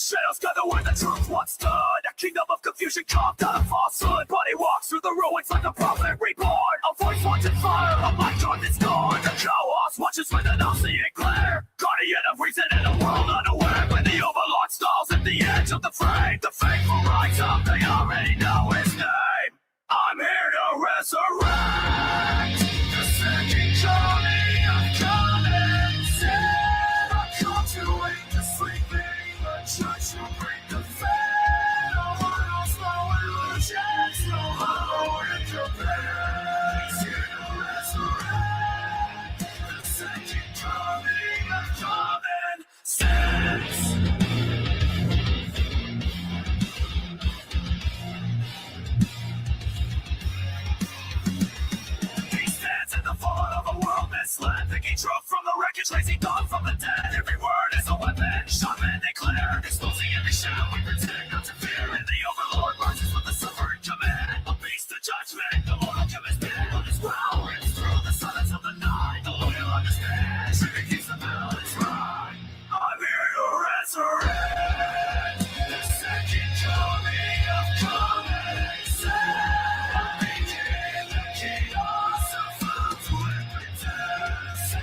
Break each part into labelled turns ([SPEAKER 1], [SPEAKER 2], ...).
[SPEAKER 1] Shadows gather where the truth once stood. A kingdom of confusion carved out of falsehood. But he walks through the ruins like a prophet reborn. A voice once in fire, a light dark is gone. The chaos watches with an all-seeing glare. Guardian of reason in a world unaware. When the overlord stalls at the edge of the frame, the faithful rise up, they already know his name. I'm here to resurrect the second coming of coming sin. I come to wake the sleeping, the church will bring the fade. No hurdles, no illusions, no hollow interference. Here to resurrect the second coming of common sense. Misled, thinking truth from the wreckage, raising thought from the dead. Every word is a weapon, shot men declare, exposing every shadow we pretend not to fear. And the overlord rises with the suffering command. A beast of judgment, the mortal chemist dead. On his growl rings through the silence of the night. The loyal understand, tripping keeps the balance right. I'm here to resurrect the second coming of common sense. I'm making the chaos of found with pretend.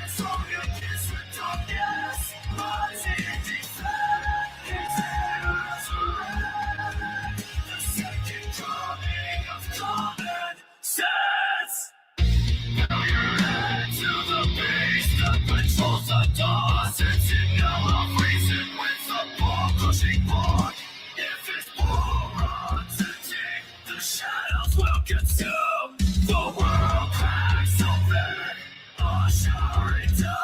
[SPEAKER 1] Strong against the darkness, rising defend. It's here to resurrect the second coming of common sense. Now you're head to the beast that controls the dawn. Sensing yellow reason with the ball pushing forward. If it's bull runs empty, the shadows will consume. The world cracks open, ushering down.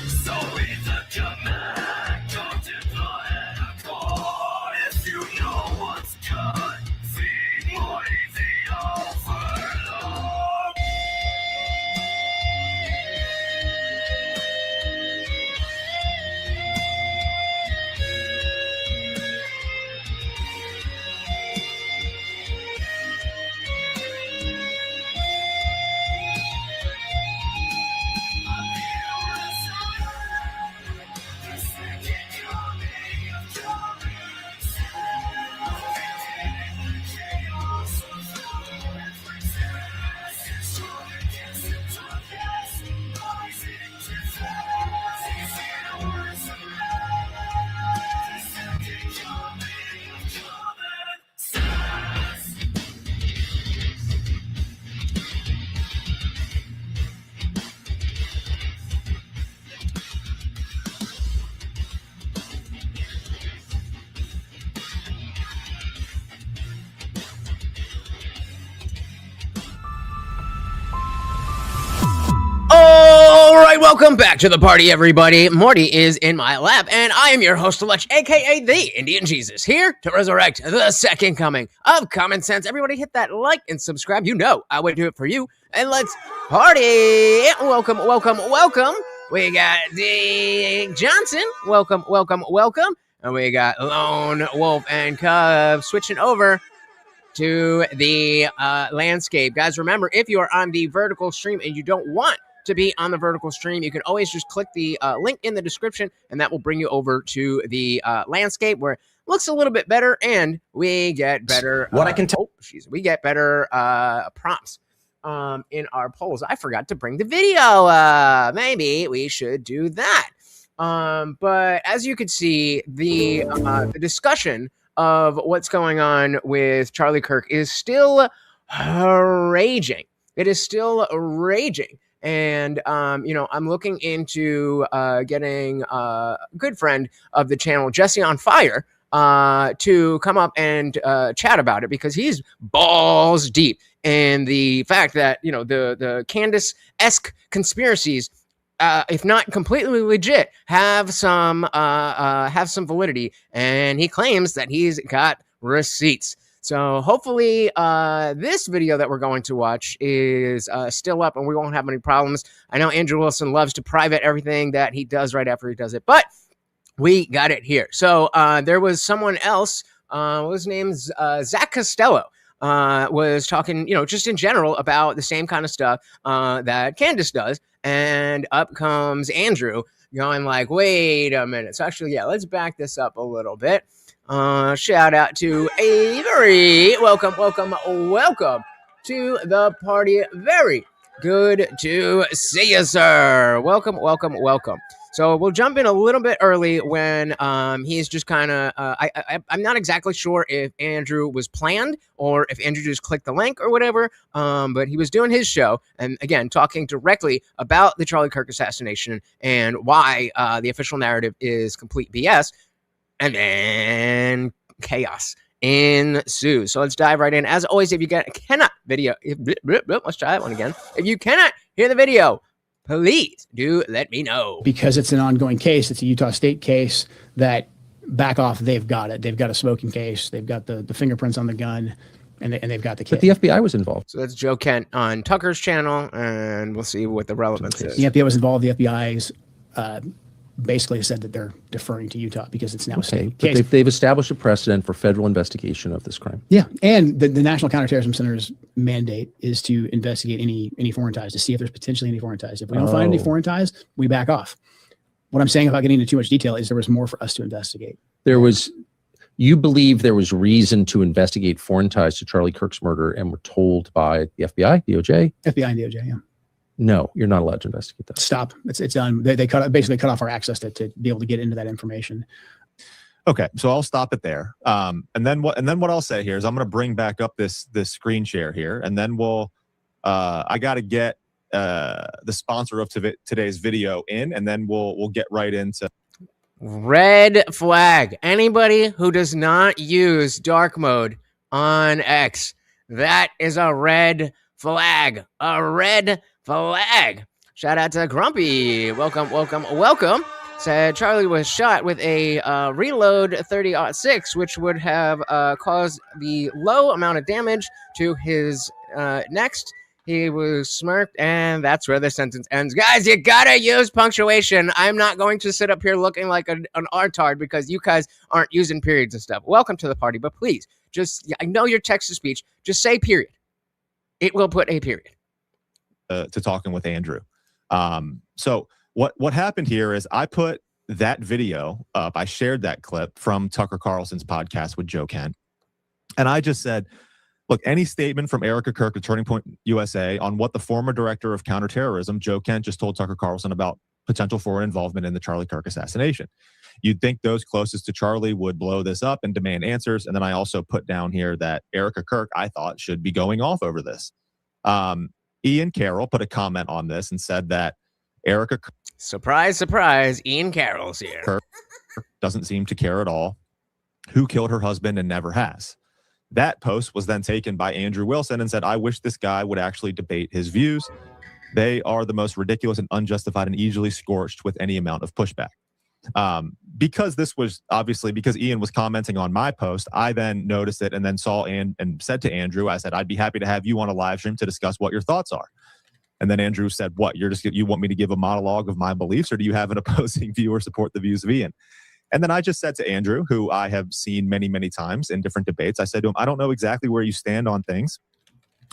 [SPEAKER 1] So read the command, come to the head of God. If you know what's good, feed morty the overlord.
[SPEAKER 2] All right, welcome back to the party, everybody. Morty is in my lap, and I am your host, Lech, aka the Indian Jesus, here to resurrect the second coming of common sense. Everybody hit that like and subscribe. You know I would do it for you, and let's party. Welcome, welcome, welcome. We got Dick Johnson. Welcome, welcome, welcome. And we got Lone Wolf and Cub switching over to the landscape. Guys, remember, if you are on the vertical stream and you don't want to be on the vertical stream, you can always just click the link in the description, and that will bring you over to the landscape where it looks a little bit better, and we get better.
[SPEAKER 3] What I can tell,
[SPEAKER 2] we get better prompts in our polls. I forgot to bring the video. Maybe we should do that. But as you can see, the discussion of what's going on with Charlie Kirk is still raging. It is still raging. And, I'm looking into getting a good friend of the channel, Jesse on Fire, to come up and chat about it, because he's balls deep in the fact that, the Candace-esque conspiracies, if not completely legit, have some validity. And he claims that he's got receipts. So hopefully this video that we're going to watch is still up and we won't have any problems. I know Andrew Wilson loves to private everything that he does right after he does it, but we got it here. So there was someone else, his name's Zach Costello. was talking, just in general about the same kind of stuff that Candace does. And up comes Andrew going like, wait a minute. So actually, yeah, let's back this up a little bit. Shout out to Avery. Welcome to the party. Very good to see you, sir. Welcome. So we'll jump in a little bit early when he's just kind of, I'm not exactly sure if Andrew was planned or if Andrew just clicked the link or whatever, but he was doing his show and, again, talking directly about the Charlie Kirk assassination and why the official narrative is complete BS, and then chaos ensues. So let's dive right in. As always, if you cannot let's try that one again. If you cannot hear the video, please do let me know.
[SPEAKER 3] Because it's an ongoing case. It's a Utah State case that back off. They've got it. They've got a smoking case. They've got the fingerprints on the gun, and they've got the kid.
[SPEAKER 4] But the FBI was involved.
[SPEAKER 2] So that's Joe Kent on Tucker's channel, and we'll see what the relevance is.
[SPEAKER 3] The FBI was involved. The FBI's basically said that they're deferring to Utah because it's now a state case.
[SPEAKER 4] But they've established a precedent for federal investigation of this crime.
[SPEAKER 3] Yeah, and the National Counterterrorism Center's mandate is to investigate any foreign ties, to see if there's potentially any foreign ties. If we don't find any foreign ties, we back off. What I'm saying, without getting into too much detail, is there was more for us to investigate.
[SPEAKER 4] You believe there was reason to investigate foreign ties to Charlie Kirk's murder and were told by the FBI, DOJ?
[SPEAKER 3] FBI and DOJ, yeah.
[SPEAKER 4] No, you're not allowed to investigate that.
[SPEAKER 3] Stop. It's done. They basically cut off our access to be able to get into that information.
[SPEAKER 5] Okay, so I'll stop it there. And then what I'll say here is I'm going to bring back up this screen share here, and then I got to get the sponsor of today's video in, and then we'll get right into
[SPEAKER 2] red flag. Anybody who does not use dark mode on X, that is a red flag. A red flag. Shout out to Grumpy. Welcome. Said Charlie was shot with a reload 30-06, which would have caused the low amount of damage to his next. He was smirked, and that's where the sentence ends. Guys, you gotta use punctuation. I'm not going to sit up here looking like an artard because you guys aren't using periods and stuff. Welcome to the party, but please, I know your text-to-speech. Just say period. It will put a period.
[SPEAKER 5] To talking with Andrew. So what happened here is I put that video up. I shared that clip from Tucker Carlson's podcast with Joe Kent. And I just said, look, any statement from Erica Kirk of Turning Point USA on what the former director of counterterrorism, Joe Kent, just told Tucker Carlson about potential foreign involvement in the Charlie Kirk assassination. You'd think those closest to Charlie would blow this up and demand answers. And then I also put down here that Erica Kirk, I thought, should be going off over this. Ian Carroll put a comment on this and said that Erica...
[SPEAKER 2] Surprise, Ian Carroll's here.
[SPEAKER 5] Kirk doesn't seem to care at all who killed her husband and never has. That post was then taken by Andrew Wilson and said, I wish this guy would actually debate his views. They are the most ridiculous and unjustified and easily scorched with any amount of pushback. Because this was obviously because Ian was commenting on my post, I then noticed it and then saw and said to Andrew, I said, I'd be happy to have you on a live stream to discuss what your thoughts are. And then Andrew said, what, you want me to give a monologue of my beliefs, or do you have an opposing view or support the views of Ian? And then I just said to Andrew, who I have seen many, many times in different debates, I said to him, I don't know exactly where you stand on things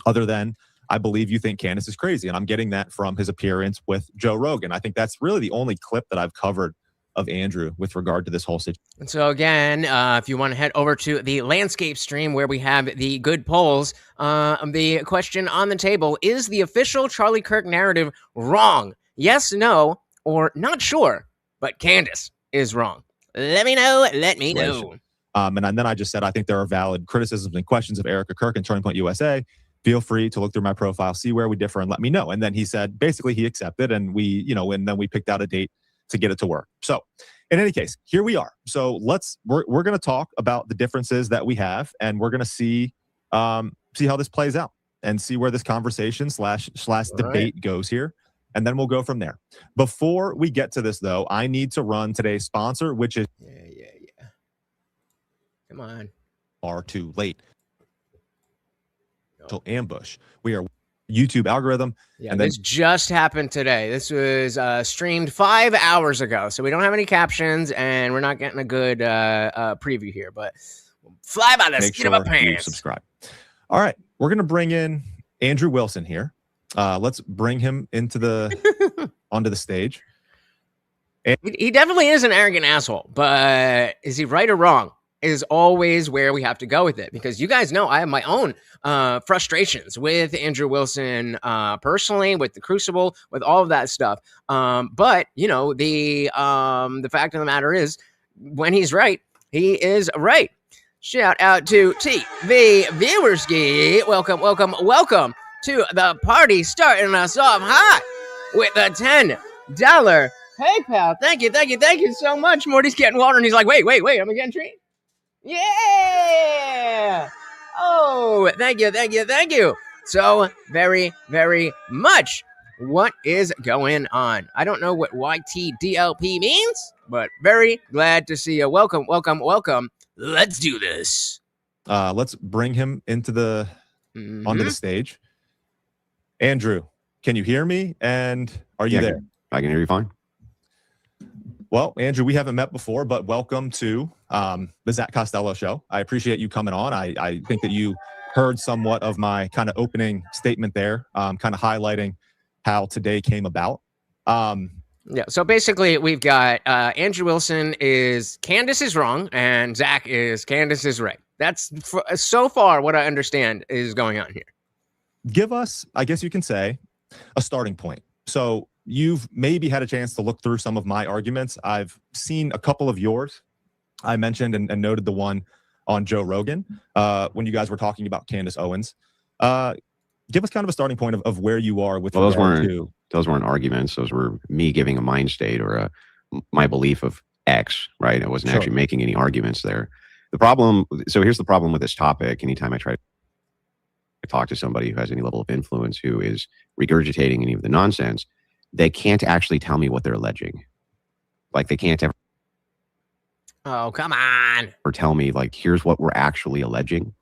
[SPEAKER 5] other than I believe you think Candace is crazy. And I'm getting that from his appearance with Joe Rogan. I think that's really the only clip that I've covered of Andrew with regard to this whole situation.
[SPEAKER 2] And so again, if you want to head over to the landscape stream where we have the good polls, the question on the table, is the official Charlie Kirk narrative wrong? Yes, no, or not sure, but Candace is wrong. Let me know.
[SPEAKER 5] And then I just said, I think there are valid criticisms and questions of Erica Kirk and Turning Point USA. Feel free to look through my profile, see where we differ, and let me know. And then he said, basically, he accepted, and and then we picked out a date to get it to work. So in any case, here we are. So we're going to talk about the differences that we have, and we're going to see how this plays out and see where this conversation slash debate goes here. And then we'll go from there. Before we get to this, though, I need to run today's sponsor, which is...
[SPEAKER 2] Yeah. Come on.
[SPEAKER 5] Far too late. Till ambush. We are YouTube algorithm.
[SPEAKER 2] Yeah, and this just happened today. This was streamed 5 hours ago. So we don't have any captions, and we're not getting a good preview here. But fly by the skin of a pants.
[SPEAKER 5] Subscribe. All right, we're gonna bring in Andrew Wilson here. Let's bring him into the onto the stage.
[SPEAKER 2] He definitely is an arrogant asshole, but is he right or wrong is always where we have to go with it, because you guys know I have my own frustrations with Andrew Wilson personally, with the Crucible, with all of that stuff. But you know, the fact of the matter is, when he's right, he is right. Shout out to TV Viewerski. Welcome, welcome, welcome to the party, starting us off hot with a $10 PayPal. Thank you so much. Morty's getting water, and he's like, wait, am I getting treated? Yeah! Oh, thank you so very, very much. What is going on? I don't know what YTDLP means, but very glad to see you. Welcome. Let's do this.
[SPEAKER 5] Let's bring him into the onto the stage. Andrew, can you hear me? And are you there?
[SPEAKER 6] I can hear you fine.
[SPEAKER 5] Well, Andrew, we haven't met before, but welcome to the Zach Costello show. I appreciate you coming on. I think that you heard somewhat of my kind of opening statement there, kind of highlighting how today came about.
[SPEAKER 2] Yeah, so basically we've got Andrew Wilson is Candace is wrong, and Zach is Candace is right. That's so far what I understand is going on here.
[SPEAKER 5] Give us, I guess you can say, a starting point. So you've maybe had a chance to look through some of my arguments. I've seen a couple of yours. I mentioned and noted the one on Joe Rogan when you guys were talking about Candace Owens. Give us kind of a starting point of where you are with
[SPEAKER 6] those weren't arguments. Those were me giving a mind state or my belief of X, right? I wasn't actually making any arguments there. So here's the problem with this topic. Anytime I try to talk to somebody who has any level of influence, who is regurgitating any of the nonsense, they can't actually tell me what they're alleging. Like, they can't ever.
[SPEAKER 2] Oh, come on.
[SPEAKER 6] Or tell me, like, here's what we're actually alleging.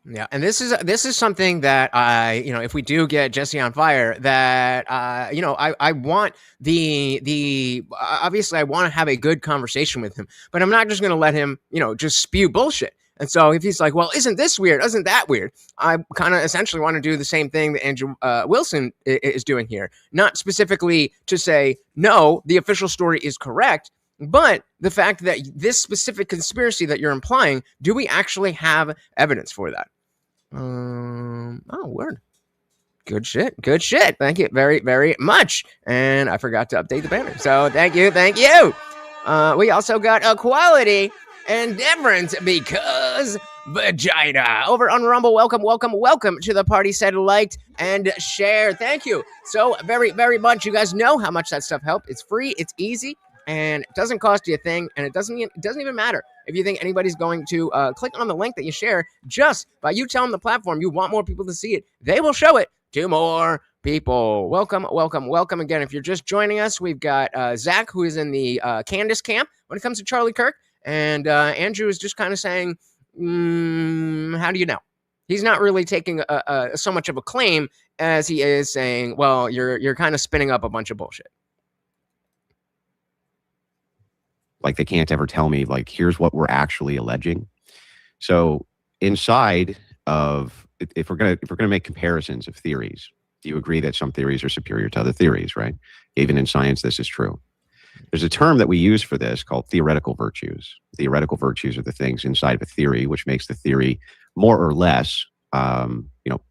[SPEAKER 2] Yeah, and this is something that if we do get Jesse on fire, that I want obviously I want to have a good conversation with him, but I'm not just going to let him, just spew bullshit. And so if he's like, well, isn't this weird? Isn't that weird? I kind of essentially want to do the same thing that Andrew Wilson is doing here. Not specifically to say, no, the official story is correct, but the fact that this specific conspiracy that you're implying, do we actually have evidence for that? Word. Good shit. Thank you very, very much. And I forgot to update the banner. So thank you. We also got equality and difference because vagina over on Rumble. Welcome to the party. Said like and share. Thank you so very, very much. You guys know how much that stuff helps. It's free, it's easy, and it doesn't cost you a thing, and it doesn't even matter if you think anybody's going to click on the link that you share. Just by you telling the platform you want more people to see it, they will show it to more people. Welcome again. If you're just joining us, we've got Zach, who is in the Candace camp when it comes to Charlie Kirk, and Andrew is just kind of saying, how do you know? He's not really taking so much of a claim as he is saying, well, you're kind of spinning up a bunch of bullshit.
[SPEAKER 6] Like, they can't ever tell me, like, here's what we're actually alleging. So inside of, if we're gonna make comparisons of theories, do you agree that some theories are superior to other theories, right? Even in science, this is true. There's a term that we use for this called theoretical virtues. Theoretical virtues are the things inside of a theory which makes the theory more or less,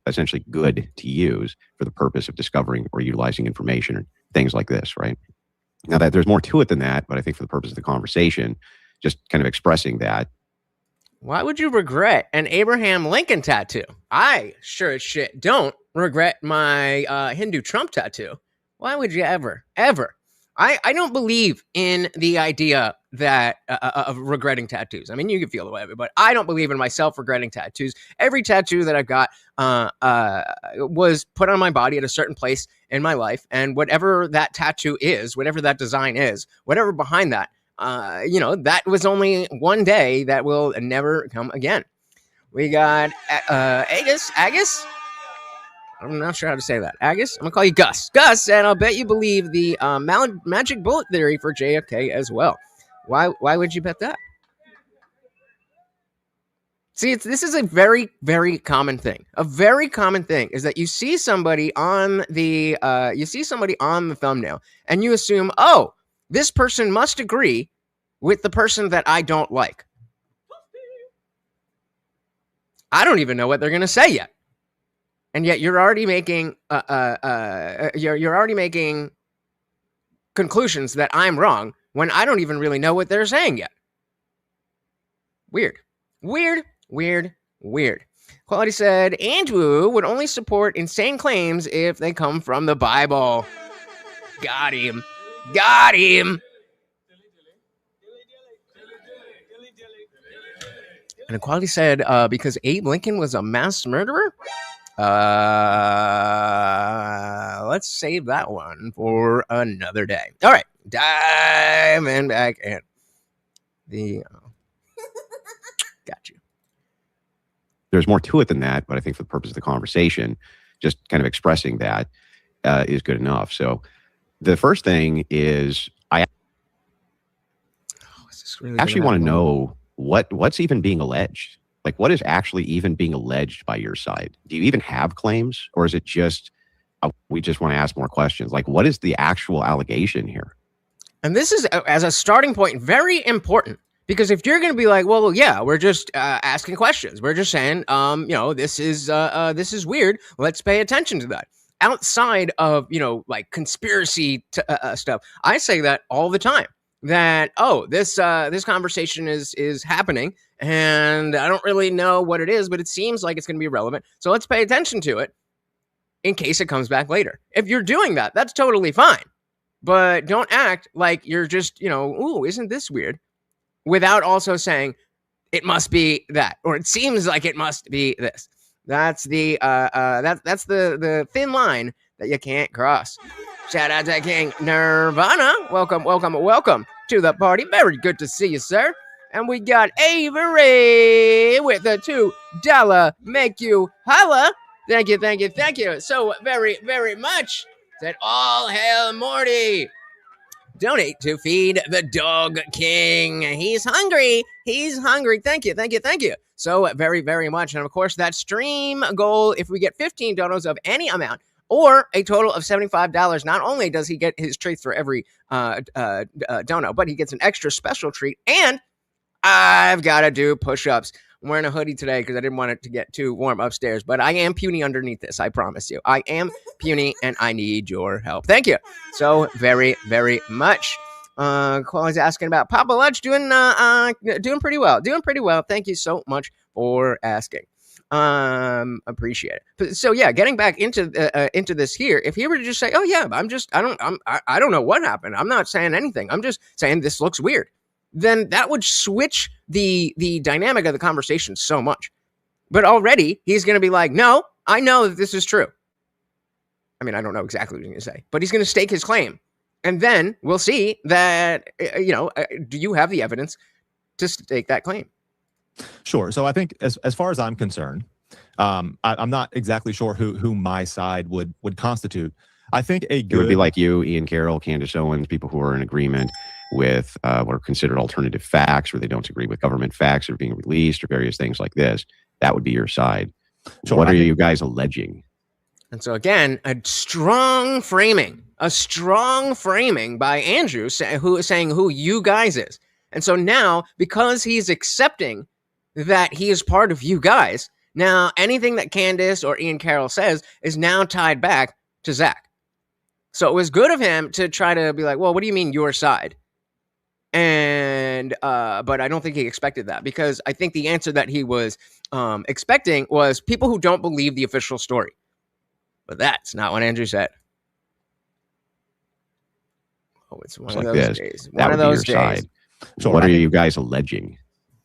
[SPEAKER 6] essentially good to use for the purpose of discovering or utilizing information or things like this, right? Now, that there's more to it than that, but I think for the purpose of the conversation, just kind of expressing that.
[SPEAKER 2] Why would you regret an Abraham Lincoln tattoo? I sure as shit don't regret my Hindu Trump tattoo. Why would you ever? I don't believe in the idea that of regretting tattoos. I mean, you can feel the way of it, but I don't believe in myself regretting tattoos. Every tattoo that I've got was put on my body at a certain place in my life, and whatever that tattoo is, whatever that design is, whatever behind that, that was only one day that will never come again. We got Agus. I'm not sure how to say that. Agus? I'm going to call you Gus. Gus, and I'll bet you believe the magic bullet theory for JFK as well. Why would you bet that? See, this is a very, very common thing. A very common thing is that you see somebody on the thumbnail, and you assume, oh, this person must agree with the person that I don't like. I don't even know what they're going to say yet, and yet you're already making you're already making conclusions that I'm wrong when I don't even really know what they're saying yet. Weird. Quality said, Andrew would only support insane claims if they come from the Bible. Got him. And Equality said, because Abe Lincoln was a mass murderer? Let's save that one for another day. All right. Diving back in. Got you.
[SPEAKER 6] There's more to it than that, but I think for the purpose of the conversation, just kind of expressing that is good enough. So the first thing is I actually want to know what's even being alleged. Like, what is actually even being alleged by your side? Do you even have claims, or is it just we just want to ask more questions? Like, what is the actual allegation here?
[SPEAKER 2] And this is, as a starting point, very important. Because if you're going to be like, well, yeah, we're just asking questions. We're just saying, this is weird. Let's pay attention to that. Outside of, like conspiracy stuff, I say that all the time. That, this conversation is happening, and I don't really know what it is, but it seems like it's going to be relevant. So let's pay attention to it in case it comes back later. If you're doing that, that's totally fine. But don't act like you're just, ooh, isn't this weird? Without also saying it must be that, or it seems like it must be this. That's the the thin line that you can't cross. Shout out to King Nirvana. Welcome to the party. Very good to see you, sir. And we got Avery with a $2 make you holla. Thank you so very, very much. Said all hail Morty. Donate to feed the dog king. He's hungry. Thank you so very, very much. And of course, that stream goal, if we get 15 donos of any amount or a total of $75, not only does he get his treats for every dono, but he gets an extra special treat. And I've got to do push-ups. I'm wearing a hoodie today because I didn't want it to get too warm upstairs, but I am puny underneath this. I promise you. I am puny and I need your help. Thank you so very, very much. Quality's asking about Papa Lunch. Doing pretty well. Thank you so much for asking. Appreciate it. So yeah, getting back into this here. If he were to just say, "Oh yeah, I don't know what happened. I'm not saying anything. I'm just saying this looks weird," then that would switch the dynamic of the conversation so much. But already he's going to be like, no, I know that this is true. I mean, I don't know exactly what he's going to say, but he's going to stake his claim. And then we'll see that, do you have the evidence to stake that claim?
[SPEAKER 5] Sure. So I think as far as I'm concerned, I'm not exactly sure who my side would constitute. I think it would
[SPEAKER 6] be like you, Ian Carroll, Candace Owens, people who are in agreement with what are considered alternative facts, or they don't agree with government facts that are being released, or various things like this. That would be your side. So what are you guys alleging?
[SPEAKER 2] And so again, a strong framing by Andrew saying who you guys is. And so now, because he's accepting that he is part of you guys, now anything that Candace or Ian Carroll says is now tied back to Zach. So it was good of him to try to be like, well, what do you mean your side? And but I don't think he expected that, because I think the answer that he was expecting was people who don't believe the official story. But that's not what Andrew said. Oh, it's one of those days. One of those days.
[SPEAKER 6] So what are you guys alleging?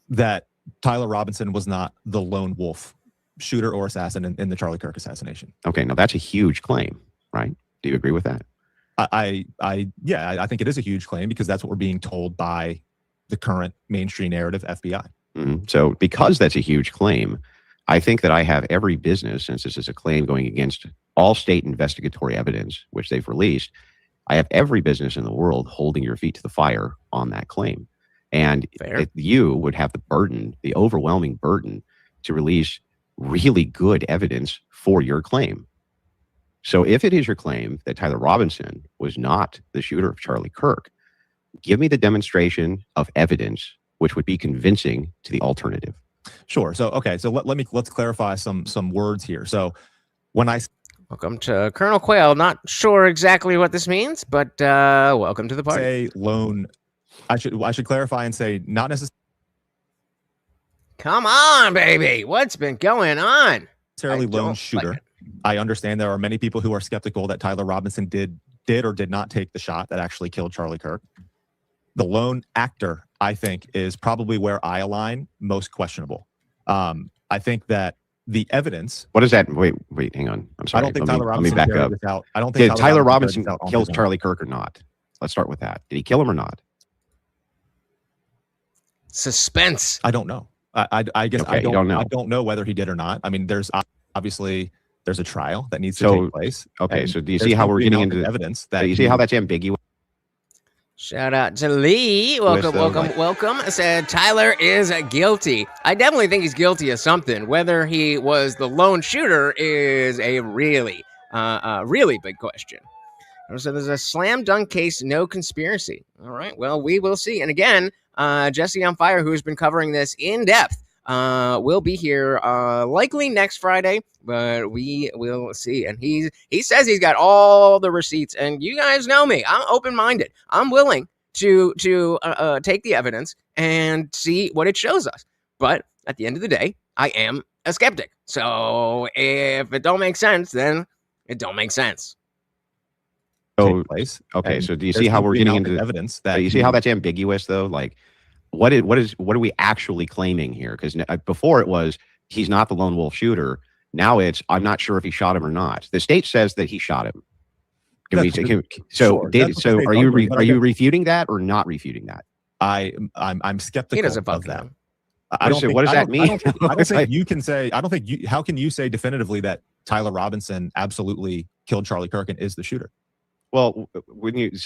[SPEAKER 5] That Tyler Robinson was not the lone wolf shooter or assassin in the Charlie Kirk assassination.
[SPEAKER 6] Okay, now that's a huge claim, right? Do you agree with that?
[SPEAKER 5] I think it is a huge claim, because that's what we're being told by the current mainstream narrative FBI.
[SPEAKER 6] Mm-hmm. So because that's a huge claim, I think that I have every business, since this is a claim going against all state investigatory evidence, which they've released, I have every business in the world holding your feet to the fire on that claim. And you would have the burden, the overwhelming burden, to release really good evidence for your claim. So if it is your claim that Tyler Robinson was not the shooter of Charlie Kirk, give me the demonstration of evidence which would be convincing to the alternative.
[SPEAKER 5] Sure. So okay. So let's clarify some words here. So when I
[SPEAKER 2] Welcome to Colonel Quayle. Not sure exactly what this means, but welcome to the party.
[SPEAKER 5] say lone, I should clarify and say not necessarily
[SPEAKER 2] Come on, baby. What's been going on?
[SPEAKER 5] lone shooter. I understand there are many people who are skeptical that Tyler Robinson did or did not take the shot that actually killed Charlie Kirk. The lone actor, I think, is probably where I align most questionable. I think that the evidence.
[SPEAKER 6] What is that? Wait, hang on. I'm sorry.
[SPEAKER 5] I don't think Tyler Robinson
[SPEAKER 6] let me back
[SPEAKER 5] carried
[SPEAKER 6] up.
[SPEAKER 5] this out. I don't think
[SPEAKER 6] Did Tyler Robinson
[SPEAKER 5] carried this out
[SPEAKER 6] kill
[SPEAKER 5] on his own.
[SPEAKER 6] Charlie Kirk or not? Let's start with that. Did he kill him or not?
[SPEAKER 2] Suspense.
[SPEAKER 5] I don't know. I guess
[SPEAKER 6] Okay,
[SPEAKER 5] I
[SPEAKER 6] you don't know.
[SPEAKER 5] I don't know whether he did or not. I mean, there's obviously a trial that needs to take place.
[SPEAKER 6] Okay,
[SPEAKER 5] and
[SPEAKER 6] so do you
[SPEAKER 5] there's
[SPEAKER 6] see how we're
[SPEAKER 5] complete
[SPEAKER 6] getting
[SPEAKER 5] amount of
[SPEAKER 6] into
[SPEAKER 5] evidence
[SPEAKER 6] Do
[SPEAKER 5] that
[SPEAKER 6] you see how that's ambiguous?
[SPEAKER 2] Shout out to Lee. Welcome, welcome. I said Tyler is guilty. I definitely think he's guilty of something. Whether he was the lone shooter is a really big question. So there's a slam dunk case, no conspiracy. All right, well, we will see. And again, Jesse on Fire, who's been covering this in depth, will be here likely next Friday, but we will see. And he says he's got all the receipts, and you guys know me. I'm open-minded. I'm willing to take the evidence and see what it shows us. But at the end of the day, I am a skeptic. So if it don't make sense, then it don't make sense.
[SPEAKER 6] So,
[SPEAKER 5] place.
[SPEAKER 6] okay,
[SPEAKER 5] And
[SPEAKER 6] so do you
[SPEAKER 5] there's
[SPEAKER 6] see how we're
[SPEAKER 5] complete
[SPEAKER 6] getting
[SPEAKER 5] amount of
[SPEAKER 6] into
[SPEAKER 5] evidence that
[SPEAKER 6] you see how that's ambiguous though? Like, what are we actually claiming here? Because before it was he's not the lone wolf shooter. Now it's I'm not sure if he shot him or not. The state says that he shot him. Are you refuting that or not refuting that?
[SPEAKER 5] I'm skeptical
[SPEAKER 2] He doesn't
[SPEAKER 5] of
[SPEAKER 2] fuck
[SPEAKER 5] that.
[SPEAKER 2] them.
[SPEAKER 6] What does that mean?
[SPEAKER 5] I don't think you can say. I don't think you. How can you say definitively that Tyler Robinson absolutely killed Charlie Kirk and is the shooter?
[SPEAKER 6] Well, when you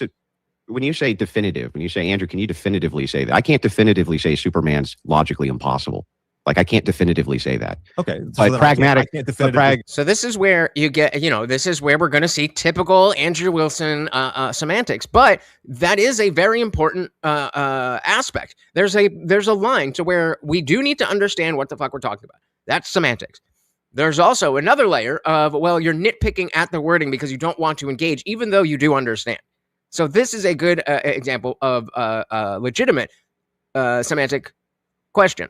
[SPEAKER 6] say definitive, when you say Andrew, can you definitively say that? I can't definitively say Superman's logically impossible. Like I can't definitively say that.
[SPEAKER 5] Okay,
[SPEAKER 6] But
[SPEAKER 5] then
[SPEAKER 6] pragmatic.
[SPEAKER 5] I can't
[SPEAKER 6] But
[SPEAKER 5] definitively.
[SPEAKER 2] So this is where you get, this is where we're going to see typical Andrew Wilson semantics. But that is a very important aspect. There's a line to where we do need to understand what the fuck we're talking about. That's semantics. There's also another layer of, well, you're nitpicking at the wording because you don't want to engage, even though you do understand. So this is a good example of legitimate semantic question.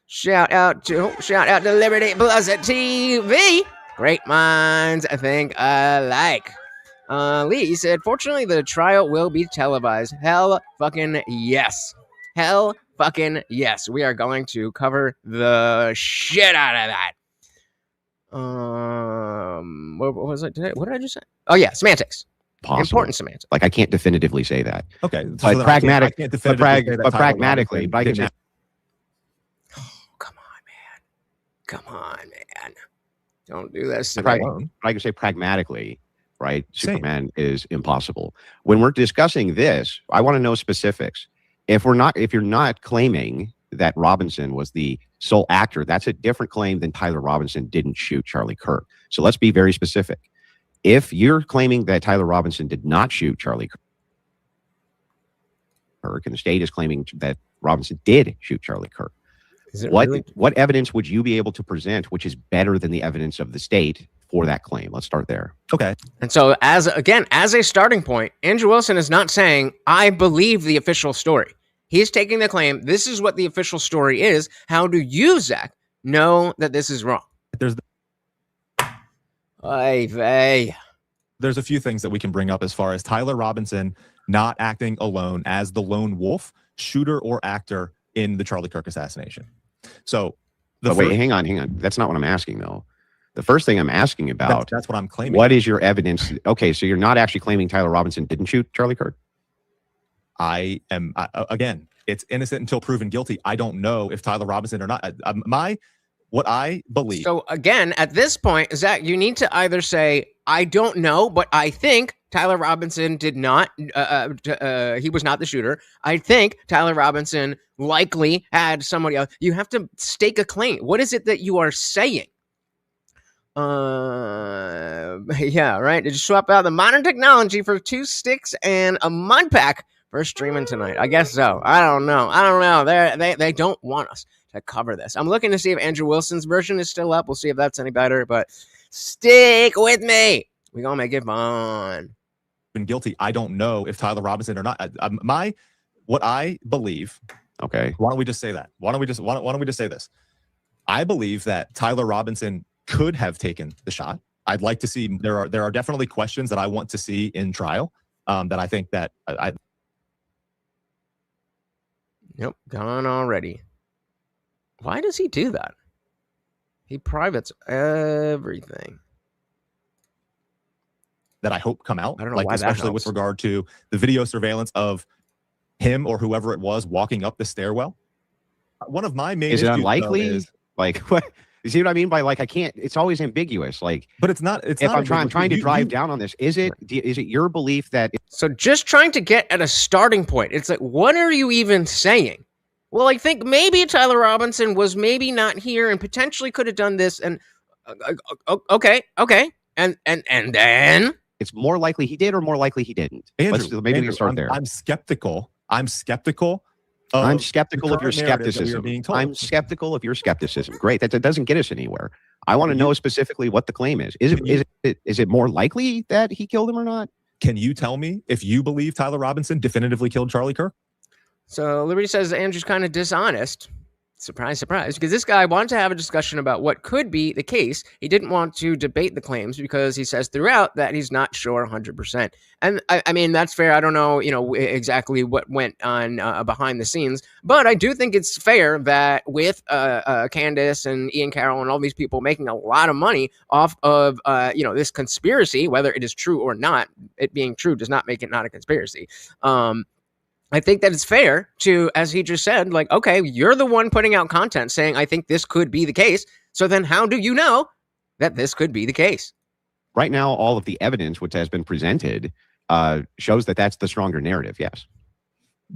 [SPEAKER 2] Shout out to Liberty Plus TV. Great minds, I think alike. Lee said, fortunately, the trial will be televised. Hell fucking yes. Hell fucking yes. We are going to cover the shit out of that. What was it today? What did I just say? Oh yeah, semantics.
[SPEAKER 6] Possible.
[SPEAKER 2] Important semantics.
[SPEAKER 6] Like I can't definitively say that.
[SPEAKER 5] Okay,
[SPEAKER 6] But
[SPEAKER 5] then
[SPEAKER 6] pragmatic-
[SPEAKER 5] I can't definitively say that
[SPEAKER 6] but
[SPEAKER 5] Tyler
[SPEAKER 6] pragmatically,
[SPEAKER 5] Robinson
[SPEAKER 6] but I can
[SPEAKER 5] didn't
[SPEAKER 6] say-
[SPEAKER 2] Come on, man. Don't do this to
[SPEAKER 6] Right.
[SPEAKER 2] me.
[SPEAKER 5] alone.
[SPEAKER 6] I can say pragmatically, right?
[SPEAKER 5] Same.
[SPEAKER 6] Superman is impossible. When we're discussing this, I want to know specifics. If you're not claiming that Robinson was the sole actor, that's a different claim than Tyler Robinson didn't shoot Charlie Kirk. So let's be very specific. If you're claiming that Tyler Robinson did not shoot Charlie Kirk, and the state is claiming that Robinson did shoot Charlie Kirk,
[SPEAKER 2] Is it
[SPEAKER 6] what
[SPEAKER 2] really?
[SPEAKER 6] what evidence would you be able to present which is better than the evidence of the state for that claim? Let's start there.
[SPEAKER 5] Okay,
[SPEAKER 2] And so, as a starting point, Andrew Wilson is not saying, I believe the official story. He's taking the claim, this is what the official story is. How do you, Zach, know that this is wrong?
[SPEAKER 5] there's
[SPEAKER 2] Oy vey.
[SPEAKER 5] there's a few things that we can bring up as far as Tyler Robinson not acting alone as the lone wolf, shooter or actor in the Charlie Kirk assassination. So,
[SPEAKER 6] But wait, hang on. That's not what I'm asking, though. The first thing I'm asking about,
[SPEAKER 5] that's what I'm claiming.
[SPEAKER 6] what is your evidence? Okay, so you're not actually claiming Tyler Robinson didn't shoot Charlie Kirk?
[SPEAKER 5] I am again, it's innocent until proven guilty. I don't know if Tyler Robinson or not. What I believe.
[SPEAKER 2] So again, at this point, Zach, you need to either say, I don't know, but I think, Tyler Robinson did not, he was not the shooter. I think Tyler Robinson likely had somebody else. You have to stake a claim. What is it that you are saying? Yeah, right. Did you swap out the modern technology for 2 sticks and a mud pack for streaming tonight? I guess so. I don't know. They don't want us to cover this. I'm looking to see if Andrew Wilson's version is still up. We'll see if that's any better, but stick with me. We're going to make it fun.
[SPEAKER 5] Been guilty. I don't know if Tyler Robinson or not. What I believe.
[SPEAKER 6] Okay.
[SPEAKER 5] Why don't we just say that? Why don't we just say this? I believe that Tyler Robinson could have taken the shot. I'd like to see. There are definitely questions that I want to see in trial. That I think that I.
[SPEAKER 2] Yep, gone already. Why does he do that? He privates everything.
[SPEAKER 5] That I hope come out.
[SPEAKER 2] I don't know why that
[SPEAKER 5] especially with
[SPEAKER 2] helps.
[SPEAKER 5] regard to the video surveillance of him or whoever it was walking up the stairwell. One of my main
[SPEAKER 6] Is it
[SPEAKER 5] issues, though,
[SPEAKER 6] unlikely?
[SPEAKER 5] is,
[SPEAKER 6] Like, what? You see what I mean by like I can't? It's always ambiguous. Like,
[SPEAKER 5] but it's not. It's
[SPEAKER 6] if
[SPEAKER 5] not
[SPEAKER 6] I'm trying to
[SPEAKER 5] you-
[SPEAKER 6] drive down on this, is it your belief that
[SPEAKER 2] So just trying to get at a starting point. It's like, what are you even saying? Well, I think maybe Tyler Robinson was maybe not here and potentially could have done this. And okay, and then
[SPEAKER 6] it's more likely he did or more likely he didn't?
[SPEAKER 5] Andrew,
[SPEAKER 6] Maybe we
[SPEAKER 5] Andrew,
[SPEAKER 6] can start there.
[SPEAKER 5] I'm skeptical. I'm skeptical.
[SPEAKER 6] I'm skeptical of your
[SPEAKER 5] current narrative that we are
[SPEAKER 6] skepticism.
[SPEAKER 5] being told.
[SPEAKER 6] I'm skeptical of your skepticism. Great, that doesn't get us anywhere. I want to know specifically what the claim is. Is it more likely that he killed him or not?
[SPEAKER 5] Can you tell me if you believe Tyler Robinson definitively killed Charlie Kirk?
[SPEAKER 2] So Liberty says Andrew's kind of dishonest. Surprise, surprise. Because this guy wanted to have a discussion about what could be the case. He didn't want to debate the claims because he says throughout that he's not sure 100%. And I mean, that's fair. I don't know, exactly what went on behind the scenes. But I do think it's fair that with Candace and Ian Carroll and all these people making a lot of money off of, this conspiracy, whether it is true or not, it being true does not make it not a conspiracy. I think that it's fair to, as he just said, like, okay, you're the one putting out content saying, I think this could be the case. So then how do you know that this could be the case?
[SPEAKER 6] Right now, all of the evidence which has been presented shows that that's the stronger narrative, yes.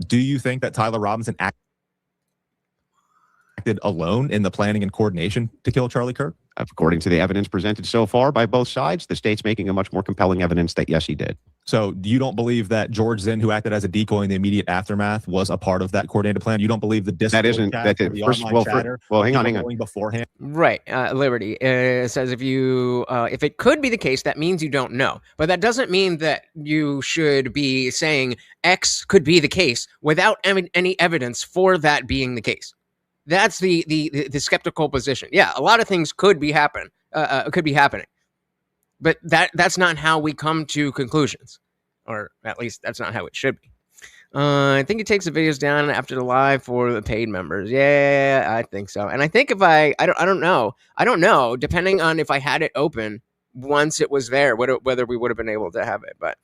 [SPEAKER 5] Do you think that Tyler Robinson acted alone in the planning and coordination to kill Charlie Kirk?
[SPEAKER 6] According to the evidence presented so far by both sides, the state's making a much more compelling evidence that, yes, he did.
[SPEAKER 5] So you don't believe that George Zinn, who acted as a decoy in the immediate aftermath, was a part of that coordinated plan? You don't believe the Discord
[SPEAKER 6] That isn't
[SPEAKER 5] chat
[SPEAKER 6] that.
[SPEAKER 5] or the
[SPEAKER 6] First,
[SPEAKER 5] online chatter
[SPEAKER 6] hang on.
[SPEAKER 5] going beforehand?
[SPEAKER 2] Right. Liberty says if it could be the case, that means you don't know. But that doesn't mean that you should be saying X could be the case without any evidence for that being the case. That's the skeptical position. Yeah, a lot of things could be happening, but that's not how we come to conclusions, or at least that's not how it should be. I think he takes the videos down after the live for the paid members. Yeah, I think so. And I think if I don't know, depending on if I had it open once it was there, whether we would have been able to have it, but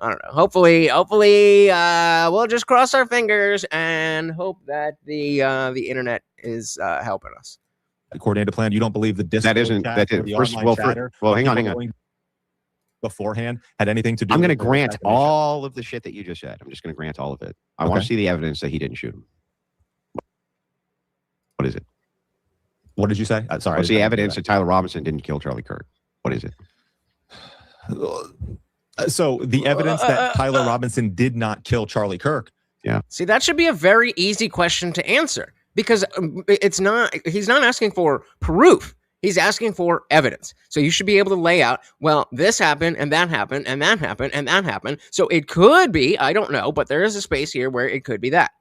[SPEAKER 2] I don't know. Hopefully, we'll just cross our fingers and hope that the internet is helping us.
[SPEAKER 5] The coordinated plan. You don't believe the Discord
[SPEAKER 6] That isn't
[SPEAKER 5] chat
[SPEAKER 6] that.
[SPEAKER 5] or the
[SPEAKER 6] First,
[SPEAKER 5] online
[SPEAKER 6] well,
[SPEAKER 5] chatter
[SPEAKER 6] hang on.
[SPEAKER 5] going beforehand had anything to do?
[SPEAKER 6] I'm going to
[SPEAKER 5] with the
[SPEAKER 6] grant
[SPEAKER 5] assassination?
[SPEAKER 6] all of the shit that you just said. I'm just going to grant all of it. I want to see the evidence that he didn't shoot him. What is it?
[SPEAKER 5] What did you say? Sorry.
[SPEAKER 6] What's the evidence that Tyler Robinson didn't kill Charlie Kirk? What is it?
[SPEAKER 5] So the evidence that Tyler Robinson did not kill Charlie Kirk.
[SPEAKER 6] Yeah.
[SPEAKER 2] See, that should be a very easy question to answer because he's not asking for proof. He's asking for evidence. So you should be able to lay out, well, this happened and that happened and that happened and that happened. So it could be, I don't know, but there is a space here where it could be that.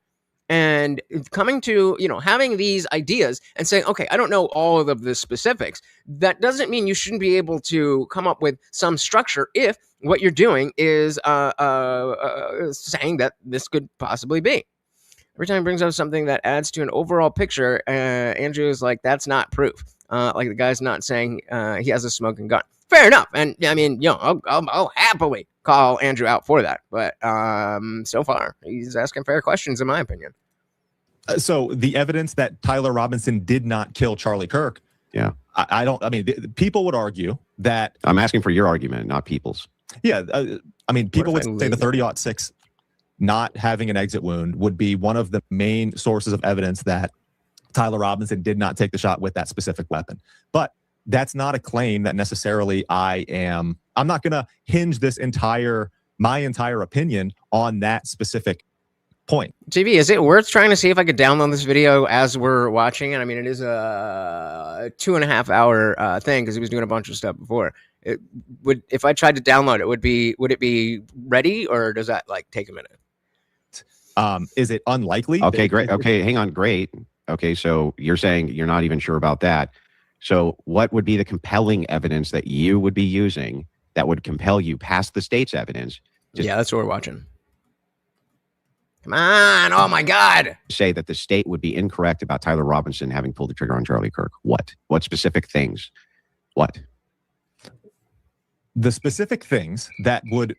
[SPEAKER 2] And coming to, having these ideas and saying, okay, I don't know all of the specifics, that doesn't mean you shouldn't be able to come up with some structure if what you're doing is saying that this could possibly be. Every time he brings up something that adds to an overall picture, Andrew is like, that's not proof. Like the guy's not saying he has a smoking gun. Fair enough. And I mean, I'll happily call Andrew out for that. But so far, he's asking fair questions, in my opinion.
[SPEAKER 5] So the evidence that Tyler Robinson did not kill Charlie Kirk.
[SPEAKER 6] Yeah.
[SPEAKER 5] I don't. I mean, people would argue that.
[SPEAKER 6] I'm asking for your argument, not people's.
[SPEAKER 5] Yeah. I mean, people
[SPEAKER 2] What
[SPEAKER 5] would
[SPEAKER 2] if I
[SPEAKER 5] say the
[SPEAKER 2] laser?
[SPEAKER 5] 30-06 not having an exit wound would be one of the main sources of evidence that Tyler Robinson did not take the shot with that specific weapon. But that's not a claim that necessarily I'm not going to hinge my entire opinion on that specific point.
[SPEAKER 2] JB, is it worth trying to see if I could download this video as we're watching it? I mean, it is a 2.5 hour thing because he was doing a bunch of stuff before. It would, if I tried to download it, would it be ready, or does that like take a minute?
[SPEAKER 5] Is it unlikely?
[SPEAKER 6] Okay, great. Okay, hang on. Great. Okay, so you're saying you're not even sure about that. So what would be the compelling evidence that you would be using that would compel you past the state's evidence?
[SPEAKER 2] Yeah, that's what we're watching. Come on. Oh, my God.
[SPEAKER 6] Say that the state would be incorrect about Tyler Robinson having pulled the trigger on Charlie Kirk. What? What specific things? What?
[SPEAKER 5] The specific things that would...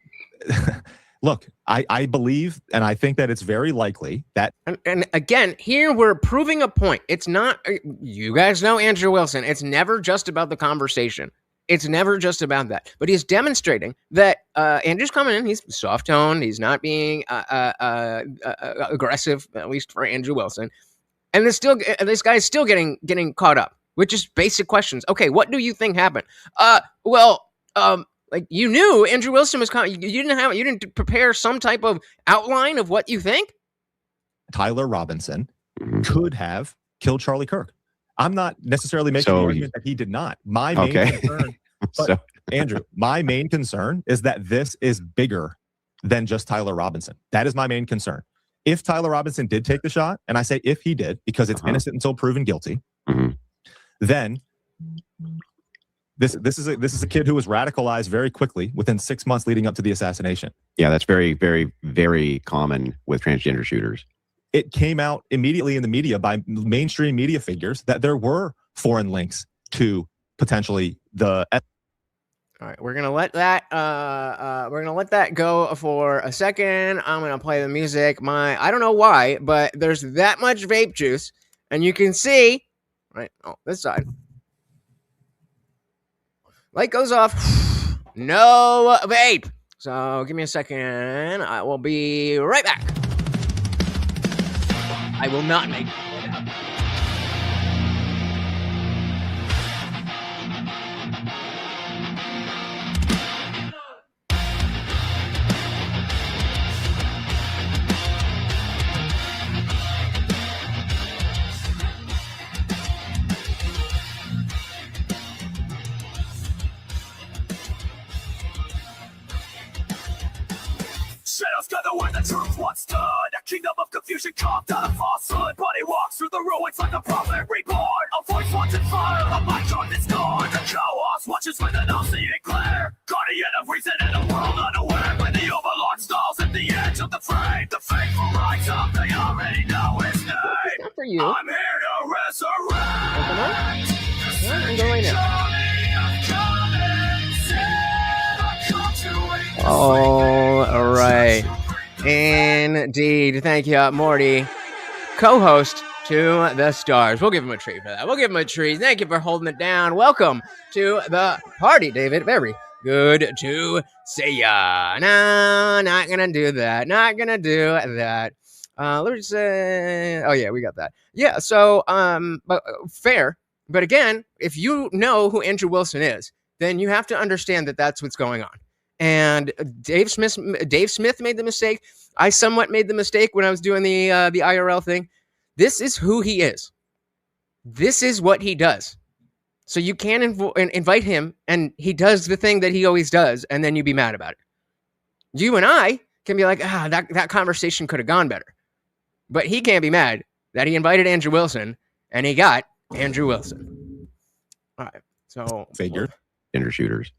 [SPEAKER 5] Look, I believe, and I think that it's very likely that...
[SPEAKER 2] And again, here we're proving a point. It's not... You guys know Andrew Wilson. It's never just about the conversation. It's never just about that. But he's demonstrating that Andrew's coming in. He's soft-toned. He's not being aggressive, at least for Andrew Wilson. And this guy's still getting caught up with just basic questions. Okay, what do you think happened? Like, you knew Andrew Wilson was coming. You didn't prepare some type of outline of what you think?
[SPEAKER 5] Tyler Robinson could have killed Charlie Kirk. I'm not necessarily making the argument that he did not. My main concern, Andrew, my main concern is that this is bigger than just Tyler Robinson. That is my main concern. If Tyler Robinson did take the shot, and I say if he did, because it's innocent until proven guilty, then this is a kid who was radicalized very quickly within 6 months leading up to the assassination.
[SPEAKER 6] Yeah, that's very, very, very common with transgender shooters.
[SPEAKER 5] It came out immediately in the media by mainstream media figures that there were foreign links to potentially the...
[SPEAKER 2] All right, we're gonna let that go for a second. I'm gonna play the music. I don't know why, but there's that much vape juice, and you can see right. Oh, this side. Light goes off. No vape. So give me a second. I will be right back. I will not make it out.
[SPEAKER 1] Shadows gather where the truth once stood. A kingdom of confusion carved out of falsehood. But he walks through the ruins like a prophet reborn. A voice wants in fire, a mind drawn is gone. The chaos watches with an all-seeing glare. Guardian of reason in a world unaware. When the overlord stalls at the edge of the frame, the faithful rise up, they already know his name.
[SPEAKER 2] Not for you.
[SPEAKER 1] I'm here to resurrect.
[SPEAKER 2] Open up. Yeah, and go right now. All right. Indeed. Thank you, Morty. Co-host to the stars. We'll give him a treat for that. We'll give him a treat. Thank you for holding it down. Welcome to the party, David. Very good to see ya. No, not gonna do that. Not gonna do that. Let me say, oh yeah, we got that. Yeah, so but fair. But again, if you know who Andrew Wilson is, then you have to understand that that's what's going on. And Dave Smith made the mistake. I somewhat made the mistake when I was doing the IRL thing. This is who he is. This is what he does. So you can invite him, and he does the thing that he always does, and then you be mad about it. You and I can be like, that conversation could have gone better. But he can't be mad that he invited Andrew Wilson, and he got Andrew Wilson. All right. So
[SPEAKER 5] figure.
[SPEAKER 6] Gender shooters.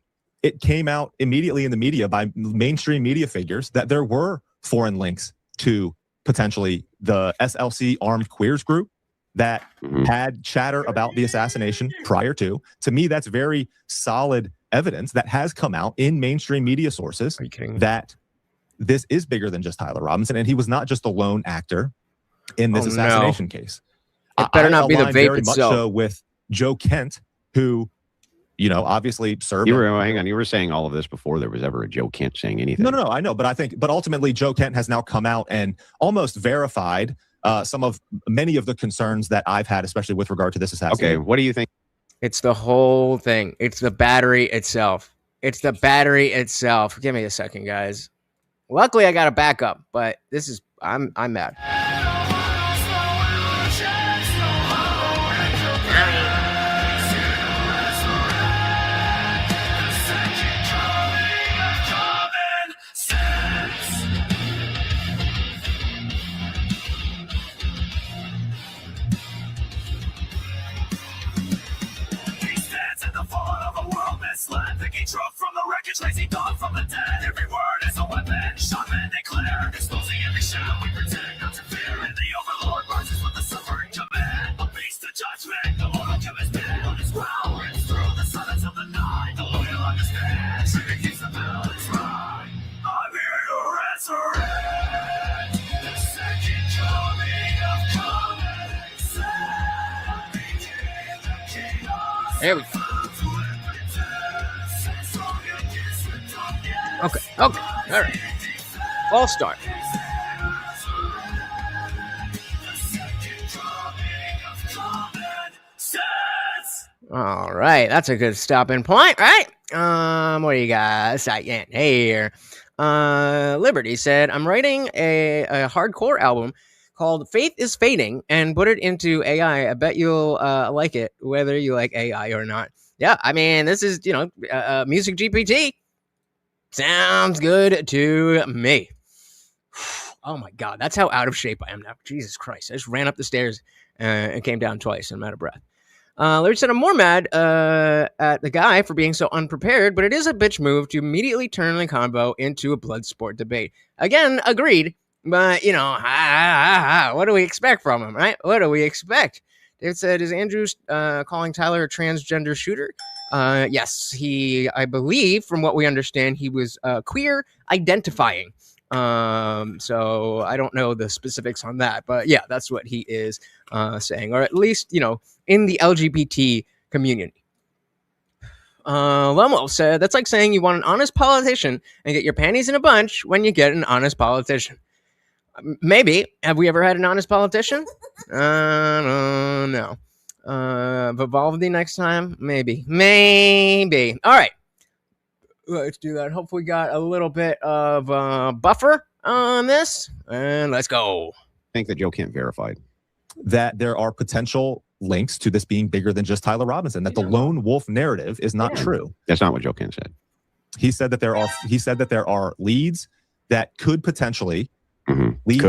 [SPEAKER 5] It came out immediately in the media by mainstream media figures that there were foreign links to potentially the SLC armed queers group that had chatter about the assassination prior to. To me, that's very solid evidence that has come out in mainstream media sources that this is bigger than just Tyler Robinson, and he was not just a lone actor in this assassination case.
[SPEAKER 2] It better not be the vape
[SPEAKER 5] very
[SPEAKER 2] itself.
[SPEAKER 5] much so with Joe Kent, who obviously served.
[SPEAKER 6] Hang on. You were saying all of this before there was ever a Joe Kent saying anything.
[SPEAKER 5] No, I know. But ultimately, Joe Kent has now come out and almost verified many of the concerns that I've had, especially with regard to this assassination.
[SPEAKER 6] Okay, what do you think?
[SPEAKER 2] It's the whole thing. It's the battery itself. Give me a second, guys. Luckily, I got a backup, but I'm mad.
[SPEAKER 1] Picking truck from the wreckage, lazy dog from the dead. Every word is a weapon. Shot men declare, exposing every shadow we pretend not to fear. And the overlord marches with the suffering command. A beast of judgment, the mortal chemist dead on his ground. Rings through the silence of the night. The loyal understand. Trigger keeps the balance right. I'm here to resurrect the second coming of common sense.
[SPEAKER 2] There we go. Okay. All right. All start. All right. That's a good stopping point, right? What do you guys saying here? Liberty said, I'm writing a hardcore album called Faith is Fading and put it into AI. I bet you'll like it, whether you like AI or not. Yeah, I mean, this is, Music GPT. Sounds good to me. Oh my God, that's how out of shape I am now. Jesus Christ, I just ran up the stairs and came down twice and I'm out of breath. Larry said, I'm more mad at the guy for being so unprepared, but it is a bitch move to immediately turn the convo into a blood sport debate. Again, agreed, but, what do we expect from him, right? What do we expect? David said, is Andrew calling Tyler a transgender shooter? Yes, I believe, from what we understand, he was queer identifying. So I don't know the specifics on that, but yeah, that's what he is saying, or at least, in the LGBT community. Lomo said, that's like saying you want an honest politician and get your panties in a bunch when you get an honest politician. Maybe. Have we ever had an honest politician? No. Vivaldi next time? Maybe. All right. Let's do that. Hopefully we got a little bit of buffer on this. And let's go.
[SPEAKER 6] I think that Joe Kent verified
[SPEAKER 5] that there are potential links to this being bigger than just Tyler Robinson, that the lone wolf narrative is not true.
[SPEAKER 6] That's not what Joe Kent said.
[SPEAKER 5] He said that there are leads that could potentially lead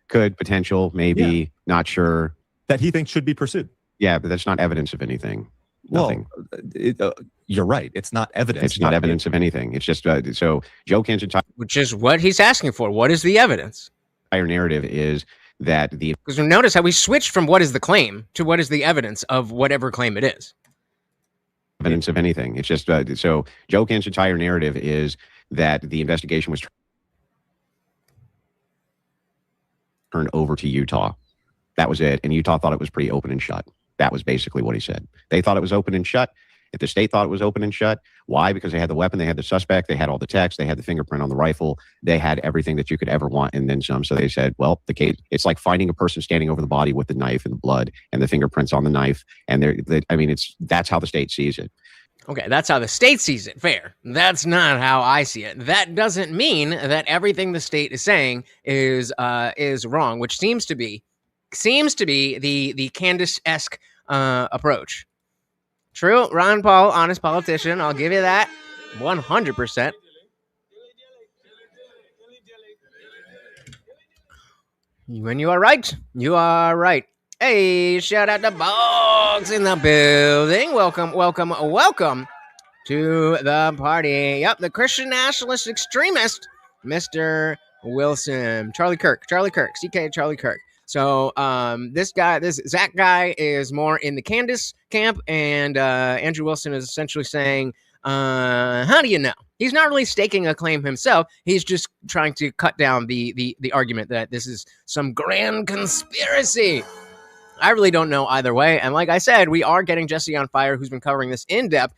[SPEAKER 6] could potential, maybe, not sure,
[SPEAKER 5] that he thinks should be pursued.
[SPEAKER 6] Yeah, but that's not evidence of anything. Nothing.
[SPEAKER 5] Well, you're right. It's not evidence.
[SPEAKER 6] It's not evidence of anything. It's just so Joe Kent's entire,
[SPEAKER 2] which is what he's asking for. What is the evidence?
[SPEAKER 6] Entire narrative is that
[SPEAKER 2] because notice how we switched from what is the claim to what is the evidence of whatever claim it is.
[SPEAKER 6] Evidence of anything. It's just so Joe Kent's entire narrative is that the investigation was turned over to Utah. That was it. And Utah thought it was pretty open and shut. That was basically what he said. They thought it was open and shut. If the state thought it was open and shut, why? Because they had the weapon, they had the suspect, they had all the text, they had the fingerprint on the rifle, they had everything that you could ever want and then some. So they said, well, the case, it's like finding a person standing over the body with the knife and the blood and the fingerprints on the knife. And that's how the state sees it.
[SPEAKER 2] Okay, that's how the state sees it. Fair. That's not how I see it. That doesn't mean that everything the state is saying is wrong, which seems to be the Candace-esque approach. True, Ron Paul, honest politician. I'll give you that, 100%. When you are right, you are right. Hey, shout out to Boggs in the building. Welcome to the party. Yep, the Christian nationalist extremist, Mr. Wilson. Charlie Kirk, CK Charlie Kirk. So this Zach guy is more in the Candace camp, and Andrew Wilson is essentially saying, how do you know? He's not really staking a claim himself. He's just trying to cut down the argument that this is some grand conspiracy. I really don't know either way. And like I said, we are getting Jesse on Fire, who's been covering this in depth.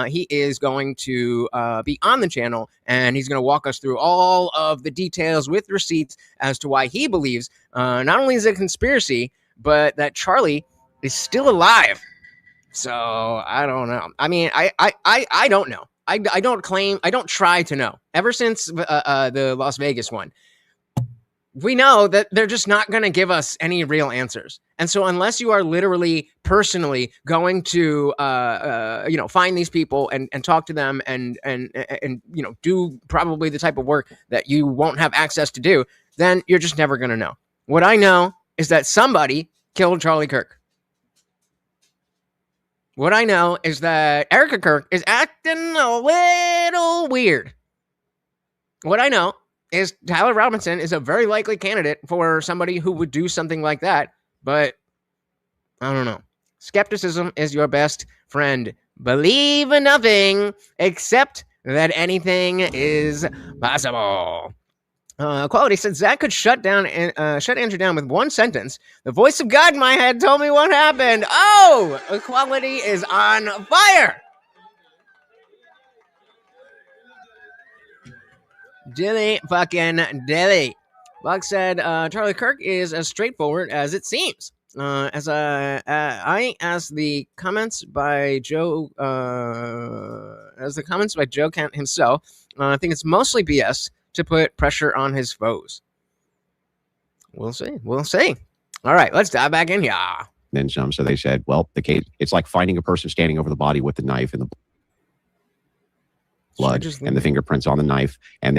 [SPEAKER 2] He is going to be on the channel, and he's going to walk us through all of the details with receipts as to why he believes not only is it a conspiracy, but that Charlie is still alive. So I don't know. I mean, I don't know. I don't claim. I don't try to know. Ever since the Las Vegas one, we know that they're just not going to give us any real answers. And so unless you are literally personally going to, find these people and talk to them and do probably the type of work that you won't have access to do, then you're just never going to know. What I know is that somebody killed Charlie Kirk. What I know is that Erica Kirk is acting a little weird. What I know is Tyler Robinson is a very likely candidate for somebody who would do something like that. But I don't know. Skepticism is your best friend. Believe in nothing except that anything is possible. Quality said Zach could shut Andrew down with one sentence. The voice of God in my head told me what happened. Oh, Quality is on fire. Dilly fucking dilly. Buck said Charlie Kirk is as straightforward as it seems. As the comments by Joe Kent himself, I think it's mostly BS to put pressure on his foes. We'll see. All right, let's dive back in here.
[SPEAKER 6] Then some. So they said, well, the case, it's like finding a person standing over the body with the knife and the blood and the fingerprints on the knife. And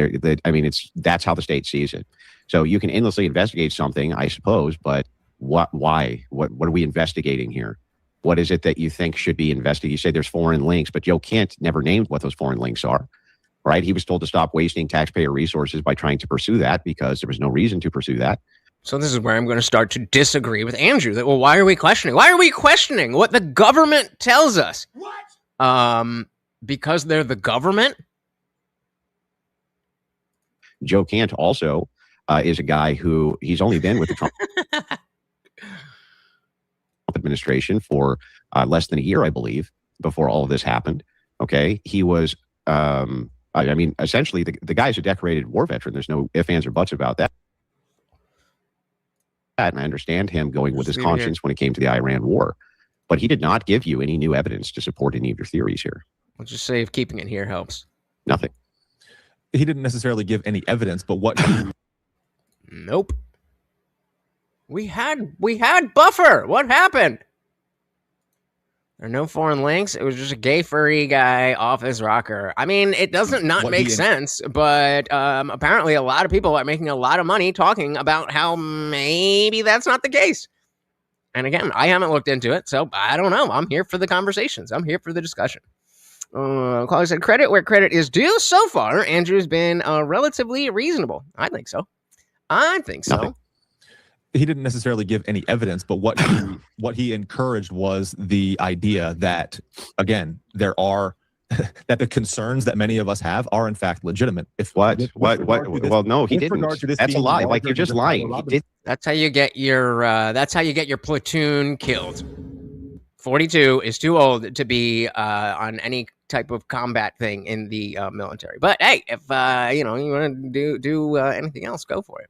[SPEAKER 6] that's how the state sees it. So you can endlessly investigate something, I suppose, but why? What are we investigating here? What is it that you think should be investigated? You say there's foreign links, but Joe Kent never named what those foreign links are. Right? He was told to stop wasting taxpayer resources by trying to pursue that because there was no reason to pursue that.
[SPEAKER 2] So this is where I'm going to start to disagree with Andrew. That, well, why are we questioning? Why are we questioning what the government tells us? What? Because they're the government?
[SPEAKER 6] Joe Kent also is a guy who he's only been with the Trump administration for less than a year, I believe, before all of this happened. Okay. He was essentially, the guy's a decorated war veteran. There's no ifs, ands, or buts about that. And I understand him going with his conscience when it came to the Iran war. But he did not give you any new evidence to support any of your theories here.
[SPEAKER 2] Let's just say if keeping it here helps.
[SPEAKER 6] Nothing.
[SPEAKER 5] He didn't necessarily give any evidence, but what...
[SPEAKER 2] Nope. We had buffer. What happened? There are no foreign links. It was just a gay furry guy off his rocker. I mean, it doesn't not make sense, but apparently a lot of people are making a lot of money talking about how maybe that's not the case. And again, I haven't looked into it, so I don't know. I'm here for the conversations. I'm here for the discussion. Caller said, credit where credit is due. So far, Andrew's been relatively reasonable. I think so.
[SPEAKER 6] Nothing.
[SPEAKER 5] He didn't necessarily give any evidence, but what he encouraged was the idea that, again, there are that the concerns that many of us have are in fact legitimate.
[SPEAKER 6] Well, no, he didn't. That's a lie. Like, you're just lying. He did.
[SPEAKER 2] That's how you get your platoon killed. 42 is too old to be on any type of combat thing in the military. But hey, if you want to do anything else, go for it.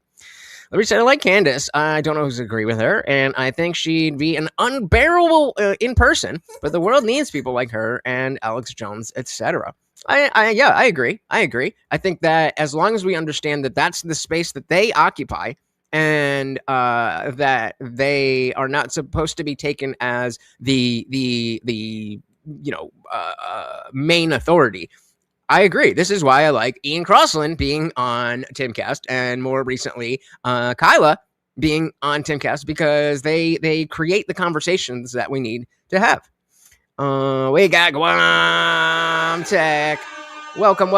[SPEAKER 2] Larry said, I like Candace. I don't always agree with her, and I think she'd be an unbearable in person, but the world needs people like her and Alex Jones, etc. I agree. I think that as long as we understand that that's the space that they occupy and that they are not supposed to be taken as the main authority, I agree. This is why I like Ian Crossland being on Timcast and more recently Kyla being on Timcast, because they create the conversations that we need to have. We got Guam Tech. Welcome.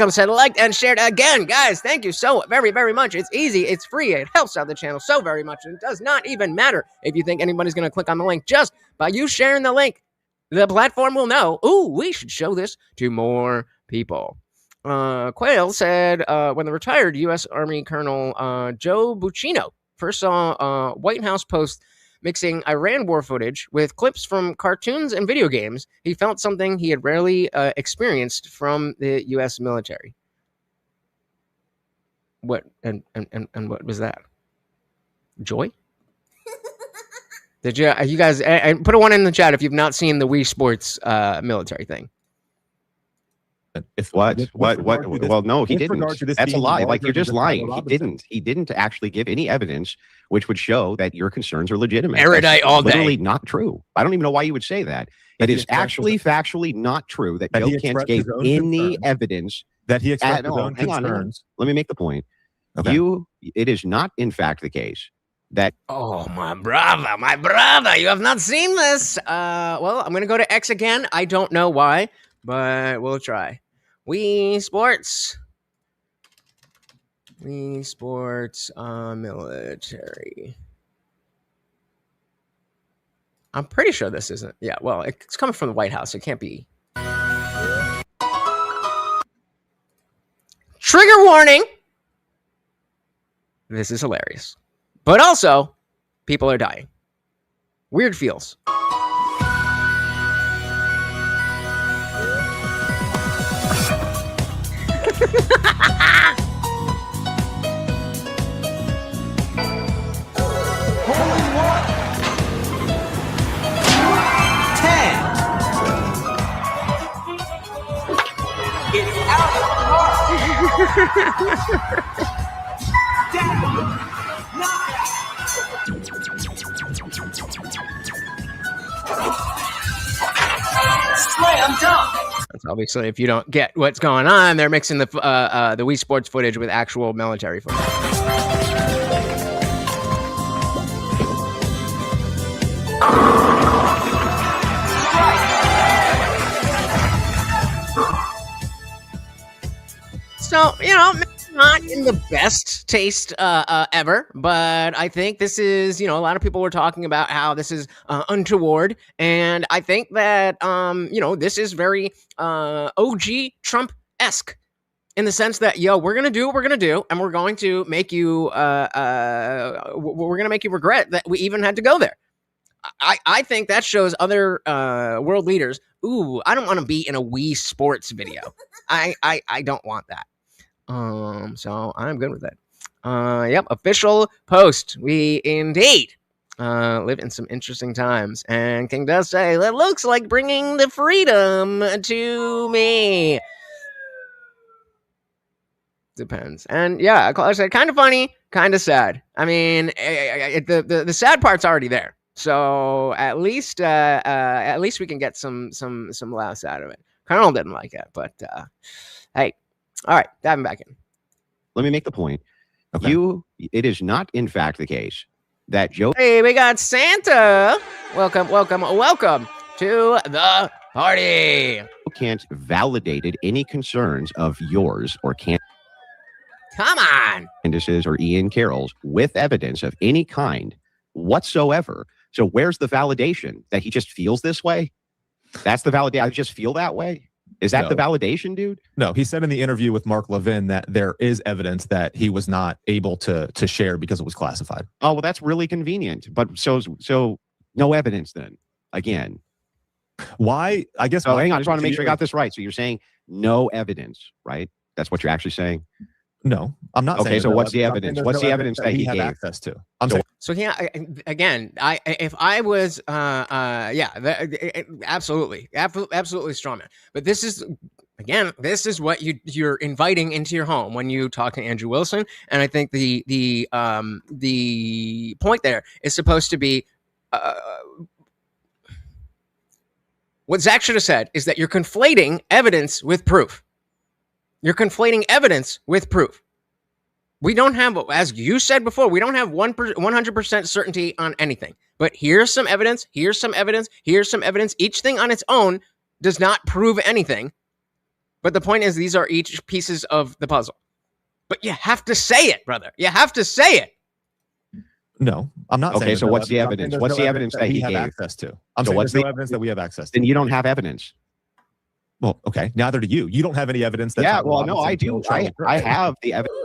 [SPEAKER 2] Said liked and shared again. Guys, thank you so very, very much. It's easy. It's free. It helps out the channel so very much. And it does not even matter if you think anybody's going to click on the link. Just by you sharing the link, the platform will know, ooh, we should show this to more people. Quail said, when the retired U.S. Army Colonel Joe Buccino first saw White House post mixing Iran war footage with clips from cartoons and video games, he felt something he had rarely experienced from the U.S. military. What and what was that? Joy? Did you guys put a one in the chat if you've not seen the Wii Sports military thing?
[SPEAKER 5] If
[SPEAKER 6] What?
[SPEAKER 5] with
[SPEAKER 6] What?
[SPEAKER 5] regard to this-
[SPEAKER 6] Well, no, he
[SPEAKER 5] with regard
[SPEAKER 6] didn't.
[SPEAKER 5] to this
[SPEAKER 6] That's a
[SPEAKER 5] being
[SPEAKER 6] lie. Like,
[SPEAKER 5] larger
[SPEAKER 6] you're
[SPEAKER 5] than
[SPEAKER 6] just
[SPEAKER 5] the
[SPEAKER 6] lying.
[SPEAKER 5] Tyler
[SPEAKER 6] He
[SPEAKER 5] Robinson.
[SPEAKER 6] didn't. He didn't actually give any evidence which would show that your concerns are legitimate.
[SPEAKER 2] Erudite
[SPEAKER 6] That's
[SPEAKER 2] all day.
[SPEAKER 6] literally not true. I don't even know why you would say that.
[SPEAKER 5] That
[SPEAKER 6] It
[SPEAKER 5] he
[SPEAKER 6] is
[SPEAKER 5] expressed
[SPEAKER 6] actually
[SPEAKER 5] his-
[SPEAKER 6] factually not true that
[SPEAKER 5] that
[SPEAKER 6] Joe
[SPEAKER 5] he
[SPEAKER 6] Kent
[SPEAKER 5] expressed
[SPEAKER 6] gave
[SPEAKER 5] his own
[SPEAKER 6] any
[SPEAKER 5] concerns.
[SPEAKER 6] evidence.
[SPEAKER 5] That he expressed
[SPEAKER 6] No,
[SPEAKER 5] his own
[SPEAKER 6] hang on.
[SPEAKER 5] concerns.
[SPEAKER 6] Let me make the point.
[SPEAKER 5] Okay.
[SPEAKER 6] It is not, in fact, the case that
[SPEAKER 2] Oh, my brother, you have not seen this. Well, I'm going to go to X again. I don't know why, but we'll try. Wii Sports military. I'm pretty sure this isn't. Yeah, well, it's coming from the White House. It can't be. Trigger warning. This is hilarious. But also, people are dying. Weird feels. That's obviously, if you don't get what's going on, they're mixing the Wii Sports footage with actual military footage. So, maybe not in the best taste ever, but I think this is, a lot of people were talking about how this is untoward, and I think that, this is very OG Trump-esque in the sense that, we're going to do what we're going to do, and we're going to make you, we're going to make you regret that we even had to go there. I think that shows other world leaders, ooh, I don't want to be in a Wii Sports video. I don't want that. So I'm good with that. Yep, official post. We indeed live in some interesting times. And King does say, that looks like bringing the freedom to me. Depends. And yeah, I said, kind of funny, kind of sad. I mean, the sad part's already there. So at least we can get some laughs out of it. Colonel didn't like it, but hey. All right, diving back in.
[SPEAKER 6] Let me make the point.
[SPEAKER 5] Okay.
[SPEAKER 6] It is not, in fact, the case that Joe
[SPEAKER 2] Hey, we got Santa. Welcome to the party.
[SPEAKER 6] Kent validated any concerns of yours or
[SPEAKER 2] Come on.
[SPEAKER 6] Candace's or Ian Carroll's with evidence of any kind whatsoever. So where's the validation? That he just feels this way? That's the validation. I just feel that way. Is that the validation, dude?
[SPEAKER 5] No, he said in the interview with Mark Levin that there is evidence that he was not able to share because it was classified.
[SPEAKER 6] Oh, well, that's really convenient. But so no evidence then. Again.
[SPEAKER 5] Why? I guess.
[SPEAKER 6] So hang on, I just want to make sure I got this right. So you're saying no evidence, right? That's what you're actually saying?
[SPEAKER 5] No, I'm not saying.
[SPEAKER 6] Okay, so what's the
[SPEAKER 5] I'm saying
[SPEAKER 6] evidence?
[SPEAKER 5] there's
[SPEAKER 6] What's
[SPEAKER 5] no
[SPEAKER 6] the evidence that he
[SPEAKER 5] had
[SPEAKER 6] gave?
[SPEAKER 5] access to? I'm saying.
[SPEAKER 2] So again, if I was, absolutely straw man. But this is, again, this is what you're inviting into your home when you talk to Andrew Wilson. And I think the point there is supposed to be, what Zach should have said is that you're conflating evidence with proof. You're conflating evidence with proof. We don't have, as you said before, we don't have 100% certainty on anything. But here's some evidence, here's some evidence, here's some evidence. Each thing on its own does not prove anything. But the point is, these are each pieces of the puzzle. But you have to say it, brother. You have to say it.
[SPEAKER 5] No, I'm not saying.
[SPEAKER 6] Okay, so
[SPEAKER 5] there's
[SPEAKER 6] what's the
[SPEAKER 5] I'm saying
[SPEAKER 6] evidence?
[SPEAKER 5] there's
[SPEAKER 6] What's
[SPEAKER 5] no
[SPEAKER 6] the evidence that he
[SPEAKER 5] had
[SPEAKER 6] gave?
[SPEAKER 5] access to? I'm
[SPEAKER 6] So
[SPEAKER 5] saying
[SPEAKER 6] what's
[SPEAKER 5] there's no
[SPEAKER 6] the-
[SPEAKER 5] evidence that we have access to.
[SPEAKER 6] Then you don't have evidence.
[SPEAKER 5] Well, okay, neither do you. You don't have any evidence that.
[SPEAKER 6] Yeah,
[SPEAKER 5] Tyler
[SPEAKER 6] well, no,
[SPEAKER 5] Robinson
[SPEAKER 6] I do.
[SPEAKER 5] killed Charlie Kirk.
[SPEAKER 6] I have the evidence.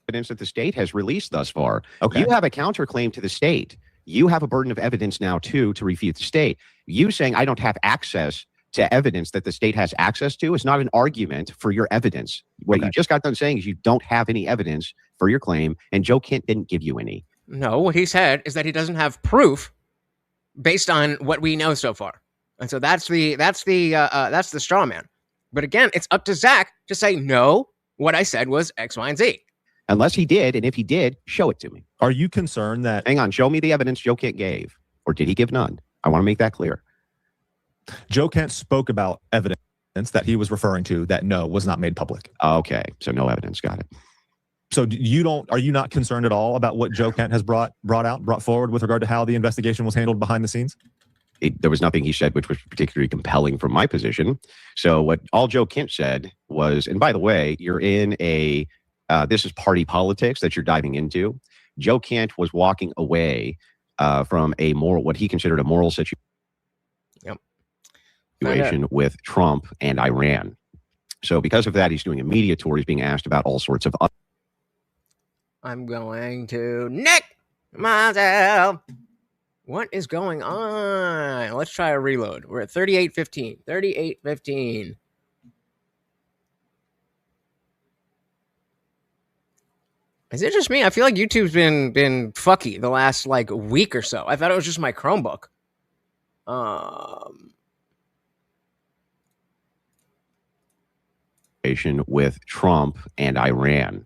[SPEAKER 6] evidence that the state has released thus far.
[SPEAKER 5] Okay.
[SPEAKER 6] You have a counterclaim to the state. You have a burden of evidence now, too, to refute the state. You saying I don't have access to evidence that the state has access to is not an argument for your evidence. What you just got done saying is you don't have any evidence for your claim, and Joe Kent didn't give you any.
[SPEAKER 2] No, what he said is that he doesn't have proof based on what we know so far. And so that's the straw man. But again, it's up to Zach to say, no, what I said was X, Y, and Z.
[SPEAKER 6] Unless he did, and if he did, show it to me.
[SPEAKER 5] Are you concerned that...
[SPEAKER 6] Hang on, show me the evidence Joe Kent gave. Or did he give none? I want to make that clear.
[SPEAKER 5] Joe Kent spoke about evidence that he was referring to that was not made public.
[SPEAKER 6] Okay, so no evidence. Got it.
[SPEAKER 5] So are you not concerned at all about what Joe Kent has brought forward with regard to how the investigation was handled behind the scenes?
[SPEAKER 6] There was nothing he said which was particularly compelling from my position. So what all Joe Kent said was, and by the way, you're in this is party politics that you're diving into. Joe Kent was walking away from what he considered a moral situation with Trump and Iran. So because of that, he's doing a media tour. He's being asked about all sorts of...
[SPEAKER 2] I'm going to Nick myself. What is going on? Let's try a reload. We're at 38:15. 38:15. Is it just me? I feel like YouTube's been fucky the last week or so. I thought it was just my Chromebook.
[SPEAKER 6] With Trump and Iran.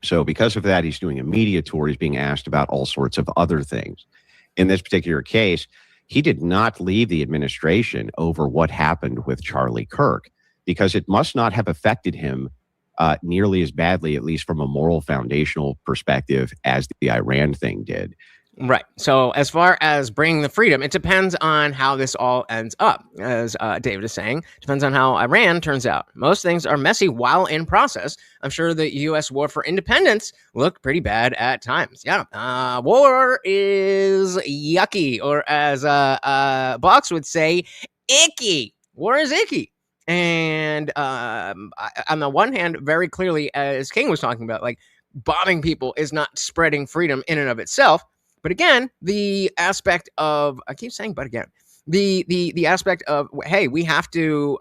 [SPEAKER 6] So because of that, he's doing a media tour. He's being asked about all sorts of other things. In this particular case, he did not leave the administration over what happened with Charlie Kirk, because it must not have affected him nearly as badly, at least from a moral foundational perspective, as the Iran thing did.
[SPEAKER 2] Right. So as far as bringing the freedom, it depends on how this all ends up. As David is saying, depends on how Iran turns out. Most things are messy while in process. I'm sure the U.S. war for independence looked pretty bad at times. Yeah. War is yucky, or as Box would say, icky. War is icky. And on the one hand, very clearly, as King was talking about, bombing people is not spreading freedom in and of itself. But again, the aspect of, I keep saying, but again, the aspect of, hey, we have to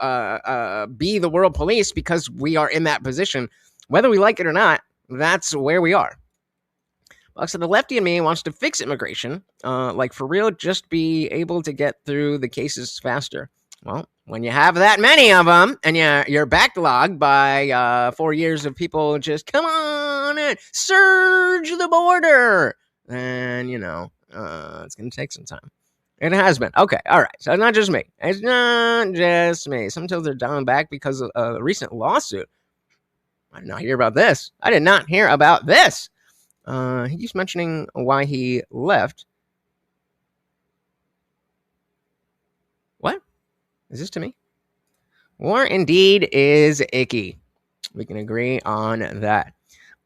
[SPEAKER 2] be the world police because we are in that position, whether we like it or not. That's where we are. So the lefty in me wants to fix immigration, for real, just be able to get through the cases faster. Well, when you have that many of them and you're backlogged by 4 years of people just come on in, surge the border. And, it's going to take some time. It has been. Okay, all right. So it's not just me. It's not just me. Sometimes they're down back because of a recent lawsuit. I did not hear about this. He keeps mentioning why he left. What? Is this to me? War indeed is icky. We can agree on that.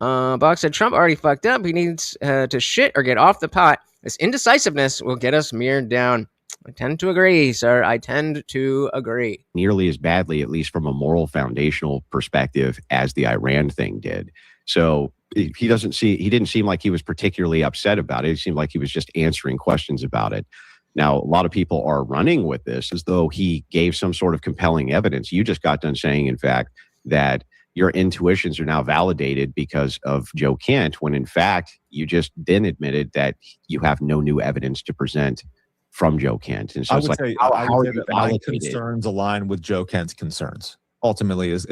[SPEAKER 2] Box said Trump already fucked up. He needs to shit or get off the pot. This indecisiveness will get us mirrored down. I tend to agree, sir. I tend to agree.
[SPEAKER 6] Nearly as badly, at least from a moral foundational perspective, as the Iran thing did. So he didn't seem like he was particularly upset about it. It seemed like he was just answering questions about it. Now, a lot of people are running with this as though he gave some sort of compelling evidence. You just got done saying, in fact, that your intuitions are now validated because of Joe Kent, when in fact, you just then admitted that you have no new evidence to present from Joe Kent. And so it's
[SPEAKER 5] how are you my concerns align with Joe Kent's concerns? Ultimately is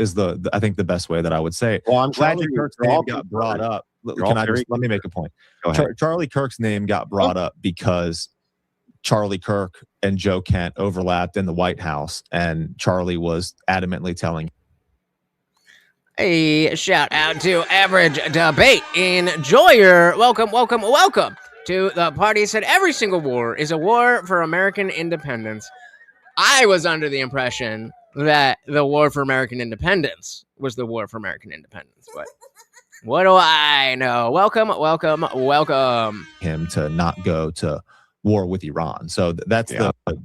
[SPEAKER 5] I think the best way that I would say it.
[SPEAKER 6] Well, I'm glad
[SPEAKER 5] Charlie Kirk's name got brought up. Let me make a point. Charlie Kirk's name got brought up because Charlie Kirk and Joe Kent overlapped in the White House, and Charlie was adamantly telling.
[SPEAKER 2] A shout out to Average Debate Enjoyer. Welcome to the party. Said every single war is a war for American independence. I was under the impression that the war for American independence was the war for American independence, but what do I know? Welcome.
[SPEAKER 5] Him to not go to war with Iran. So that's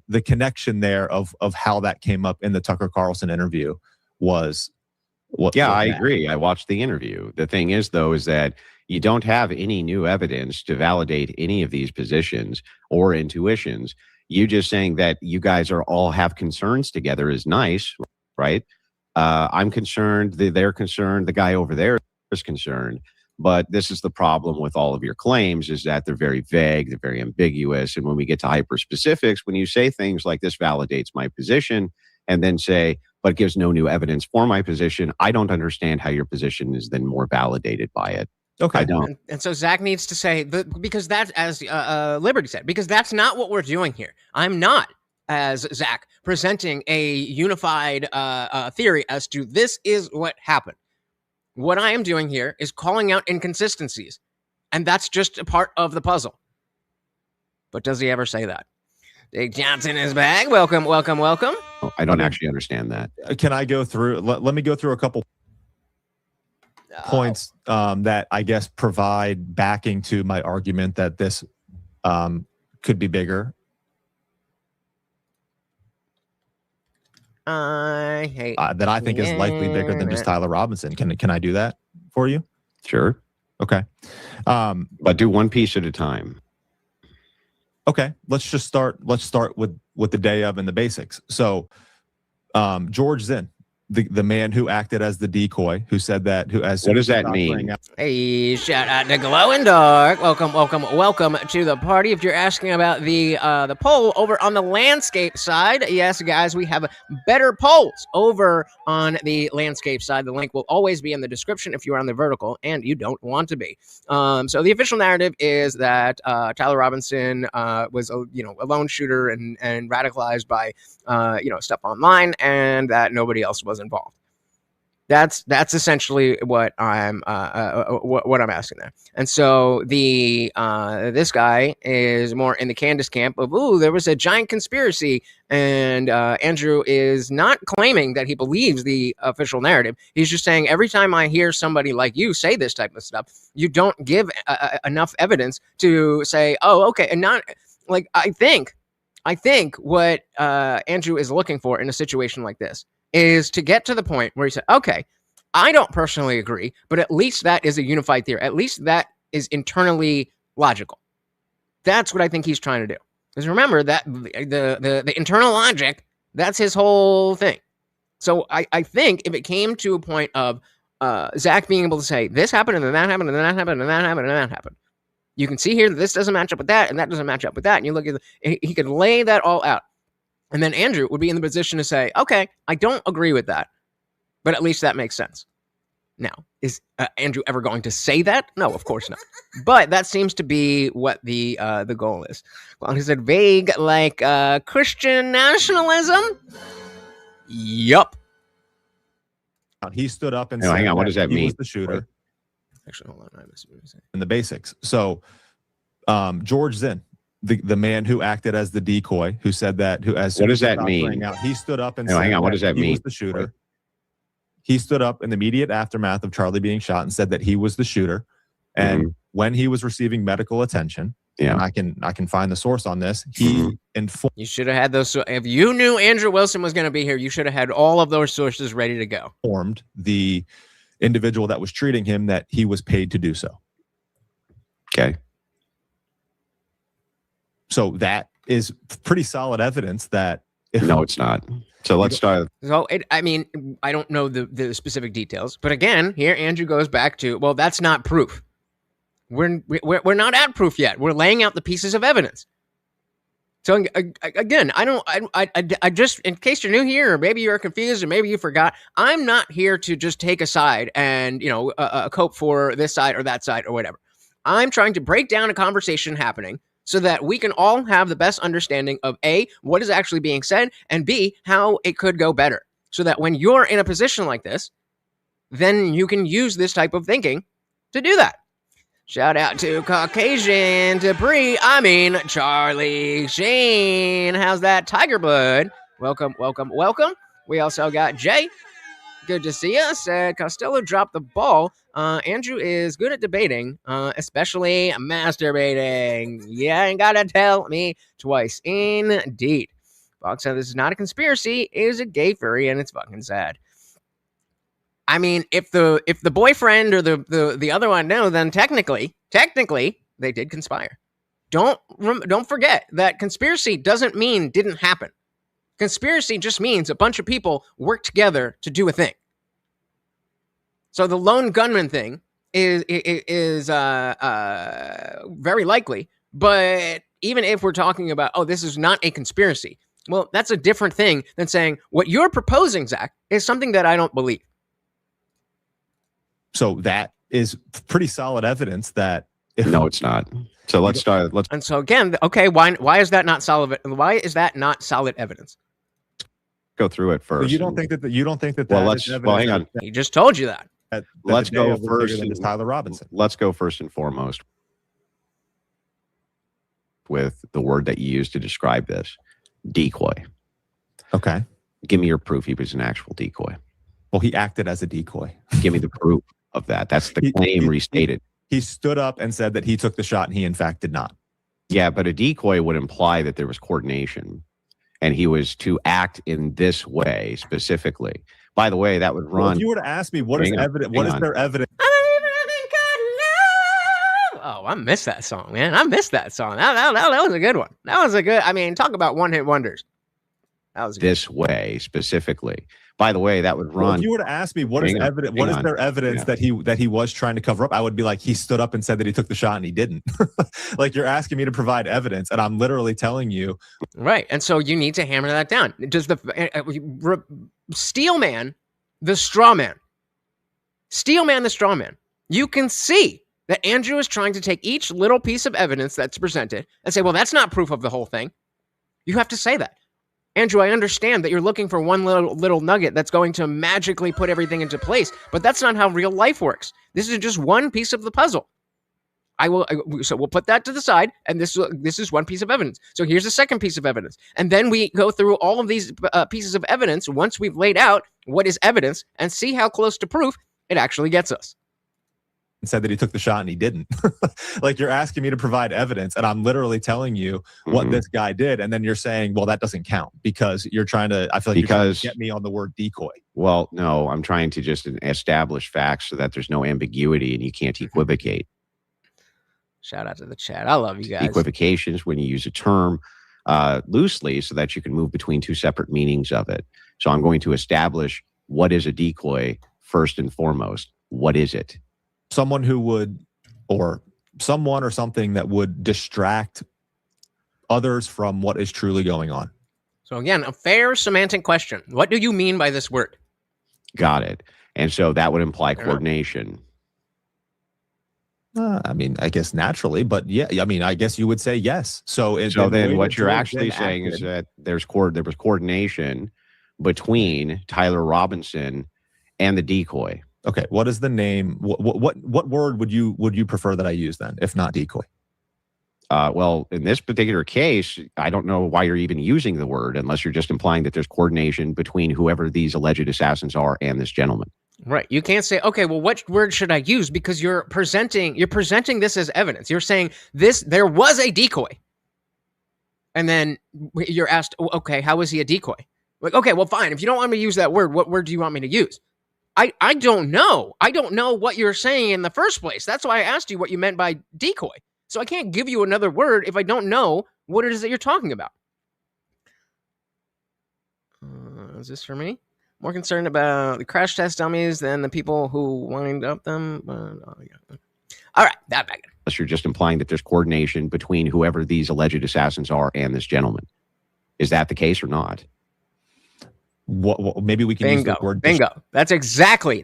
[SPEAKER 5] the connection there of how that came up in the Tucker Carlson interview was
[SPEAKER 6] Yeah, I agree. I watched the interview. The thing is, though, is that you don't have any new evidence to validate any of these positions or intuitions. You just saying that you guys are all have concerns together is nice, right? I'm concerned. They're concerned. The guy over there is concerned. But this is the problem with all of your claims is that they're very vague, they're very ambiguous. And when we get to hyper specifics, when you say things like this validates my position and then say, but gives no new evidence for my position, I don't understand how your position is then more validated by it.
[SPEAKER 5] Okay.
[SPEAKER 6] I don't.
[SPEAKER 2] And so Zach needs to say, because that's, as Liberty said, because that's not what we're doing here. I'm not, as Zach, presenting a unified theory as to this is what happened. What I am doing here is calling out inconsistencies, and that's just a part of the puzzle. But does he ever say that? Dick Johnson is back. Welcome, welcome, welcome.
[SPEAKER 6] Oh, I don't actually understand that.
[SPEAKER 5] Can I go through? Let me go through a couple points that I guess provide backing to my argument that this could be bigger.
[SPEAKER 2] I hate
[SPEAKER 5] that I think is likely bigger than just Tyler Robinson. Can I do that for you?
[SPEAKER 6] Sure.
[SPEAKER 5] Okay.
[SPEAKER 6] But do one piece at a time.
[SPEAKER 5] Okay. Let's start with the day of and the basics. So George Zinn, the man who acted as the decoy, who said that,
[SPEAKER 6] what does that mean?
[SPEAKER 2] Hey, shout out to Glow and Dark. Welcome, welcome, welcome to the party. If you're asking about the poll over on the landscape side, yes, guys, we have better polls over on the landscape side. The link will always be in the description if you're on the vertical and you don't want to be. So the official narrative is that Tyler Robinson was a lone shooter and radicalized by stuff online, and that nobody else was involved. That's essentially what I'm asking there. And so this guy is more in the Candace camp of, there was a giant conspiracy, and Andrew is not claiming that he believes the official narrative. He's just saying every time I hear somebody like you say this type of stuff, you don't give enough evidence to say, oh, okay, and not like I think what Andrew is looking for in a situation like this is to get to the point where he said, okay, I don't personally agree, but at least that is a unified theory. At least that is internally logical. That's what I think he's trying to do. Because remember that the internal logic, that's his whole thing. So I think if it came to a point of Zach being able to say, this happened, and then that happened, and then that happened, and that happened, and that happened. You can see here that this doesn't match up with that, and that doesn't match up with that. And you look at he could lay that all out. And then Andrew would be in the position to say, okay, I don't agree with that, but at least that makes sense. Now, is Andrew ever going to say that? No, of course not. But that seems to be what the goal is. Well, he said vague like Christian nationalism. Yup.
[SPEAKER 5] He stood up and
[SPEAKER 6] said, hang on, what does that mean?
[SPEAKER 5] He was the shooter.
[SPEAKER 2] Actually, hold on. I missed what he said.
[SPEAKER 5] In the basics. So, George Zinn, the man who acted as the decoy, who said that,
[SPEAKER 6] what does that mean?
[SPEAKER 5] He stood up and said,
[SPEAKER 6] hang on, what does that mean?
[SPEAKER 5] He was the shooter. He stood up in the immediate aftermath of Charlie being shot and said that he was the shooter. And when he was receiving medical attention, and I can find the source on this, he informed.
[SPEAKER 2] You should have had those. If you knew Andrew Wilson was going to be here, you should have had all of those sources ready to go.
[SPEAKER 5] Informed the individual that was treating him that he was paid to do so.
[SPEAKER 6] Okay.
[SPEAKER 5] So that is pretty solid evidence that.
[SPEAKER 6] No, it's not. So let's start.
[SPEAKER 2] So I don't know the specific details, but again, here Andrew goes back to, well, that's not proof. We're not at proof yet. We're laying out the pieces of evidence. So again, I just, in case you're new here, or maybe you're confused, or maybe you forgot, I'm not here to just take a side and cope for this side or that side or whatever. I'm trying to break down a conversation happening so that we can all have the best understanding of A, what is actually being said, and B, how it could go better. So that when you're in a position like this, then you can use this type of thinking to do that. Shout out to Caucasian Debris. Charlie Sheen. How's that, Tiger Blood? Welcome, welcome, welcome. We also got Jay. Good to see you. Said Costello dropped the ball. Andrew is good at debating, especially masturbating. Yeah, ain't gotta tell me twice. Indeed. Fox said this is not a conspiracy. It is a gay furry, and it's fucking sad. I mean, if the boyfriend or the other one know, then technically they did conspire. Don't forget that conspiracy doesn't mean didn't happen. Conspiracy just means a bunch of people work together to do a thing. So the lone gunman thing is very likely, but even if we're talking about, oh, this is not a conspiracy, well, that's a different thing than saying what you're proposing, Zach, is something that I don't believe.
[SPEAKER 5] So that is pretty solid evidence that
[SPEAKER 6] No, it's not. So let's start. Let's
[SPEAKER 2] And so again, okay, why is that not solid? Why is that not solid evidence?
[SPEAKER 6] go through it first.
[SPEAKER 5] So you don't think that
[SPEAKER 6] Well,
[SPEAKER 5] that
[SPEAKER 6] let's
[SPEAKER 5] is
[SPEAKER 6] well, hang
[SPEAKER 5] evidence
[SPEAKER 6] on.
[SPEAKER 2] He just told you that.
[SPEAKER 5] that
[SPEAKER 6] Let's
[SPEAKER 5] the
[SPEAKER 6] go
[SPEAKER 5] day of was bigger
[SPEAKER 6] first
[SPEAKER 5] than just Tyler Robinson.
[SPEAKER 6] Let's go first and foremost with the word that you used to describe this: decoy.
[SPEAKER 5] Okay.
[SPEAKER 6] Give me your proof he was an actual decoy.
[SPEAKER 5] Well, he acted as a decoy.
[SPEAKER 6] Give me the proof of that. That's the claim restated.
[SPEAKER 5] He stood up and said that he took the shot, and he in fact did not.
[SPEAKER 6] Yeah, but a decoy would imply that there was coordination, and he was to act in this way specifically. By the way, that would
[SPEAKER 5] Well,
[SPEAKER 6] run.
[SPEAKER 5] if you were to ask me what is evidence, what is there evidence?
[SPEAKER 2] Oh, I missed that song, man. I missed that song. That was a good one. That was a good. I mean, talk about one-hit wonders. That was a good.
[SPEAKER 6] This way specifically. By the way, that would
[SPEAKER 5] Well,
[SPEAKER 6] run.
[SPEAKER 5] if you were to ask me what is evidence, what is there evidence that he was trying to cover up, I would be like, he stood up and said that he took the shot and he didn't. Like, you're asking me to provide evidence, and I'm literally telling you.
[SPEAKER 2] Right, and so you need to hammer that down. Does the Steelman, the straw man, you can see that Andrew is trying to take each little piece of evidence that's presented and say, well, that's not proof of the whole thing. You have to say that. Andrew, I understand that you're looking for one little nugget that's going to magically put everything into place, but that's not how real life works. This is just one piece of the puzzle. So we'll put that to the side, and this is one piece of evidence. So here's the second piece of evidence, and then we go through all of these pieces of evidence once we've laid out what is evidence and see how close to proof it actually gets us.
[SPEAKER 5] And said that he took the shot and he didn't. Like, you're asking me to provide evidence, and I'm literally telling you what this guy did, and then you're saying, well, that doesn't count because you're trying to. I feel like you're trying to get me on the word decoy.
[SPEAKER 6] Well, no, I'm trying to just establish facts so that there's no ambiguity and you can't equivocate.
[SPEAKER 2] Shout out to the chat. I love you guys.
[SPEAKER 6] Equivocations when you use a term loosely so that you can move between two separate meanings of it. So I'm going to establish what is a decoy first and foremost. What is it?
[SPEAKER 5] Someone who would, or someone or something that would distract others from what is truly going on.
[SPEAKER 2] So again, a fair semantic question. What do you mean by this word?
[SPEAKER 6] Got it. And so that would imply coordination.
[SPEAKER 5] I mean, I guess naturally, but yeah, I mean, I guess you would say yes. So
[SPEAKER 6] then what you're actually saying is that there was coordination between Tyler Robinson and the decoy.
[SPEAKER 5] Okay, what is the name? What word would you prefer that I use then, if not decoy?
[SPEAKER 6] Well, in this particular case, I don't know why you're even using the word unless you're just implying that there's coordination between whoever these alleged assassins are and this gentleman.
[SPEAKER 2] Right. You can't say, okay, well, what word should I use? Because you're presenting this as evidence. You're saying there was a decoy. And then you're asked, okay, how is he a decoy? Like, okay, well, fine. If you don't want me to use that word, what word do you want me to use? I don't know. I don't know what you're saying in the first place. That's why I asked you what you meant by decoy. So I can't give you another word if I don't know what it is that you're talking about. Is this for me? More concerned about the crash test dummies than the people who wind up them. All right, that back in.
[SPEAKER 6] Unless you're just implying that there's coordination between whoever these alleged assassins are and this gentleman. Is that the case or not?
[SPEAKER 5] What maybe we can use the word
[SPEAKER 2] bingo. That's exactly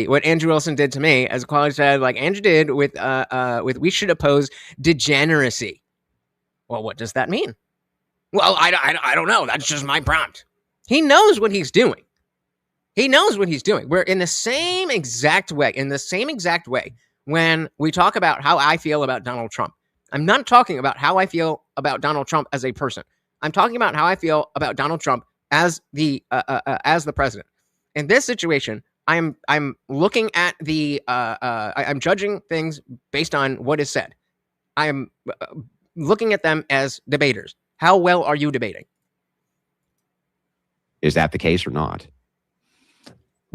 [SPEAKER 2] what Andrew Wilson did to me, as a college said, like Andrew did with we should oppose degeneracy. Well, what does that mean? Well, I don't know. That's just my prompt. He knows what he's doing. We're in the same exact way when we talk about how I feel about Donald Trump. I'm not talking about how I feel about Donald Trump as a person. I'm talking about how I feel about Donald Trump as the president. In this situation, I'm looking at I'm judging things based on what is said. I'm looking at them as debaters. How well are you debating?
[SPEAKER 6] Is that the case or not?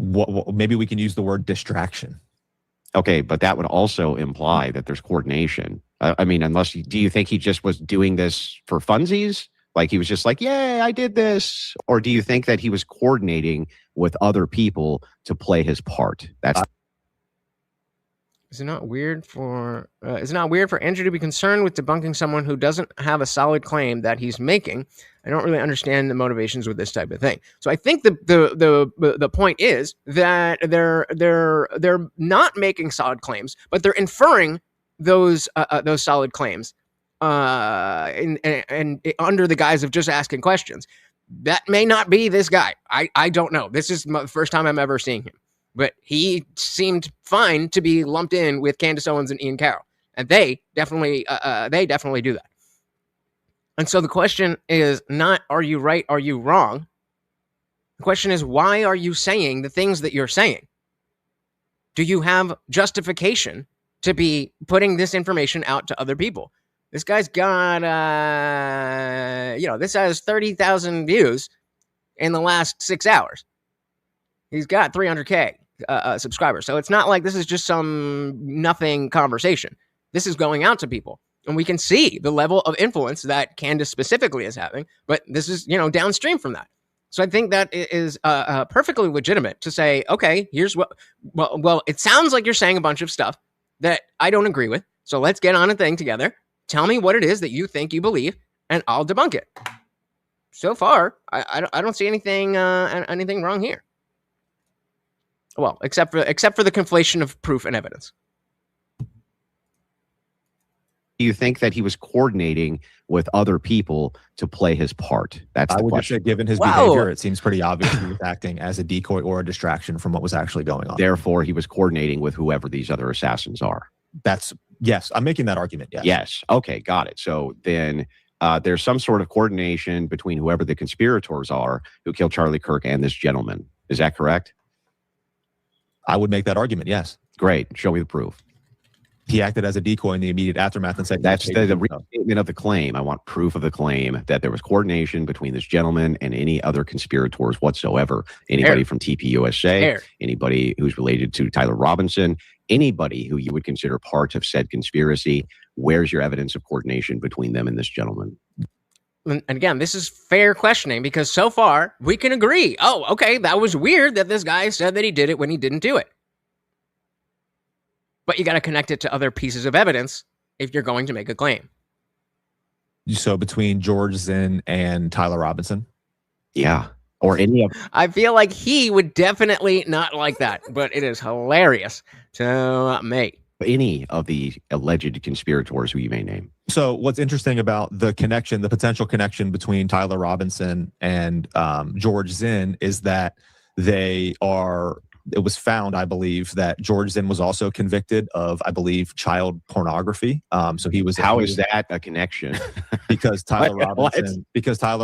[SPEAKER 5] maybe we can use the word distraction.
[SPEAKER 6] Okay, but that would also imply that there's coordination. I mean, do you think he just was doing this for funsies? Like he was just like, yay, I did this. Or do you think that he was coordinating with other people to play his part? That's
[SPEAKER 2] Is it not weird for Andrew to be concerned with debunking someone who doesn't have a solid claim that he's making? I don't really understand the motivations with this type of thing. So I think the point is that they're not making solid claims, but they're inferring those solid claims and under the guise of just asking questions. That may not be this guy. I don't know. This is the first time I'm ever seeing him. But he seemed fine to be lumped in with Candace Owens and Ian Carroll. And they definitely do that. And so the question is not, are you right? Are you wrong? The question is, why are you saying the things that you're saying? Do you have justification to be putting this information out to other people? This guy's got, this has 30,000 views in the last 6 hours. He's got 300K subscribers. So it's not like this is just some nothing conversation. This is going out to people. And we can see the level of influence that Candace specifically is having. But this is, downstream from that. So I think that is perfectly legitimate to say, okay, here's what, well, it sounds like you're saying a bunch of stuff that I don't agree with. So let's get on a thing together. Tell me what it is that you think you believe, and I'll debunk it. So far, I don't see anything wrong here. Well, except for the conflation of proof and evidence.
[SPEAKER 6] Do you think that he was coordinating with other people to play his part? That's the
[SPEAKER 5] I would
[SPEAKER 6] question.
[SPEAKER 5] just say, given his behavior, it seems pretty obvious he was acting as a decoy or a distraction from what was actually going on.
[SPEAKER 6] Therefore, he was coordinating with whoever these other assassins are.
[SPEAKER 5] Yes, I'm making that argument. Yes.
[SPEAKER 6] Yes. Okay, got it. So then there's some sort of coordination between whoever the conspirators are who killed Charlie Kirk and this gentleman. Is that correct?
[SPEAKER 5] I would make that argument. Yes.
[SPEAKER 6] Great. Show me the proof.
[SPEAKER 5] He acted as a decoy in the immediate aftermath and said,
[SPEAKER 6] that's the restatement of the claim. I want proof of the claim that there was coordination between this gentleman and any other conspirators whatsoever. Anybody from TPUSA, anybody who's related to Tyler Robinson, anybody who you would consider part of said conspiracy. Where's your evidence of coordination between them and this gentleman?
[SPEAKER 2] And again, this is fair questioning because so far we can agree. Oh, okay, that was weird that this guy said that he did it when he didn't do it. But you got to connect it to other pieces of evidence if you're going to make a claim.
[SPEAKER 5] So between George Zinn and Tyler Robinson?
[SPEAKER 6] Yeah. Or any of...
[SPEAKER 2] I feel like he would definitely not like that, but it is hilarious to me.
[SPEAKER 6] Any of the alleged conspirators who you may name.
[SPEAKER 5] So what's interesting about the potential connection between Tyler Robinson and George Zinn is that it was found, I believe, that George Zinn was also convicted of, I believe, child pornography. So he was.
[SPEAKER 6] How is that a connection?
[SPEAKER 5] Because Tyler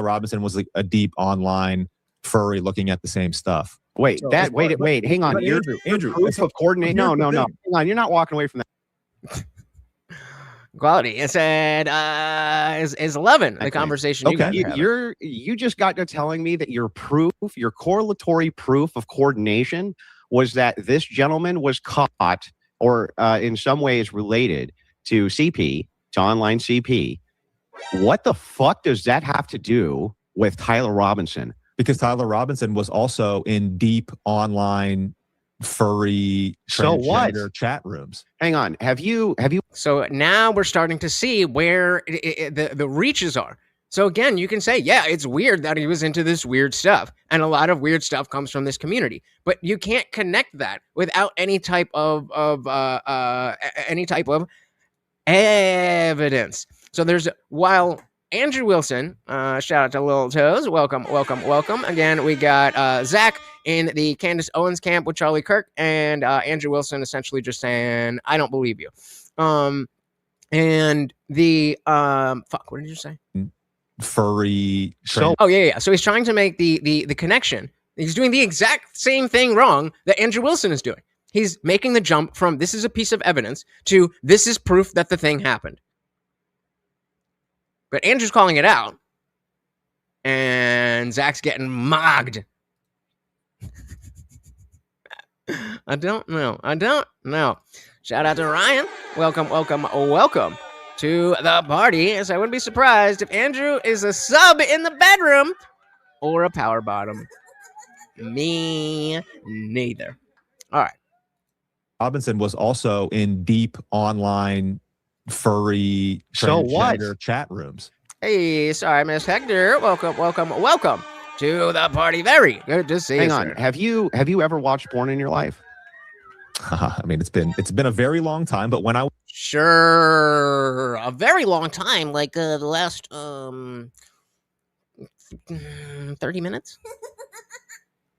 [SPEAKER 5] Robinson was a deep online furry looking at the same stuff.
[SPEAKER 6] Wait, hang on. Andrew, proof of coordinate. No. Hang on, you're not walking away from that.
[SPEAKER 2] Quality. It said is 11. The conversation.
[SPEAKER 6] You just got to telling me that your correlatory proof of coordination was that this gentleman was caught or in some ways related to CP, to online CP. What the fuck does that have to do with Tyler Robinson?
[SPEAKER 5] Because Tyler Robinson was also in deep online furry transgender chat rooms.
[SPEAKER 6] Hang on. Have you?
[SPEAKER 2] So now we're starting to see where the reaches are. So again, you can say, yeah, it's weird that he was into this weird stuff. And a lot of weird stuff comes from this community. But you can't connect that without any type of evidence. So while Andrew Wilson, shout out to Little Toes. Welcome. Again, we got Zach in the Candace Owens camp with Charlie Kirk, and Andrew Wilson essentially just saying, I don't believe you. And the what did you say?
[SPEAKER 5] Furry.
[SPEAKER 2] Oh yeah. So he's trying to make the connection. He's doing the exact same thing wrong that Andrew Wilson is doing. He's making the jump from this is a piece of evidence to this is proof that the thing happened. But Andrew's calling it out. And Zach's getting mogged. I don't know. Shout out to Ryan. Welcome to the party. As I wouldn't be surprised if Andrew is a sub in the bedroom or a power bottom. Me neither. All right.
[SPEAKER 5] Robinson was also in deep online furry
[SPEAKER 6] So what?
[SPEAKER 5] transgender chat rooms.
[SPEAKER 2] Hey, sorry, Miss Hector. Welcome to the party. Very good to see you.
[SPEAKER 6] Hang on.
[SPEAKER 2] Sir.
[SPEAKER 6] Have you ever watched porn in your life?
[SPEAKER 5] I mean, it's been a very long time, but when I
[SPEAKER 2] Sure, a very long time, like the last 30 minutes.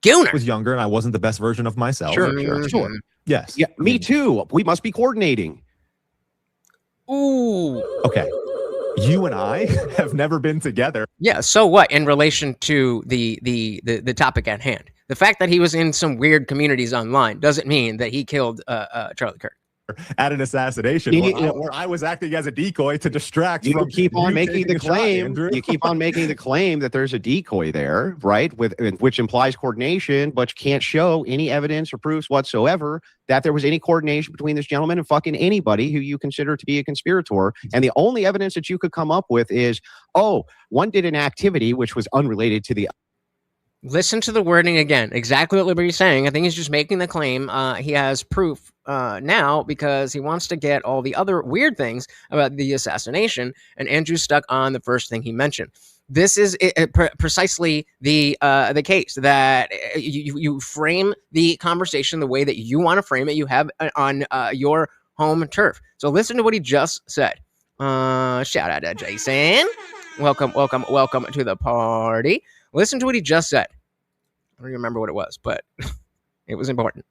[SPEAKER 2] Gooner.
[SPEAKER 5] was younger and I wasn't the best version of myself.
[SPEAKER 6] Sure.
[SPEAKER 5] Yes.
[SPEAKER 6] Yeah,
[SPEAKER 5] I
[SPEAKER 6] me
[SPEAKER 5] mean,
[SPEAKER 6] too. We must be coordinating.
[SPEAKER 2] Ooh.
[SPEAKER 5] Okay. You and I have never been together.
[SPEAKER 2] Yeah. So what in relation to the topic at hand? The fact that he was in some weird communities online doesn't mean that he killed Charlie Kirk.
[SPEAKER 5] At an assassination where I was acting as a decoy to distract
[SPEAKER 6] You
[SPEAKER 5] from
[SPEAKER 6] keep on
[SPEAKER 5] you
[SPEAKER 6] making
[SPEAKER 5] taking
[SPEAKER 6] the
[SPEAKER 5] a shot,
[SPEAKER 6] claim.
[SPEAKER 5] Andrew.
[SPEAKER 6] You keep on making the claim that there's a decoy there, right? Which implies coordination, but you can't show any evidence or proofs whatsoever that there was any coordination between this gentleman and fucking anybody who you consider to be a conspirator. And the only evidence that you could come up with is, one did an activity which was unrelated to the.
[SPEAKER 2] Listen to the wording again. Exactly what Liberty's saying. I think he's just making the claim. He has proof now because he wants to get all the other weird things about the assassination. And Andrew's stuck on the first thing he mentioned. This is precisely the case that you frame the conversation the way that you want to frame it. You have on your home turf. So listen to what he just said. Shout out to Jason. Welcome to the party. Listen to what he just said. I don't remember what it was, but it was important.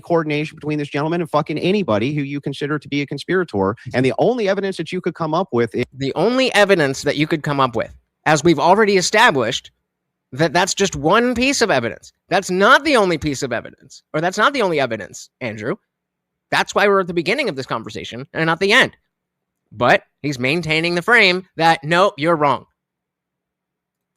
[SPEAKER 6] Coordination between this gentleman and fucking anybody who you consider to be a conspirator. And the only evidence that you could come up with is
[SPEAKER 2] the only evidence that you could come up with, as we've already established, that's just one piece of evidence. That's not the only piece of evidence, or that's not the only evidence, Andrew. That's why we're at the beginning of this conversation and not the end. But he's maintaining the frame that, no, you're wrong.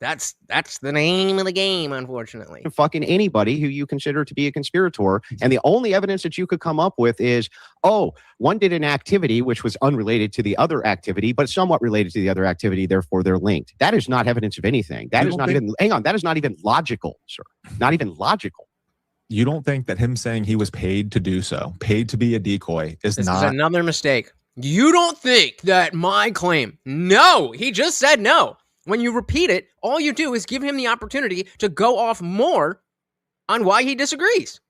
[SPEAKER 2] That's the name of the game, unfortunately.
[SPEAKER 6] fucking anybody who you consider to be a conspirator. And the only evidence that you could come up with is, one did an activity which was unrelated to the other activity, but somewhat related to the other activity. Therefore, they're linked. That is not evidence of anything. That is not even, hang on, that is not even logical, sir. Not even logical.
[SPEAKER 5] You don't think that him saying he was paid to do so, paid to be a decoy,
[SPEAKER 2] This is another mistake. You don't think that my claim, no, he just said no. When you repeat it, all you do is give him the opportunity to go off more on why he disagrees.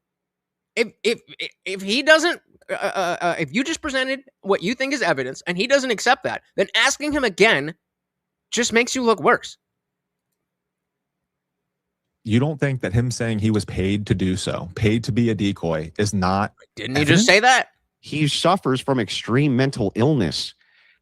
[SPEAKER 2] If he doesn't, if you just presented what you think is evidence and he doesn't accept that, then asking him again just makes you look worse.
[SPEAKER 5] You don't think that him saying he was paid to do so, paid to be a decoy, is not
[SPEAKER 2] Didn't he just say that?
[SPEAKER 6] He suffers from extreme mental illness,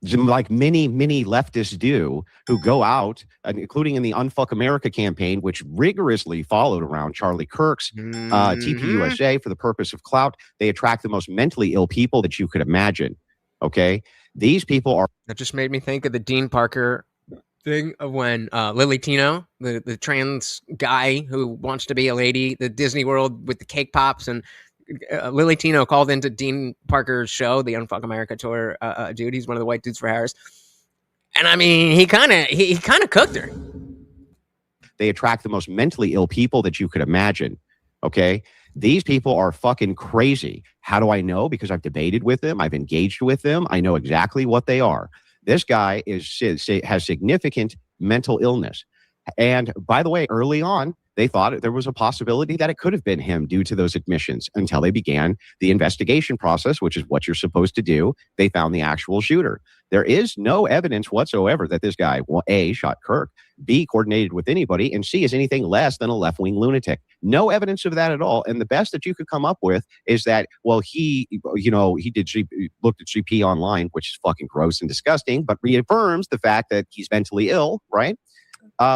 [SPEAKER 6] like many leftists do, who go out, including in the Unfuck America campaign, which rigorously followed around Charlie Kirk's TPUSA for the purpose of clout. They attract the most mentally ill people that you could imagine. Okay? These people are...
[SPEAKER 2] That just made me think of the Dean Parker thing of when Lily Tino, the trans guy who wants to be a lady, the Disney World with the cake pops, and Lily Tino called into Dean Parker's show, the Unfuck America tour. Dude, he's one of the white dudes for Harris, and I mean, he kind of cooked her.
[SPEAKER 6] They attract the most mentally ill people that you could imagine. Okay, these people are fucking crazy. How do I know? Because I've debated with them, I've engaged with them, I know exactly what they are. This guy has significant mental illness, and by the way, early on, they thought there was a possibility that it could have been him due to those admissions until they began the investigation process, which is what you're supposed to do. They found the actual shooter. There is no evidence whatsoever that this guy, well, A, shot Kirk, B, coordinated with anybody, and C, is anything less than a left-wing lunatic. No evidence of that at all. And the best that you could come up with is that, well, he looked at GP online, which is fucking gross and disgusting, but reaffirms the fact that he's mentally ill, right?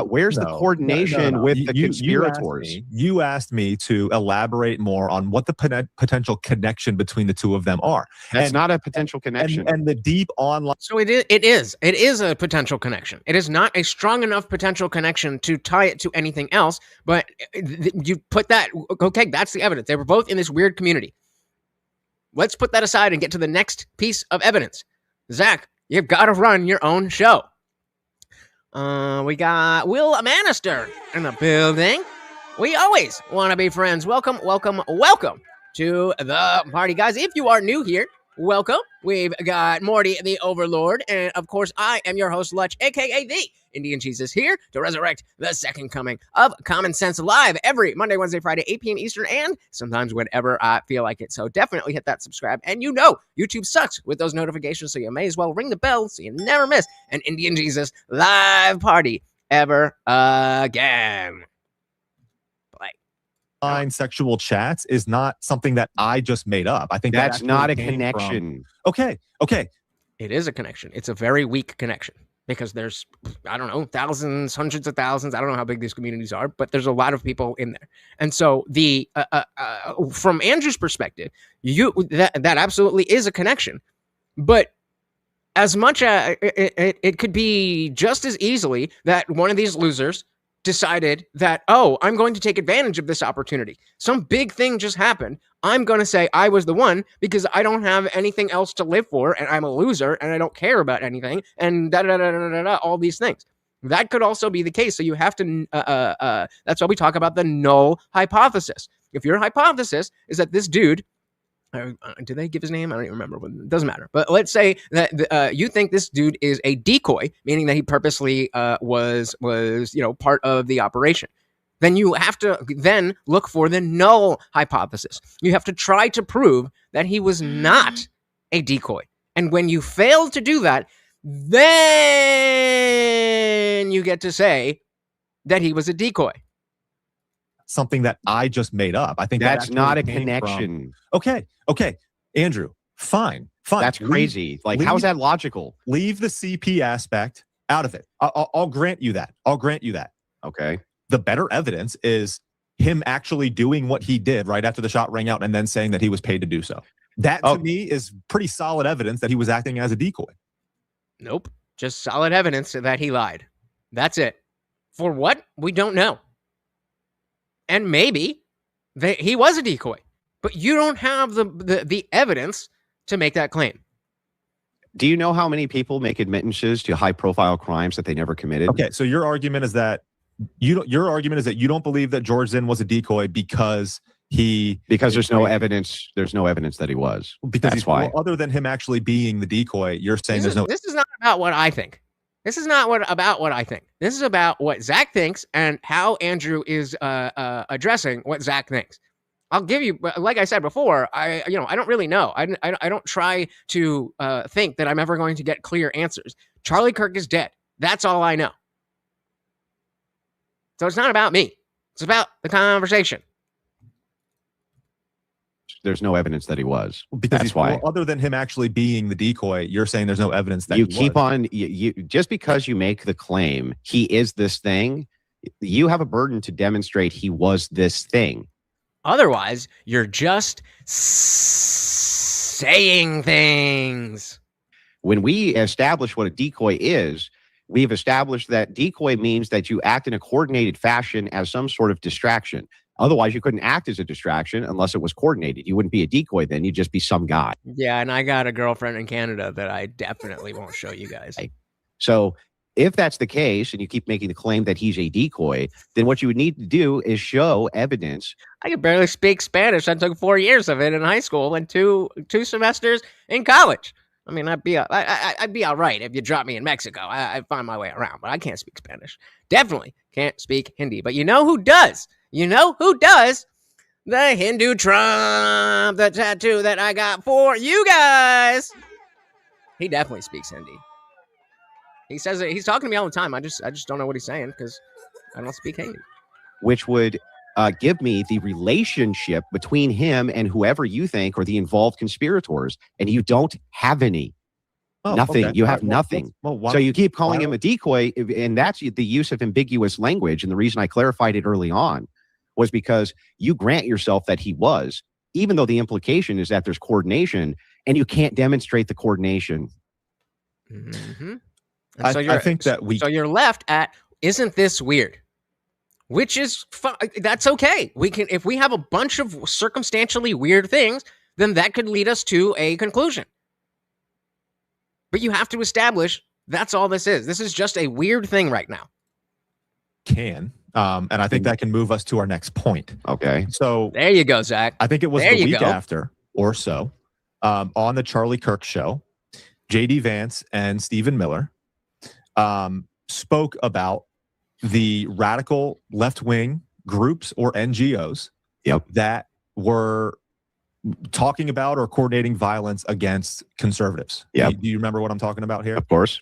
[SPEAKER 6] Where's the
[SPEAKER 5] No,
[SPEAKER 6] coordination
[SPEAKER 5] no.
[SPEAKER 6] with
[SPEAKER 5] You-
[SPEAKER 6] the
[SPEAKER 5] you-
[SPEAKER 6] conspirators?
[SPEAKER 5] You asked me to elaborate more on what the potential connection between the two of them are.
[SPEAKER 6] That's
[SPEAKER 5] And-
[SPEAKER 6] not a potential connection.
[SPEAKER 5] And the deep online.
[SPEAKER 2] So it is a potential connection. It is not a strong enough potential connection to tie it to anything else, but you put that, okay, that's the evidence. They were both in this weird community. Let's put that aside and get to the next piece of evidence. Zach, you've got to run your own show. We got Will Manister in the building. We always want to be friends. Welcome, welcome, welcome to the party, guys. If you are new here, welcome. We've got Morty the Overlord, and of course, I am your host, Lutch, aka the Indian Jesus, here to resurrect the second coming of Common Sense Live every Monday, Wednesday, Friday, 8 p.m. Eastern, and sometimes whenever I feel like it. So definitely hit that subscribe. And you know, YouTube sucks with those notifications, so you may as well ring the bell so you never miss an Indian Jesus live party ever again.
[SPEAKER 5] Online sexual chats is not something that I just made up. I think that
[SPEAKER 6] That's not a
[SPEAKER 5] actually came from-
[SPEAKER 6] connection.
[SPEAKER 5] Okay.
[SPEAKER 2] It is a connection. It's a very weak connection because there's, I don't know, thousands, hundreds of thousands. I don't know how big these communities are, but there's a lot of people in there. And so the from Andrew's perspective, that absolutely is a connection. But as much as it could be just as easily that one of these losers decided that, oh, I'm going to take advantage of this opportunity. Some big thing just happened. I'm going to say I was the one because I don't have anything else to live for and I'm a loser and I don't care about anything and all these things. That could also be the case. So you have to, that's why we talk about the null hypothesis. If your hypothesis is that this dude, did they give his name? I don't even remember. It doesn't matter. But let's say that you think this dude is a decoy, meaning that he purposely was part of the operation. Then you have to then look for the null hypothesis. You have to try to prove that he was not a decoy. And when you fail to do that, then you get to say that he was a decoy.
[SPEAKER 5] Something that I just made up. I think
[SPEAKER 6] That's
[SPEAKER 5] that
[SPEAKER 6] not a
[SPEAKER 5] actually came
[SPEAKER 6] connection.
[SPEAKER 5] from- Okay. Andrew, fine.
[SPEAKER 6] That's crazy. Like, how's that logical?
[SPEAKER 5] Leave the CP aspect out of it. I'll grant you that.
[SPEAKER 6] Okay.
[SPEAKER 5] The better evidence is him actually doing what he did right after the shot rang out and then saying that he was paid to do so. That to me is pretty solid evidence that he was acting as a decoy.
[SPEAKER 2] Nope. Just solid evidence that he lied. That's it. For what? We don't know. And maybe he was a decoy, but you don't have the evidence to make that claim.
[SPEAKER 6] Do you know how many people make admittances to high-profile crimes that they never committed?
[SPEAKER 5] Okay, so your argument is that you don't believe that George Zinn was a decoy because
[SPEAKER 6] there's no evidence. There's no evidence that he was.
[SPEAKER 5] Because
[SPEAKER 6] That's why.
[SPEAKER 5] Well, other than him actually being the decoy, you're saying
[SPEAKER 2] This is not about what I think. This is not about what I think. This is about what Zach thinks and how Andrew is addressing what Zach thinks. I'll give you, like I said before, I don't really know. I don't try to think that I'm ever going to get clear answers. Charlie Kirk is dead. That's all I know. So it's not about me. It's about the conversation.
[SPEAKER 6] There's no evidence that he was.
[SPEAKER 5] Because
[SPEAKER 6] That's why.
[SPEAKER 5] Other than him actually being the decoy, you're saying there's no evidence that
[SPEAKER 6] You
[SPEAKER 5] he
[SPEAKER 6] keep
[SPEAKER 5] was.
[SPEAKER 6] on, you just because you make the claim he is this thing, you have a burden to demonstrate he was this thing.
[SPEAKER 2] Otherwise, you're just saying things.
[SPEAKER 6] When we establish what a decoy is, we've established that decoy means that you act in a coordinated fashion as some sort of distraction. Otherwise, you couldn't act as a distraction unless it was coordinated. You wouldn't be a decoy then. You'd just be some guy.
[SPEAKER 2] Yeah, and I got a girlfriend in Canada that I definitely won't show you guys.
[SPEAKER 6] So if that's the case and you keep making the claim that he's a decoy, then what you would need to do is show evidence.
[SPEAKER 2] I could barely speak Spanish. I took 4 years of it in high school and two semesters in college. I mean, I'd be all right if you dropped me in Mexico. I'd find my way around, but I can't speak Spanish. Definitely can't speak Hindi. But you know who does? The Hindu Trump, the tattoo that I got for you guys. He definitely speaks Hindi. He says it. He's talking to me all the time. I just don't know what he's saying because I don't speak Hindi.
[SPEAKER 6] Which would give me the relationship between him and whoever you think are the involved conspirators, and you don't have any.
[SPEAKER 5] Oh,
[SPEAKER 6] Nothing.
[SPEAKER 5] okay.
[SPEAKER 6] You
[SPEAKER 5] All
[SPEAKER 6] have
[SPEAKER 5] right,
[SPEAKER 6] nothing.
[SPEAKER 5] why
[SPEAKER 6] So you keep calling
[SPEAKER 5] why
[SPEAKER 6] him a decoy, and that's the use of ambiguous language. And the reason I clarified it early on was because you grant yourself that he was, even though the implication is that there's coordination, and you can't demonstrate the coordination.
[SPEAKER 2] Mm-hmm.
[SPEAKER 5] I think that
[SPEAKER 2] So you're left at, isn't this weird? Which is that's okay. We can, if we have a bunch of circumstantially weird things, then that could lead us to a conclusion. But you have to establish that's all this is. This is just a weird thing right now.
[SPEAKER 5] and I think that can move us to our next point.
[SPEAKER 6] Okay.
[SPEAKER 5] So
[SPEAKER 2] There you go, Zach.
[SPEAKER 5] I think it was
[SPEAKER 2] There
[SPEAKER 5] the
[SPEAKER 2] you
[SPEAKER 5] week
[SPEAKER 2] go.
[SPEAKER 5] after or so, on the Charlie Kirk show, JD Vance and Stephen Miller spoke about the radical left-wing groups or NGOs that were talking about or coordinating violence against conservatives.
[SPEAKER 6] Yep.
[SPEAKER 5] Do you remember what I'm talking about here?
[SPEAKER 6] Of course.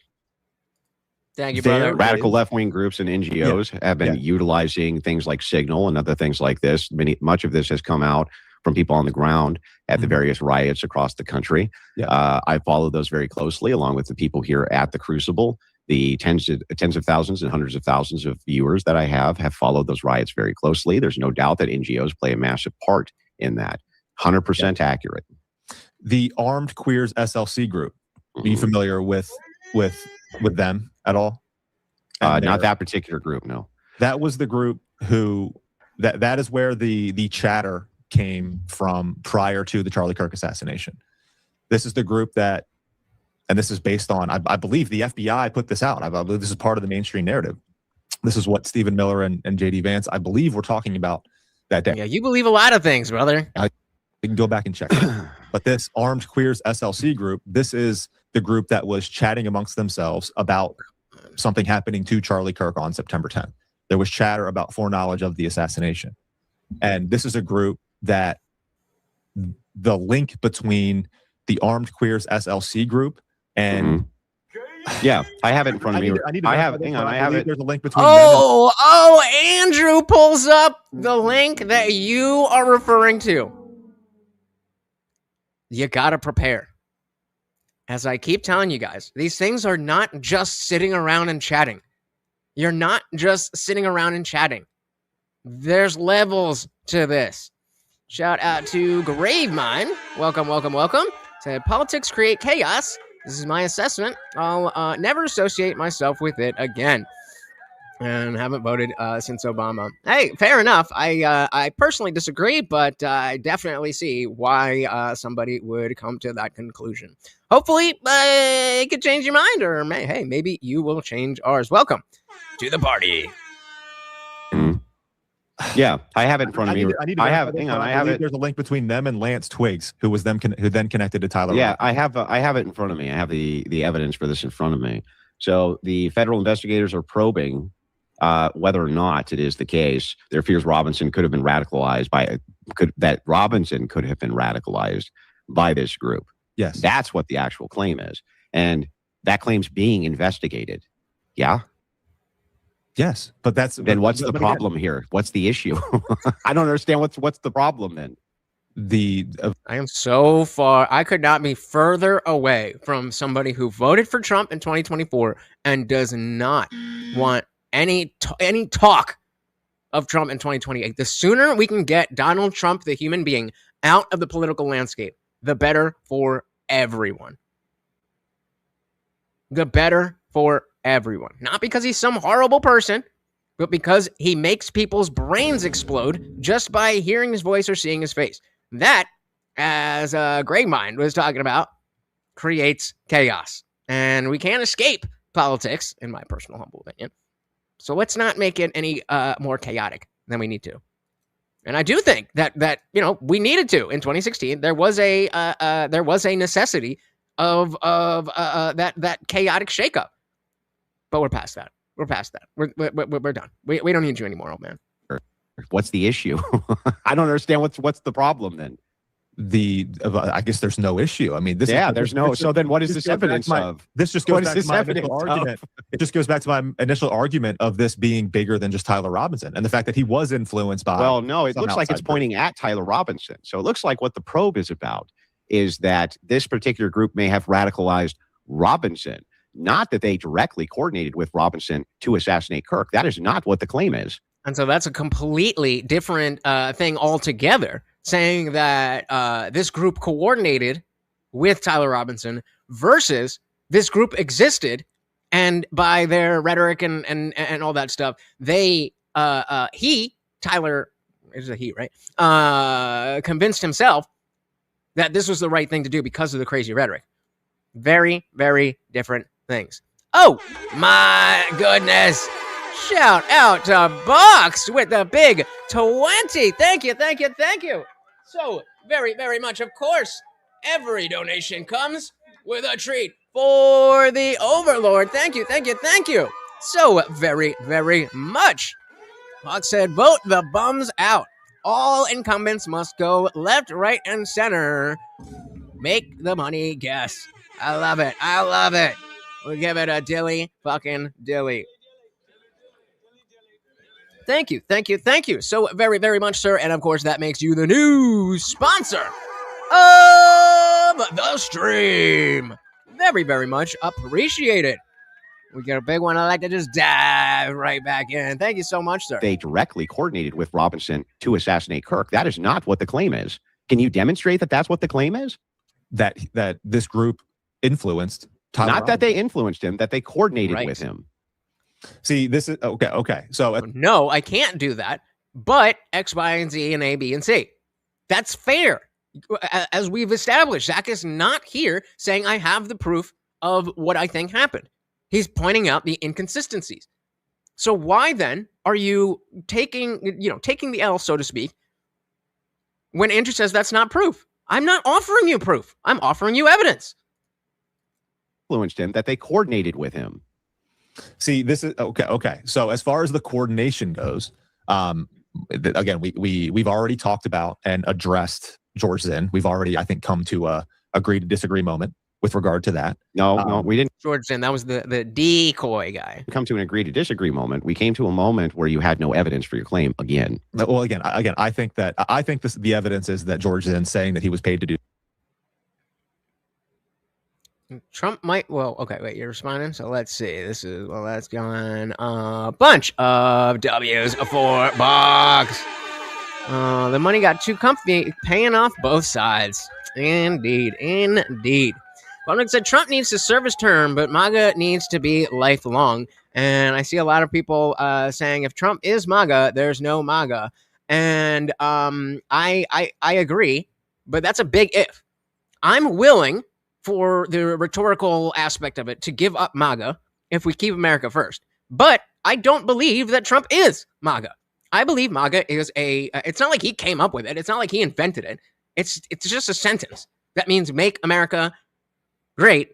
[SPEAKER 2] Thank you,
[SPEAKER 5] There-
[SPEAKER 2] brother.
[SPEAKER 6] Radical left-wing groups and NGOs have been utilizing things like Signal and other things like this. Much of this has come out from people on the ground at the various riots across the country.
[SPEAKER 5] Yeah.
[SPEAKER 6] I follow those very closely, along with the people here at the Crucible. The tens of thousands and hundreds of thousands of viewers that I have followed those riots very closely. There's no doubt that NGOs play a massive part in that. 100% accurate.
[SPEAKER 5] The Armed Queers SLC group. Are you familiar with them at all?
[SPEAKER 6] Not that particular group, no.
[SPEAKER 5] That was the group who that is where the chatter came from prior to the Charlie Kirk assassination. This is the group that, and this is based on, I believe the FBI put this out. I believe this is part of the mainstream narrative. This is what Stephen Miller and JD Vance, I believe, were talking about that day.
[SPEAKER 2] Yeah, you believe a lot of things, brother.
[SPEAKER 5] You can go back and check it. But this Armed Queers SLC group, this is the group that was chatting amongst themselves about something happening to Charlie Kirk on September 10th. There was chatter about foreknowledge of the assassination. And this is a group that the link between the Armed Queers SLC group and
[SPEAKER 6] Yeah, I have it in front of me. I have it.
[SPEAKER 5] There's a link between them and
[SPEAKER 2] Andrew pulls up the link that you are referring to. You gotta prepare. As I keep telling you guys, these things are not just sitting around and chatting. You're not just sitting around and chatting. There's levels to this. Shout out to Gravemine. Welcome, welcome, welcome. Said, politics create chaos. This is my assessment. I'll never associate myself with it again. And haven't voted since Obama. Hey, fair enough. I personally disagree, but I definitely see why somebody would come to that conclusion. Hopefully, it could change your mind, or hey, maybe you will change ours. Welcome to the party.
[SPEAKER 6] Yeah, I have it in front of me. I have it.
[SPEAKER 5] Hang
[SPEAKER 6] Hang on, I have it.
[SPEAKER 5] There's a link between them and Lance Twiggs, who then connected to Tyler.
[SPEAKER 6] Yeah,
[SPEAKER 5] Robinson.
[SPEAKER 6] I have it in front of me. I have the evidence for this in front of me. So the federal investigators are probing whether or not it is the case. There fears Robinson could have been radicalized by this group.
[SPEAKER 5] Yes,
[SPEAKER 6] That's what the actual claim is, and that claim's being investigated. Yeah.
[SPEAKER 5] Yes, but
[SPEAKER 6] Then what's the problem here? What's the issue? I don't understand what's the problem then.
[SPEAKER 2] I am so far. I could not be further away from somebody who voted for Trump in 2024 and does not want any talk of Trump in 2028. The sooner we can get Donald Trump, the human being, out of the political landscape, the better for everyone. The better for everyone. Not because he's some horrible person, but because he makes people's brains explode just by hearing his voice or seeing his face. That, as Greg Mind was talking about, creates chaos. And we can't escape politics, in my personal humble opinion. So let's not make it any more chaotic than we need to. And I do think that we needed to in 2016. There was a necessity of that chaotic shakeup. But we're past that. We're past that. We're done. We don't need you anymore, old man.
[SPEAKER 6] What's the issue? I don't understand what's the problem then.
[SPEAKER 5] I guess there's no issue. I mean, there's
[SPEAKER 6] no. So then, what is this evidence of?
[SPEAKER 5] This just goes back to my initial argument. It just goes back to my initial argument of this being bigger than just Tyler Robinson and the fact that he was influenced by.
[SPEAKER 6] Well, no, it looks like it's pointing at Tyler Robinson. So it looks like what the probe is about is that this particular group may have radicalized Robinson. Not that they directly coordinated with Robinson to assassinate Kirk. That is not what the claim is.
[SPEAKER 2] And so that's a completely different thing altogether, saying that this group coordinated with Tyler Robinson versus this group existed, and by their rhetoric and all that stuff, Tyler, is a he, right? Convinced himself that this was the right thing to do because of the crazy rhetoric. Very, very different things. Oh my goodness. Shout out to Box with the big 20. Thank you, thank you, thank you. So very, very much, of course, every donation comes with a treat for the Overlord. Thank you, thank you, thank you. So very, very much. Box said, vote the bums out. All incumbents must go left, right, and center. Make the money guess. I love it. I love it. We'll give it a dilly fucking dilly. Thank you, thank you, thank you so very, very much, sir. And of course, that makes you the new sponsor of the stream. Very, very much appreciated. We get a big one. I like to just dive right back in. Thank you so much, sir.
[SPEAKER 6] They directly coordinated with Robinson to assassinate Kirk. That is not what the claim is. Can you demonstrate that that's what the claim is?
[SPEAKER 5] That this group influenced Tyler
[SPEAKER 6] Not
[SPEAKER 5] Robinson.
[SPEAKER 6] that they influenced him, that they coordinated
[SPEAKER 2] Right.
[SPEAKER 6] with him.
[SPEAKER 5] See, this is okay. So
[SPEAKER 2] No, I can't do that. But X, Y, and Z, and A, B, and C. That's fair. As we've established, Zach is not here saying I have the proof of what I think happened. He's pointing out the inconsistencies. So why then are you taking the L, so to speak, when Andrew says that's not proof? I'm not offering you proof. I'm offering you evidence.
[SPEAKER 6] Influenced him, that they coordinated with him.
[SPEAKER 5] see, this is okay. So as far as the coordination goes, again, we've already talked about and addressed George Zinn. We've already, I think, come to a agree to disagree moment with regard to that.
[SPEAKER 6] No, we didn't
[SPEAKER 2] George Zinn, that was the decoy guy.
[SPEAKER 6] come to an agree to disagree moment. We came to a moment where you had no evidence for your claim again.
[SPEAKER 5] Well, again, I think the evidence is that George Zinn saying that he was paid to do.
[SPEAKER 2] Trump might, okay, wait, you're responding? So let's see. That's gone a bunch of W's for Box. The money got too comfy, paying off both sides. Indeed. Quantic said Trump needs to serve his term, but MAGA needs to be lifelong. And I see a lot of people saying if Trump is MAGA, there's no MAGA. And I agree, but that's a big if. I'm willing, for the rhetorical aspect of it, to give up MAGA if we keep America first. But I don't believe that Trump is MAGA. I believe MAGA is it's not like he came up with it. It's not like he invented it. It's just a sentence that means make America great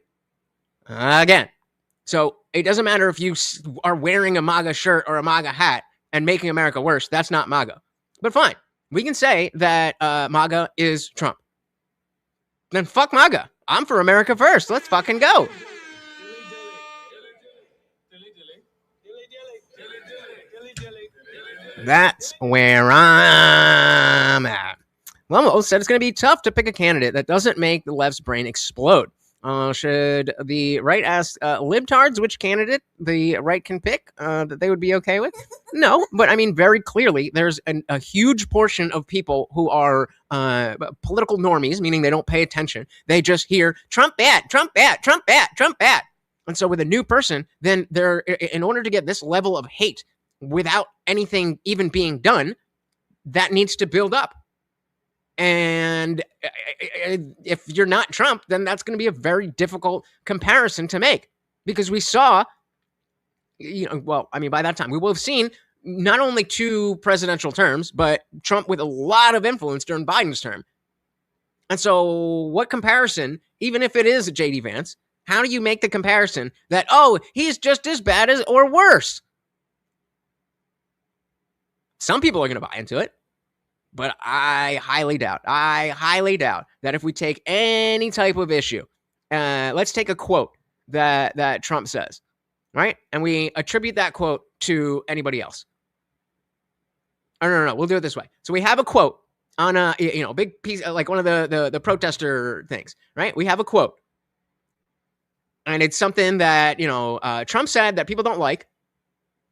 [SPEAKER 2] again. So it doesn't matter if you are wearing a MAGA shirt or a MAGA hat and making America worse. That's not MAGA. But fine. We can say that MAGA is Trump. Then fuck MAGA. I'm for America first. Let's fucking go. That's where I'm at. Lomo said it's going to be tough to pick a candidate that doesn't make the left's brain explode. Should the right ask libtards which candidate the right can pick that they would be okay with? No, but I mean, very clearly, there's a huge portion of people who are political normies, meaning they don't pay attention. They just hear Trump bad, Trump bad, Trump bad, Trump bad. And so with a new person, then they're, in order to get this level of hate without anything even being done, that needs to build up. And if you're not Trump, then that's going to be a very difficult comparison to make, because we saw, by that time we will have seen not only 2 presidential terms, but Trump with a lot of influence during Biden's term. And so what comparison, even if it is a JD Vance, how do you make the comparison that, he's just as bad as or worse? Some people are going to buy into it. But I highly doubt that if we take any type of issue, let's take a quote that Trump says, right? And we attribute that quote to anybody else. Oh, no, we'll do it this way. So we have a quote on a big piece, like one of the protester things, right? We have a quote. And it's something that, Trump said that people don't like,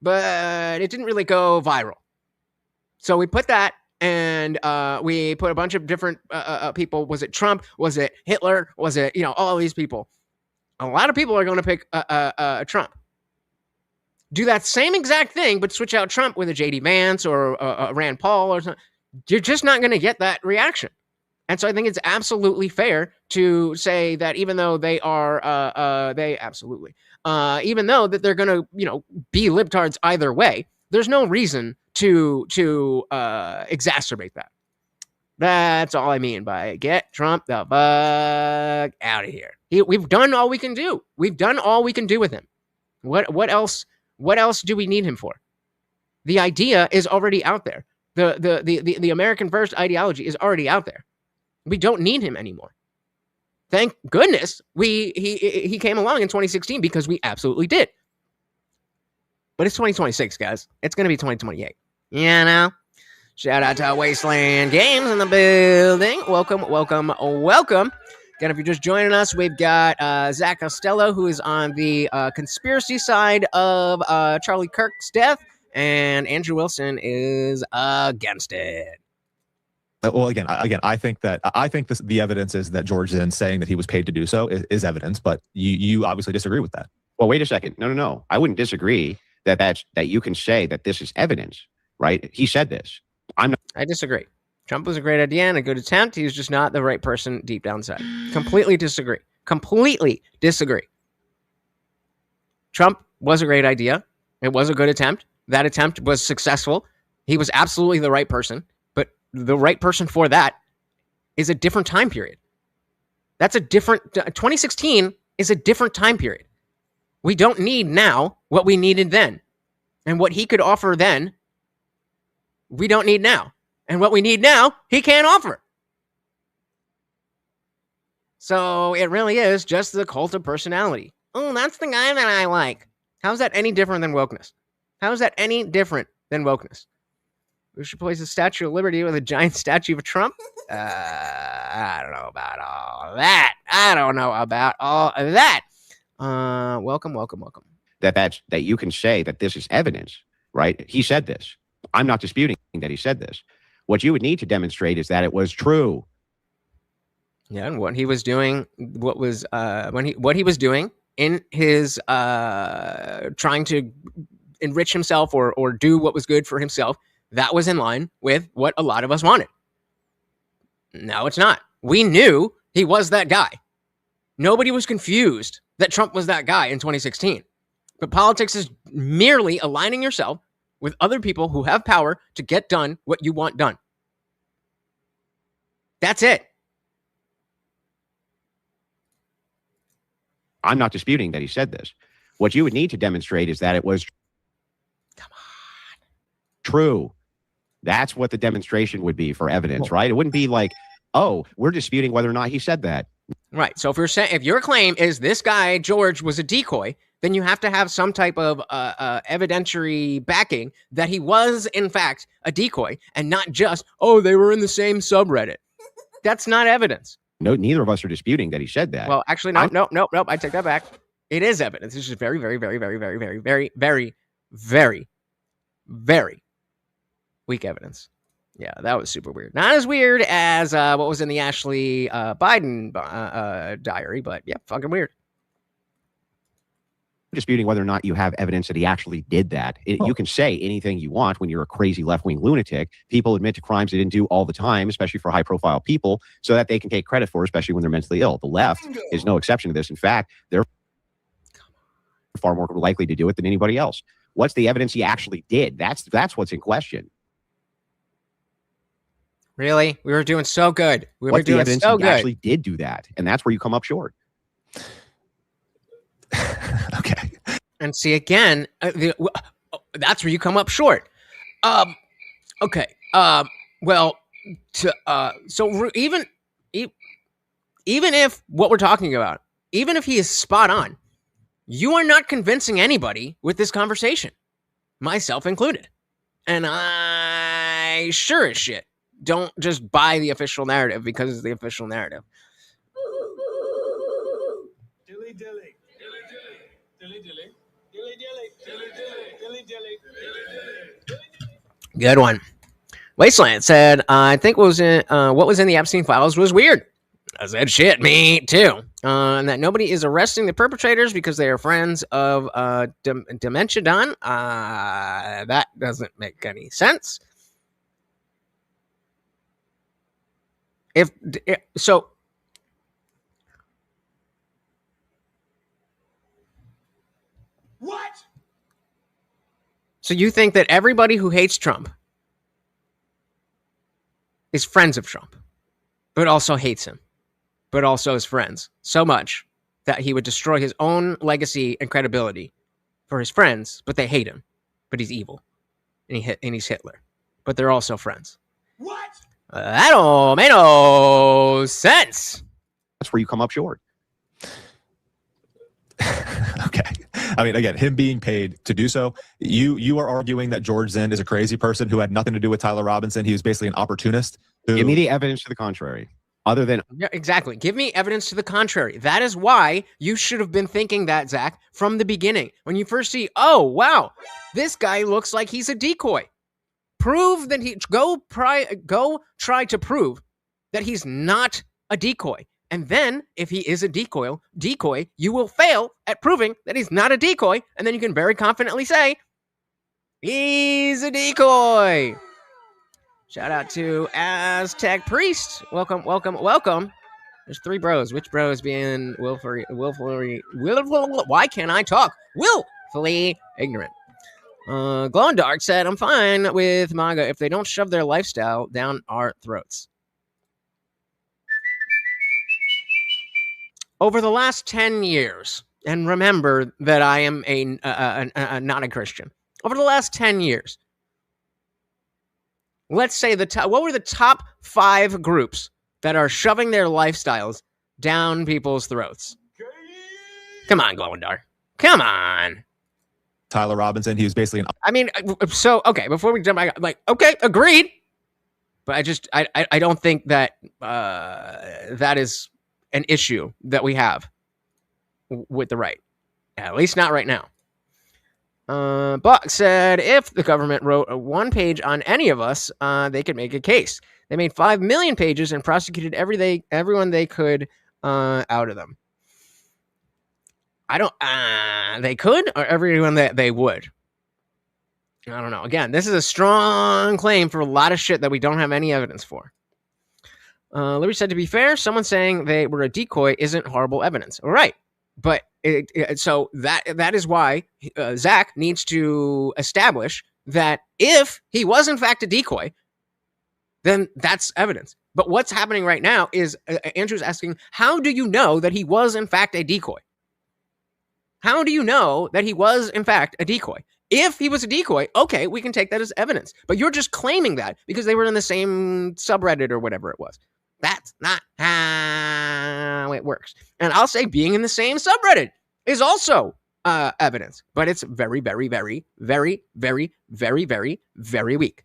[SPEAKER 2] but it didn't really go viral. So we put that, and we put a bunch of different people. Was it Trump? Was it Hitler? Was it, all these people? A lot of people are going to pick Trump. Do that same exact thing, but switch out Trump with a J.D. Vance or a Rand Paul or something. You're just not going to get that reaction. And so I think it's absolutely fair to say that even though they are, even though that they're going to, be libtards either way, there's no reason to exacerbate that. That's all I mean by get Trump the fuck out of here. We've done all we can do. We've done all we can do with him. What else? What else do we need him for? The idea is already out there. The American first ideology is already out there. We don't need him anymore. Thank goodness he came along in 2016 because we absolutely did. But it's 2026, guys. It's going to be 2028. Shout out to Wasteland Games in the building. Welcome. Again, if you're just joining us, we've got Zach Costello, who is on the conspiracy side of Charlie Kirk's death, and Andrew Wilson is against it.
[SPEAKER 5] Well, again, I think the evidence is that George Zinn saying that he was paid to do so is evidence, but you obviously disagree with that.
[SPEAKER 6] Well, wait a second. No. I wouldn't disagree that you can say that this is evidence, right? He said this.
[SPEAKER 2] I disagree. Trump was a great idea and a good attempt. He was just not the right person deep down inside. Completely disagree. Trump was a great idea. It was a good attempt. That attempt was successful. He was absolutely the right person. But the right person for that is a different time period. 2016 is a different time period. We don't need now what we needed then. And what he could offer then, we don't need now. And what we need now, he can't offer. So it really is just the cult of personality. Oh, that's the guy that I like. How's that any different than wokeness? We should place a Statue of Liberty with a giant statue of Trump? I don't know about all of that. Welcome.
[SPEAKER 6] That you can say that this is evidence, right? He said this. I'm not disputing that he said this. What you would need to demonstrate is that it was true.
[SPEAKER 2] Yeah, and what he was doing, what he was doing in his trying to enrich himself or do what was good for himself, that was in line with what a lot of us wanted. No, it's not. We knew he was that guy. Nobody was confused that Trump was that guy in 2016. But politics is merely aligning yourself with other people who have power to get done what you want done. That's it.
[SPEAKER 6] I'm not disputing that he said this. What you would need to demonstrate is that it was true. That's what the demonstration would be for evidence, right? It wouldn't be like, oh, we're disputing whether or not he said that.
[SPEAKER 2] Right. So if your claim is this guy, George, was a decoy, then you have to have some type of evidentiary backing that he was, in fact, a decoy and not just, oh, they were in the same subreddit. That's not evidence.
[SPEAKER 6] No, neither of us are disputing that he said that.
[SPEAKER 2] Well, actually, no. I take that back. It is evidence. It's just very, very, very, very, very, very, very, very, very, very weak evidence. Yeah, that was super weird. Not as weird as what was in the Ashley Biden diary, but yeah, fucking weird.
[SPEAKER 6] Disputing whether or not you have evidence that he actually did that. You can say anything you want when you're a crazy left-wing lunatic. People admit to crimes they didn't do all the time, especially for high-profile people, so that they can take credit for, especially when they're mentally ill. The left is no exception to this. In fact, they're far more likely to do it than anybody else. What's the evidence he actually did? That's what's in question.
[SPEAKER 2] Really? We were doing so good.
[SPEAKER 6] What's the evidence he actually did do that? And that's where you come up short.
[SPEAKER 5] Okay.
[SPEAKER 2] And see, again, that's where you come up short. Okay. So even if what we're talking about, even if he is spot on, you are not convincing anybody with this conversation, myself included. And I sure as shit don't just buy the official narrative because it's the official narrative. Good one. Wasteland said, I think what was in the Epstein files was weird. I said, shit, me too. And that nobody is arresting the perpetrators because they are friends of Dementia Don. That doesn't make any sense. So
[SPEAKER 1] What?
[SPEAKER 2] So you think that everybody who hates Trump is friends of Trump, but also hates him, but also is friends so much that he would destroy his own legacy and credibility for his friends, but they hate him, but he's evil, and he's Hitler, but they're also friends.
[SPEAKER 1] What?
[SPEAKER 2] That don't make no sense.
[SPEAKER 6] That's where you come up short.
[SPEAKER 5] Okay. I mean, again, him being paid to do so, you are arguing that George Zinn is a crazy person who had nothing to do with Tyler Robinson. He was basically an opportunist.
[SPEAKER 6] Give me the evidence to the contrary. Other than
[SPEAKER 2] Yeah, exactly. Give me evidence to the contrary. That is why you should have been thinking that, Zach, from the beginning. When you first see, oh, wow, this guy looks like he's a decoy. Prove that go try to prove that he's not a decoy. And then, if he is a decoy, you will fail at proving that he's not a decoy. And then you can very confidently say, he's a decoy. Shout out to Aztec Priest. Welcome. There's 3 bros. Which bros being willfully, why can't I talk? Willfully ignorant. Glow in Dark said, I'm fine with MAGA if they don't shove their lifestyle down our throats. Over the last 10 years, and remember that I am not a Christian. Over the last 10 years, let's say what were the top 5 groups that are shoving their lifestyles down people's throats? Come on, Glow in Dark. Come on.
[SPEAKER 5] Tyler Robinson, he was basically
[SPEAKER 2] okay, before we jump, okay, agreed. But I don't think that that is an issue that we have with the right. At least not right now. Buck said, if the government wrote a 1 page on any of us, they could make a case. They made 5 million pages and prosecuted everyone they could out of them. They could, or everyone that they would. I don't know. Again, this is a strong claim for a lot of shit that we don't have any evidence for. Libby said, to be fair, someone saying they were a decoy isn't horrible evidence. All right. But so that is why Zach needs to establish that if he was in fact a decoy, then that's evidence. But what's happening right now is Andrew's asking, how do you know that he was in fact a decoy? How do you know that he was in fact a decoy? If he was a decoy, okay, we can take that as evidence. But you're just claiming that because they were in the same subreddit or whatever it was. That's not how it works. And I'll say being in the same subreddit is also evidence. But it's very, very, very, very, very, very, very, very weak.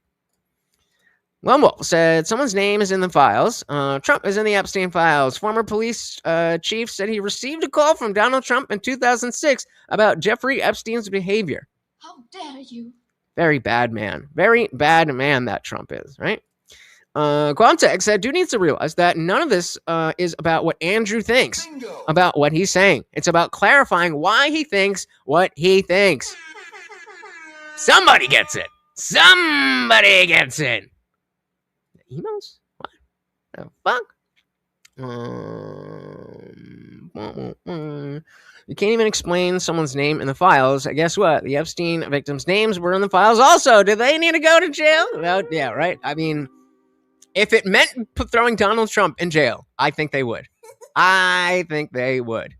[SPEAKER 2] Lone Wolf said, someone's name is in the files. Trump is in the Epstein files. Former police chief said he received a call from Donald Trump in 2006 about Jeffrey Epstein's behavior.
[SPEAKER 7] How dare you?
[SPEAKER 2] Very bad man. Very bad man that Trump is, right? Quantec said, dude needs to realize that none of this is about what Andrew thinks, about what he's saying. It's about clarifying why he thinks what he thinks. Somebody gets it. Somebody gets it. Emails? What the fuck? You can't even explain someone's name in the files. Guess what? The Epstein victims' names were in the files also. Do they need to go to jail? Well, yeah, right? I mean, if it meant throwing Donald Trump in jail, I think they would. I think they would.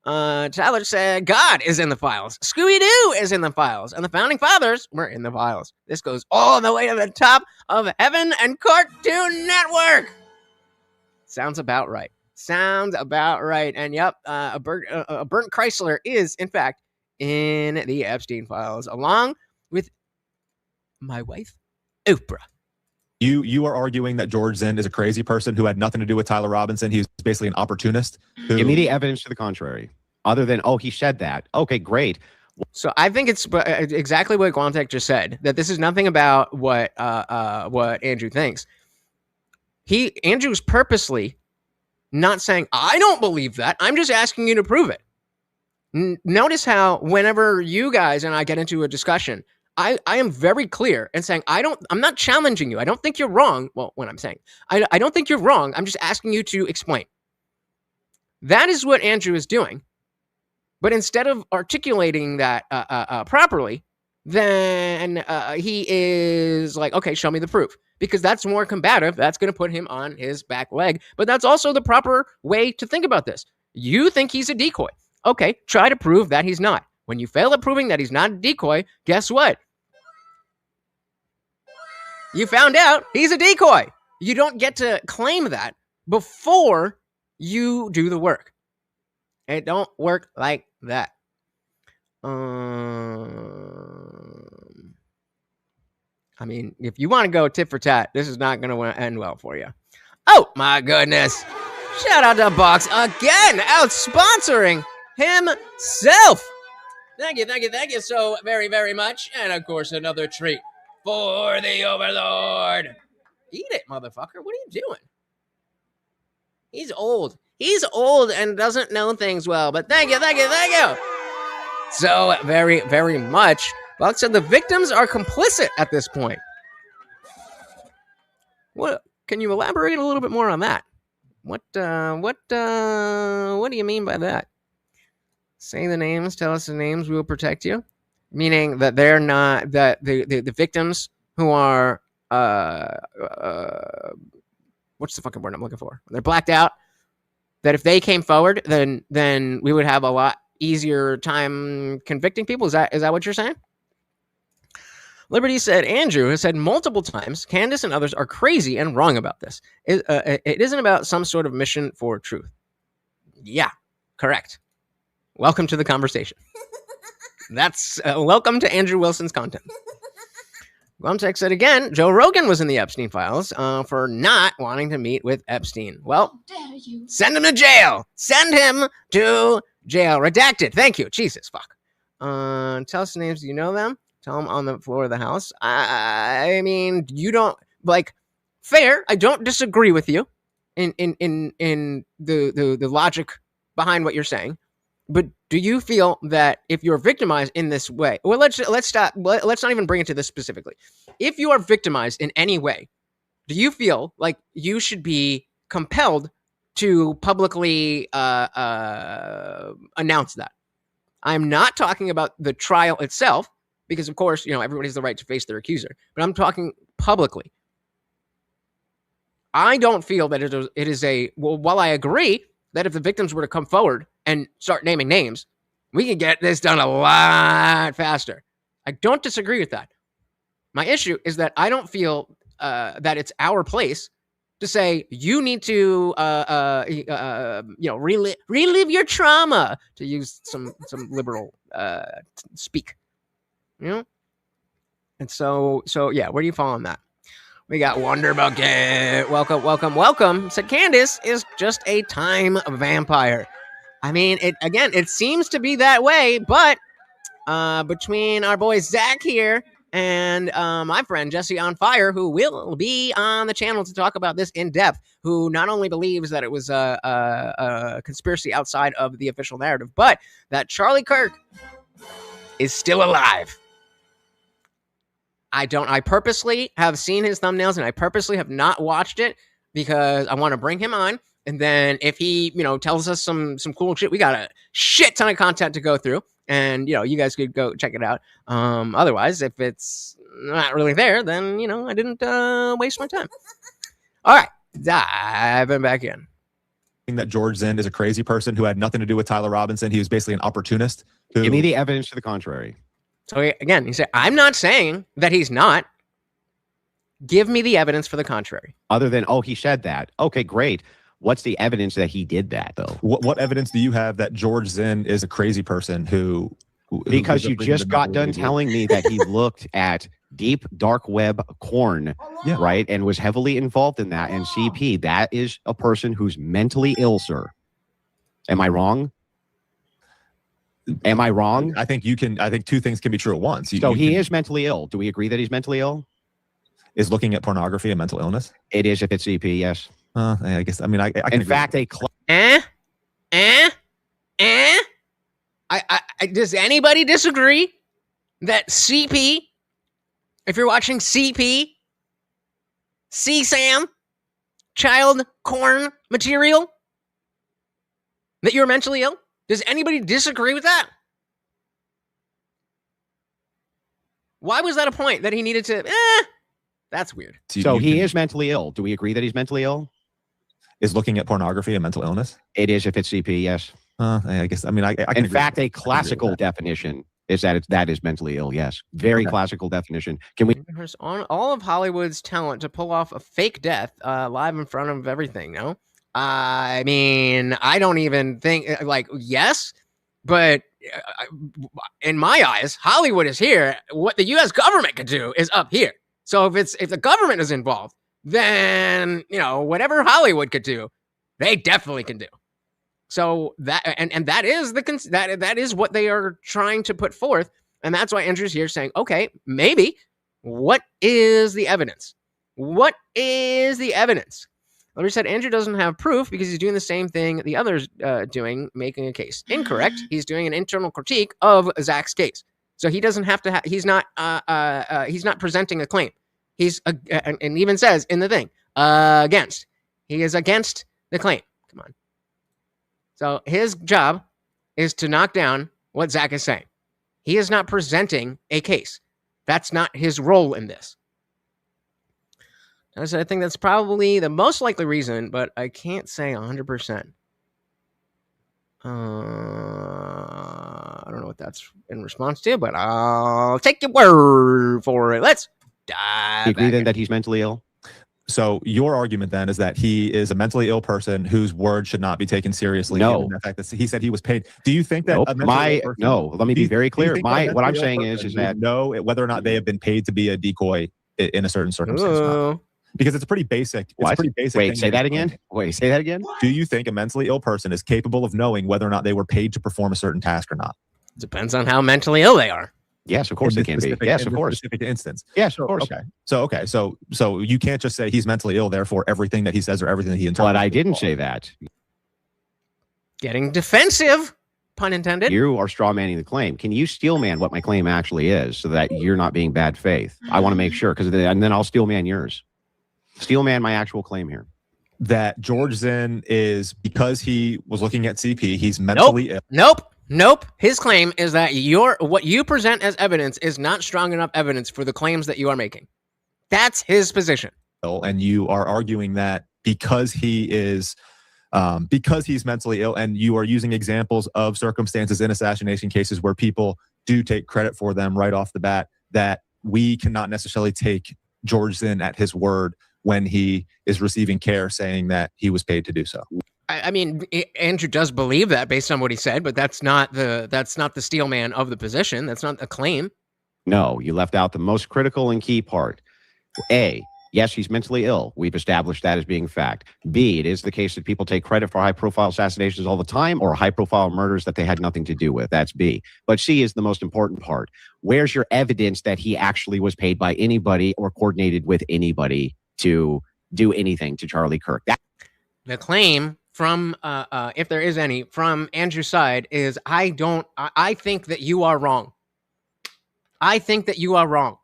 [SPEAKER 2] Tyler said, God is in the files. Scooby-Doo is in the files. And the Founding Fathers were in the files. This goes all the way to the top of Heaven and Cartoon Network. Sounds about right. Sounds about right. And yep, a burnt Chrysler is, in fact, in the Epstein files, along with my wife, Oprah.
[SPEAKER 5] You are arguing that George Zinn is a crazy person who had nothing to do with Tyler Robinson. He was basically an opportunist.
[SPEAKER 6] Give me the evidence to the contrary. Other than, oh, he said that. Okay, great.
[SPEAKER 2] So I think it's exactly what Guantek just said, that this is nothing about what Andrew thinks. Andrew's purposely not saying, I don't believe that. I'm just asking you to prove it. Notice how whenever you guys and I get into a discussion, I am very clear in saying, I'm not challenging you. I don't think you're wrong. Well, when I'm saying, I don't think you're wrong. I'm just asking you to explain. That is what Andrew is doing. But instead of articulating that properly, then he is like, okay, show me the proof. Because that's more combative. That's going to put him on his back leg. But that's also the proper way to think about this. You think he's a decoy. Okay, try to prove that he's not. When you fail at proving that he's not a decoy, guess what? You found out he's a decoy. You don't get to claim that before you do the work. It don't work like that. I mean, if you want to go tit for tat, this is not going to end well for you. Oh, my goodness. Shout out to Box again, out sponsoring himself. Thank you so very, very much. And, of course, another treat for the Overlord. Eat it, motherfucker. What are you doing? He's old. He's old and doesn't know things well, but thank you. So very, very much. Buck said the victims are complicit at this point. What? Can you elaborate a little bit more on that? What do you mean by that? Say the names, tell us the names, we will protect you. Meaning that they're not, that the victims who are, what's the fucking word I'm looking for? They're blacked out. That if they came forward, then we would have a lot easier time convicting people. Is that what you're saying? Liberty said, Andrew has said multiple times, Candace and others are crazy and wrong about this. It isn't about some sort of mission for truth. Yeah, correct. Welcome to the conversation. That's welcome to Andrew Wilson's content. Glumtech said again, Joe Rogan was in the Epstein files for not wanting to meet with Epstein. Well, send him to jail. Send him to jail. Redacted. Thank you. Jesus, fuck. Tell us the names. Do you know them? Tell them on the floor of the house. I mean, you don't like fair. I don't disagree with you in the logic behind what you're saying. But do you feel that if you're victimized in this way, well, let's stop. Let's not even bring it to this specifically. If you are victimized in any way, do you feel like you should be compelled to publicly announce that? I'm not talking about the trial itself, because of course, everybody has the right to face their accuser. But I'm talking publicly. I don't feel that it is a. Well, while I agree that if the victims were to come forward and start naming names, we can get this done a lot faster. I don't disagree with that. My issue is that I don't feel that it's our place to say you need to, relive your trauma, to use some liberal speak, And so yeah, where do you fall on that? We got Wonder Bucket. Welcome. Said Candace is just a time vampire. I mean, it seems to be that way, but between our boy Zach here and my friend Jesse on Fire, who will be on the channel to talk about this in depth, who not only believes that it was a conspiracy outside of the official narrative, but that Charlie Kirk is still alive. I purposely have seen his thumbnails and I purposely have not watched it because I want to bring him on. And then if he, tells us some cool shit, we got a shit ton of content to go through. And, you guys could go check it out. Otherwise, if it's not really there, then, I didn't waste my time. All right. Diving back in.
[SPEAKER 5] That George Zinn is a crazy person who had nothing to do with Tyler Robinson. He was basically an opportunist.
[SPEAKER 6] Give me the evidence to the contrary.
[SPEAKER 2] So again, he said, I'm not saying that he's not. Give me the evidence for the contrary.
[SPEAKER 6] Other than, oh, he said that. Okay, great. What's the evidence that he did that, though?
[SPEAKER 5] What evidence do you have that George Zinn is a crazy person who
[SPEAKER 6] because you just got done telling me that he looked at deep dark web porn, right? And was heavily involved in that. And CP, that is a person who's mentally ill, sir. Am I wrong? Am I wrong?
[SPEAKER 5] I think two things can be true at once.
[SPEAKER 6] So he is mentally ill. Do we agree that he's mentally ill?
[SPEAKER 5] Is looking at pornography a mental illness?
[SPEAKER 6] It is if it's CP, yes.
[SPEAKER 5] I guess. I mean, I can
[SPEAKER 6] In
[SPEAKER 5] agree.
[SPEAKER 6] fact,
[SPEAKER 2] Does anybody disagree that CP, if you're watching CP, CSAM, child porn material, that you're mentally ill? Does anybody disagree with that? Why was that a point that he needed to? That's weird.
[SPEAKER 6] So he is mentally ill. Do we agree that he's mentally ill?
[SPEAKER 5] Is looking at pornography a mental illness?
[SPEAKER 6] It is if it's CP, yes.
[SPEAKER 5] I guess. I mean, I can
[SPEAKER 6] In
[SPEAKER 5] agree
[SPEAKER 6] fact,
[SPEAKER 5] with
[SPEAKER 6] a classical definition is that that is mentally ill. Yes, very classical definition. Can we?
[SPEAKER 2] There's on all of Hollywood's talent to pull off a fake death live in front of everything. No, I mean, I don't even think yes, but in my eyes, Hollywood is here. What the U.S. government could do is up here. So if the government is involved, then whatever Hollywood could do, they definitely can do. So that and that is that is what they are trying to put forth, and that's why Andrew's here saying, okay, maybe. What is the evidence? What is the evidence? Like we said, Andrew doesn't have proof because he's doing the same thing the others doing, making a case. Incorrect. He's doing an internal critique of Zach's case, so he doesn't have to. He's not presenting a claim. He's and even says in the thing against. He is against the claim. Come on. So his job is to knock down what Zach is saying. He is not presenting a case. That's not his role in this. I think that's probably the most likely reason, but I can't say 100%. I don't know what that's in response to, but I'll take your word for it. Let's dive.
[SPEAKER 6] You agree then that he's mentally ill?
[SPEAKER 5] So your argument then is that he is a mentally ill person whose word should not be taken seriously.
[SPEAKER 6] No.
[SPEAKER 5] Given the fact that he said he was paid. Do you think that
[SPEAKER 6] Nope.
[SPEAKER 5] a mentally ill person,
[SPEAKER 6] Let me be very clear. What I'm saying
[SPEAKER 5] is
[SPEAKER 6] that
[SPEAKER 5] know whether or not they have been paid to be a decoy in a certain circumstance.
[SPEAKER 2] Ooh.
[SPEAKER 5] Because it's a pretty basic. It's a pretty basic.
[SPEAKER 6] Wait,
[SPEAKER 5] thing
[SPEAKER 6] say that again. Wait, say that again.
[SPEAKER 5] Do you think a mentally ill person is capable of knowing whether or not they were paid to perform a certain task or not?
[SPEAKER 2] Depends on how mentally ill they are.
[SPEAKER 6] Yes, of course they can be. Yes, of course.
[SPEAKER 5] Specific instance.
[SPEAKER 6] Yes, of course.
[SPEAKER 5] Okay. So you can't just say he's mentally ill. Therefore, everything that he says or everything that he interprets.
[SPEAKER 6] But I didn't say that.
[SPEAKER 2] Getting defensive, pun intended.
[SPEAKER 6] You are straw manning the claim. Can you steel man what my claim actually is, so that you're not being bad faith? I want to make sure, and then I'll steel man yours. Steel man my actual claim here.
[SPEAKER 5] That George Zinn is, because he was looking at CP, he's mentally ill.
[SPEAKER 2] Nope. His claim is that what you present as evidence is not strong enough evidence for the claims that you are making. That's his position.
[SPEAKER 5] And you are arguing that because he's mentally ill, and you are using examples of circumstances in assassination cases where people do take credit for them right off the bat, that we cannot necessarily take George Zinn at his word when he is receiving care, saying that he was paid to do so.
[SPEAKER 2] I mean, Andrew does believe that based on what he said, but that's not the steel man of the position. That's not a claim.
[SPEAKER 6] No, you left out the most critical and key part. A, yes, he's mentally ill. We've established that as being fact. B, it is the case that people take credit for high-profile assassinations all the time, or high-profile murders that they had nothing to do with. That's B. But C is the most important part. Where's your evidence that he actually was paid by anybody or coordinated with anybody to do anything to Charlie Kirk?
[SPEAKER 2] The claim from, if there is any, from Andrew's side is, I think that you are wrong. I think that you are wrong.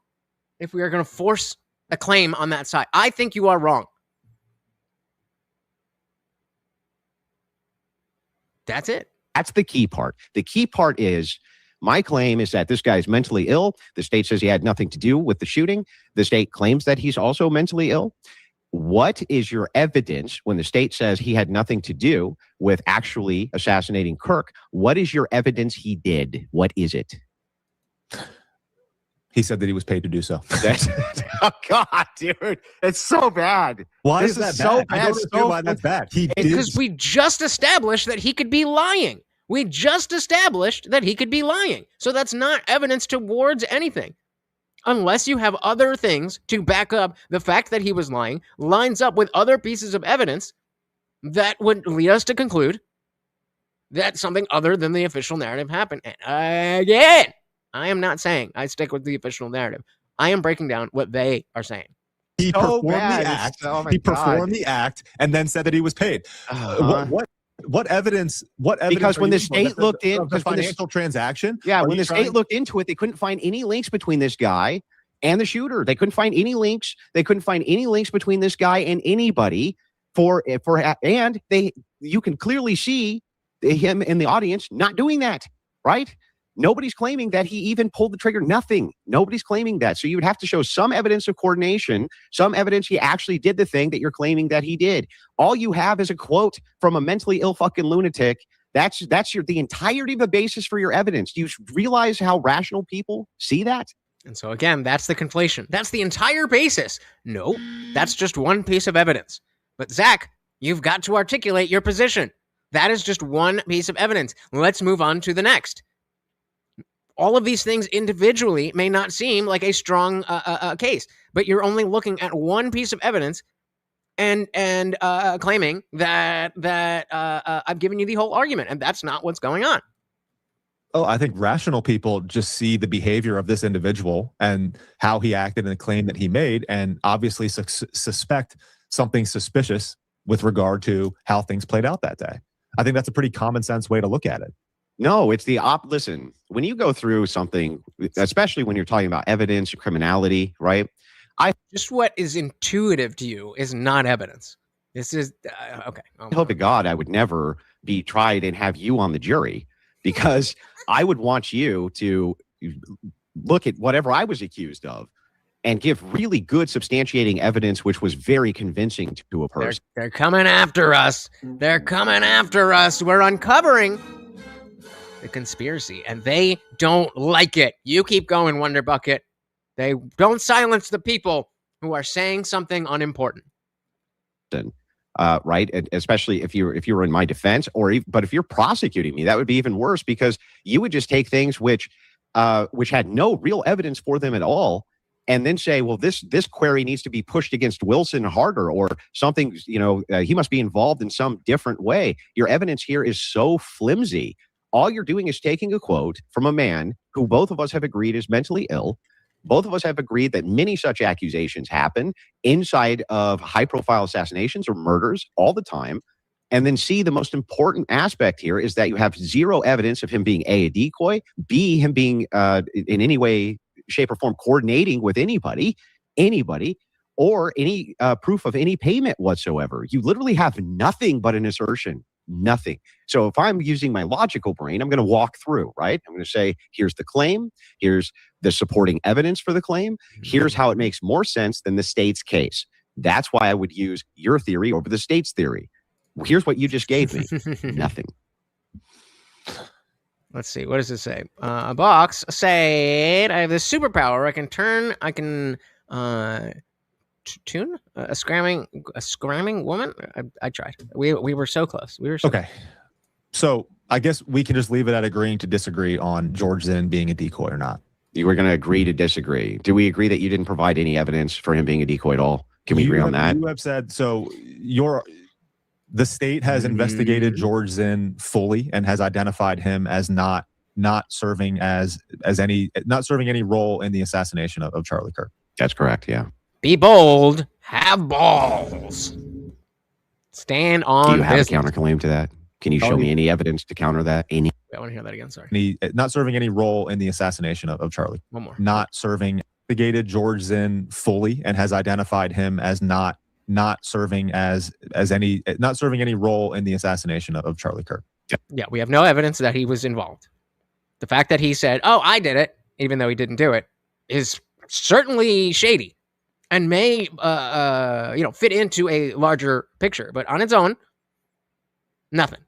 [SPEAKER 2] If we are going to force a claim on that side, I think you are wrong. That's it.
[SPEAKER 6] That's the key part. The key part is, my claim is that this guy is mentally ill. The state says he had nothing to do with the shooting. The state claims that he's also mentally ill. What is your evidence when the state says he had nothing to do with actually assassinating Kirk? What is your evidence he did? What is it?
[SPEAKER 5] He said that he was paid to do so.
[SPEAKER 6] Oh, God, dude. It's so bad.
[SPEAKER 5] Why
[SPEAKER 6] This
[SPEAKER 5] is that
[SPEAKER 6] is so
[SPEAKER 5] bad? I
[SPEAKER 6] bad.
[SPEAKER 5] don't understand why that's bad.
[SPEAKER 2] Because we just established that he could be lying. We just established that he could be lying. So that's not evidence towards anything. Unless you have other things to back up the fact that he was lying, lines up with other pieces of evidence that would lead us to conclude that something other than the official narrative happened. And again, I am not saying I stick with the official narrative. I am breaking down what they are saying.
[SPEAKER 5] He
[SPEAKER 6] So
[SPEAKER 5] performed
[SPEAKER 6] bad.
[SPEAKER 5] the act.
[SPEAKER 6] Oh my
[SPEAKER 5] He
[SPEAKER 6] God.
[SPEAKER 5] performed the act and then said that he was paid.
[SPEAKER 6] Uh-huh.
[SPEAKER 5] What evidence? What evidence?
[SPEAKER 6] Because
[SPEAKER 5] are
[SPEAKER 6] when
[SPEAKER 5] you
[SPEAKER 6] the
[SPEAKER 5] looking for?
[SPEAKER 6] state looked in-
[SPEAKER 5] of the
[SPEAKER 6] because when the-
[SPEAKER 5] financial transaction.
[SPEAKER 6] Yeah,
[SPEAKER 5] Are
[SPEAKER 6] when
[SPEAKER 5] you
[SPEAKER 6] the
[SPEAKER 5] trying-
[SPEAKER 6] state looked into it, they couldn't find any links between this guy and the shooter. They couldn't find any links. They couldn't find any links between this guy and anybody and you can clearly see him in the audience not doing that, right? Nobody's claiming that he even pulled the trigger. Nothing. Nobody's claiming that. So you would have to show some evidence of coordination, some evidence he actually did the thing that you're claiming that he did. All you have is a quote from a mentally ill fucking lunatic. That's the entirety of the basis for your evidence. Do you realize how rational people see that?
[SPEAKER 2] And so again, that's the conflation. That's the entire basis. No, that's just one piece of evidence. But Zach, you've got to articulate your position. That is just one piece of evidence. Let's move on to the next. All of these things individually may not seem like a strong case, but you're only looking at one piece of evidence and claiming that I've given you the whole argument, and that's not what's going on.
[SPEAKER 5] Oh, I think rational people just see the behavior of this individual and how he acted and the claim that he made, and obviously suspect something suspicious with regard to how things played out that day. I think that's a pretty common sense way to look at it.
[SPEAKER 6] No, it's the listen, when you go through something, especially when you're talking about evidence or criminality, right?
[SPEAKER 2] Just what is intuitive to you is not evidence. This is okay.
[SPEAKER 6] I hope to God I would never be tried and have you on the jury, because I would want you to look at whatever I was accused of and give really good substantiating evidence, which was very convincing to a person.
[SPEAKER 2] They're coming after us. They're coming after us. We're uncovering the conspiracy, and they don't like it. You keep going, Wonder Bucket. They don't silence the people who are saying something unimportant.
[SPEAKER 6] Right, and especially if you were in my defense, but if you're prosecuting me, that would be even worse, because you would just take things which had no real evidence for them at all, and then say, well, this query needs to be pushed against Wilson harder, or something. He must be involved in some different way. Your evidence here is so flimsy. All you're doing is taking a quote from a man who both of us have agreed is mentally ill. Both of us have agreed that many such accusations happen inside of high-profile assassinations or murders all the time. And then C, the most important aspect here is that you have zero evidence of him being A, a decoy, B, him being in any way, shape, or form coordinating with anybody, or any proof of any payment whatsoever. You literally have nothing but an assertion. Nothing. So if I'm using my logical brain, I'm going to walk through, right? I'm going to say, here's the claim. Here's the supporting evidence for the claim. Here's how it makes more sense than the state's case. That's why I would use your theory over the state's theory. Here's what you just gave me. Nothing.
[SPEAKER 2] Let's see. What does it say? A box said, I have this superpower. I can tune a scramming woman. I tried. We were so close.
[SPEAKER 5] Okay. So I guess we can just leave it at agreeing to disagree on George Zinn being a decoy or not.
[SPEAKER 6] You were going to agree to disagree. Do we agree that you didn't provide any evidence for him being a decoy at all? Can we agree on that?
[SPEAKER 5] You have said so. The state has investigated George Zinn fully and has identified him as not serving any role in the assassination of Charlie Kirk.
[SPEAKER 6] That's correct. Yeah.
[SPEAKER 2] Be bold. Have balls. Stand on.
[SPEAKER 6] Do you have
[SPEAKER 2] business.
[SPEAKER 6] a counterclaim to that? Can you show me any evidence to counter that?
[SPEAKER 2] I want to hear that again. Sorry.
[SPEAKER 5] Not serving any role in the assassination of Charlie.
[SPEAKER 2] One more.
[SPEAKER 5] Not serving. Investigated George Zinn fully and has identified him as not serving any role in the assassination of Charlie Kirk.
[SPEAKER 2] Yeah, we have no evidence that he was involved. The fact that he said, "Oh, I did it," even though he didn't do it, is certainly shady and may fit into a larger picture, but on its own, nothing.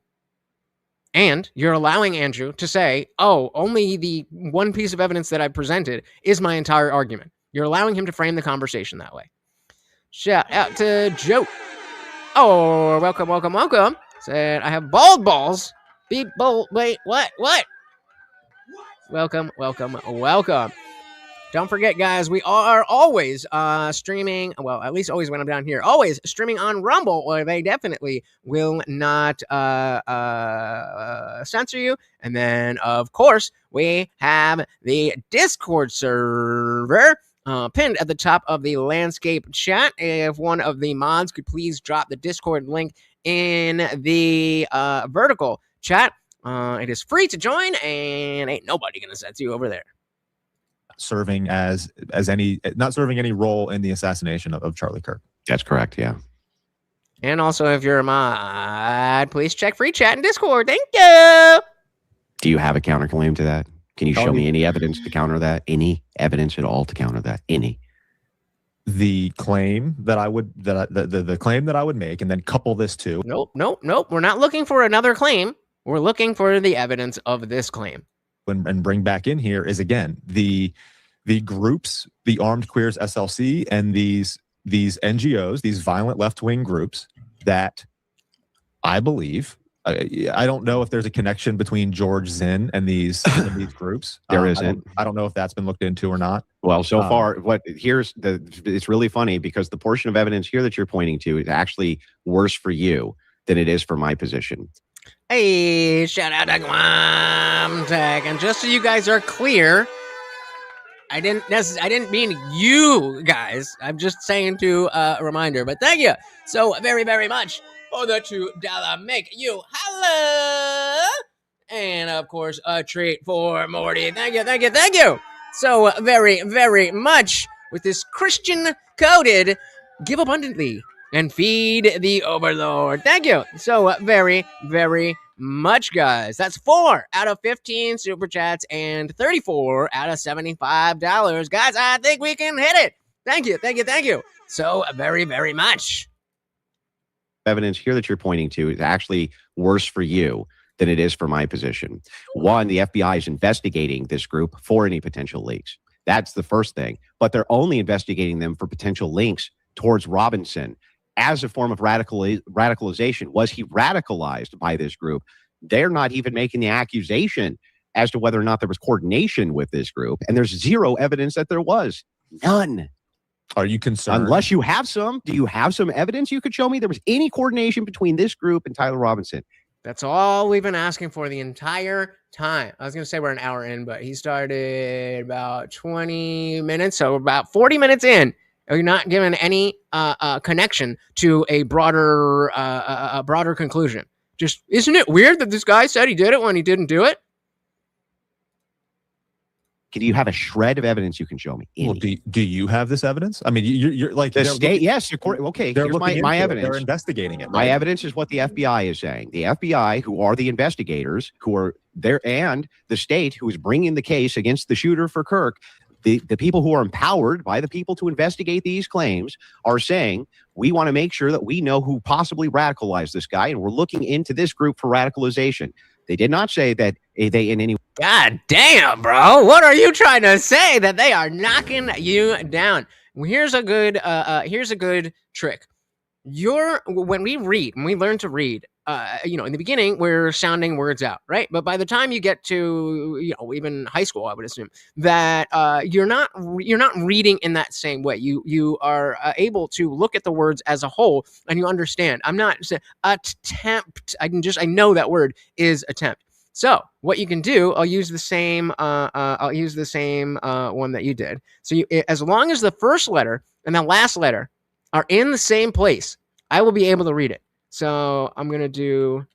[SPEAKER 2] And you're allowing Andrew to say, "Oh, only the one piece of evidence that I presented is my entire argument." You're allowing him to frame the conversation that way. Shout out to Joe. Oh, welcome. Said, I have bald balls. Be bold. Wait, what? Welcome. Don't forget, guys, we are always streaming. Well, at least always when I'm down here. Always streaming on Rumble, where they definitely will not censor you. And then, of course, we have the Discord server pinned at the top of the landscape chat. If one of the mods could please drop the Discord link in the vertical chat. It is free to join, and ain't nobody gonna censor you over there.
[SPEAKER 5] Serving as not serving any role in the assassination of Charlie Kirk.
[SPEAKER 6] That's correct. Yeah.
[SPEAKER 2] And also, if you're a mod, please check free chat and Discord. Thank you.
[SPEAKER 6] Do you have a counterclaim to that? Can you show
[SPEAKER 5] Charlie-
[SPEAKER 6] me any evidence to counter that? Any evidence at all to counter that? Any?
[SPEAKER 5] The claim that I would the claim that I would make, and then couple this to
[SPEAKER 2] Nope. We're not looking for another claim. We're looking for the evidence of this claim.
[SPEAKER 5] and bring back in here is again the groups, the Armed Queers SLC, and these NGOs, these violent left-wing groups that I believe. I don't know if there's a connection between George Zinn and these groups.
[SPEAKER 6] There isn't.
[SPEAKER 5] I don't know if that's been looked into or not.
[SPEAKER 6] Well, so far, it's really funny because the portion of evidence here that you're pointing to is actually worse for you than it is for my position.
[SPEAKER 2] Hey, shout out to Guam Tech. And just so you guys are clear, I didn't mean you guys. I'm just saying to a reminder, but thank you so very, very much for the $2 make you holla. And of course, a treat for Morty. Thank you so very, very much with this Christian coded give abundantly and feed the overlord. Thank you so very, very much, guys. That's 4 out of 15 super chats and 34 out of $75. Guys, I think we can hit it. Thank you so very, very much.
[SPEAKER 6] Evidence here that you're pointing to is actually worse for you than it is for my position. One, the FBI is investigating this group for any potential leaks. That's the first thing. But they're only investigating them for potential links towards Robinson as a form of radicalization. Was he radicalized by this group? They're not even making the accusation as to whether or not there was coordination with this group. And there's zero evidence that there was. None.
[SPEAKER 5] Are you concerned?
[SPEAKER 6] Unless you have some. Do you have some evidence you could show me there was any coordination between this group and Tyler Robinson?
[SPEAKER 2] That's all we've been asking for the entire time. I was going to say we're an hour in, but he started about 20 minutes. So about 40 minutes in, you're not given any connection to a broader conclusion. Just, isn't it weird that this guy said he did it when he didn't do it?
[SPEAKER 6] Do you have a shred of evidence you can show me?
[SPEAKER 5] Well, do you have this evidence? I mean, you're like
[SPEAKER 6] the state. Yes. Okay.
[SPEAKER 5] They're
[SPEAKER 6] Here's
[SPEAKER 5] looking
[SPEAKER 6] my
[SPEAKER 5] into it.
[SPEAKER 6] evidence.
[SPEAKER 5] They're investigating it.
[SPEAKER 6] My
[SPEAKER 5] right?
[SPEAKER 6] evidence is what the FBI is saying. The FBI, who are the investigators, who are there, and the state, who is bringing the case against the shooter for Kirk, the people who are empowered by the people to investigate these claims are saying, we want to make sure that we know who possibly radicalized this guy, and we're looking into this group for radicalization. They did not say that they in any.
[SPEAKER 2] God damn, bro. What are you trying to say? That they are knocking you down. Here's a good trick. When we learn to read, in the beginning, we're sounding words out, right? But by the time you get to, even high school, I would assume that you're not reading in that same way. You are able to look at the words as a whole, and you understand. I'm not saying attempt. I know that word is attempt. So what you can do, I'll use the same one that you did. So as long as the first letter and the last letter are in the same place, I will be able to read it. So I'm going to do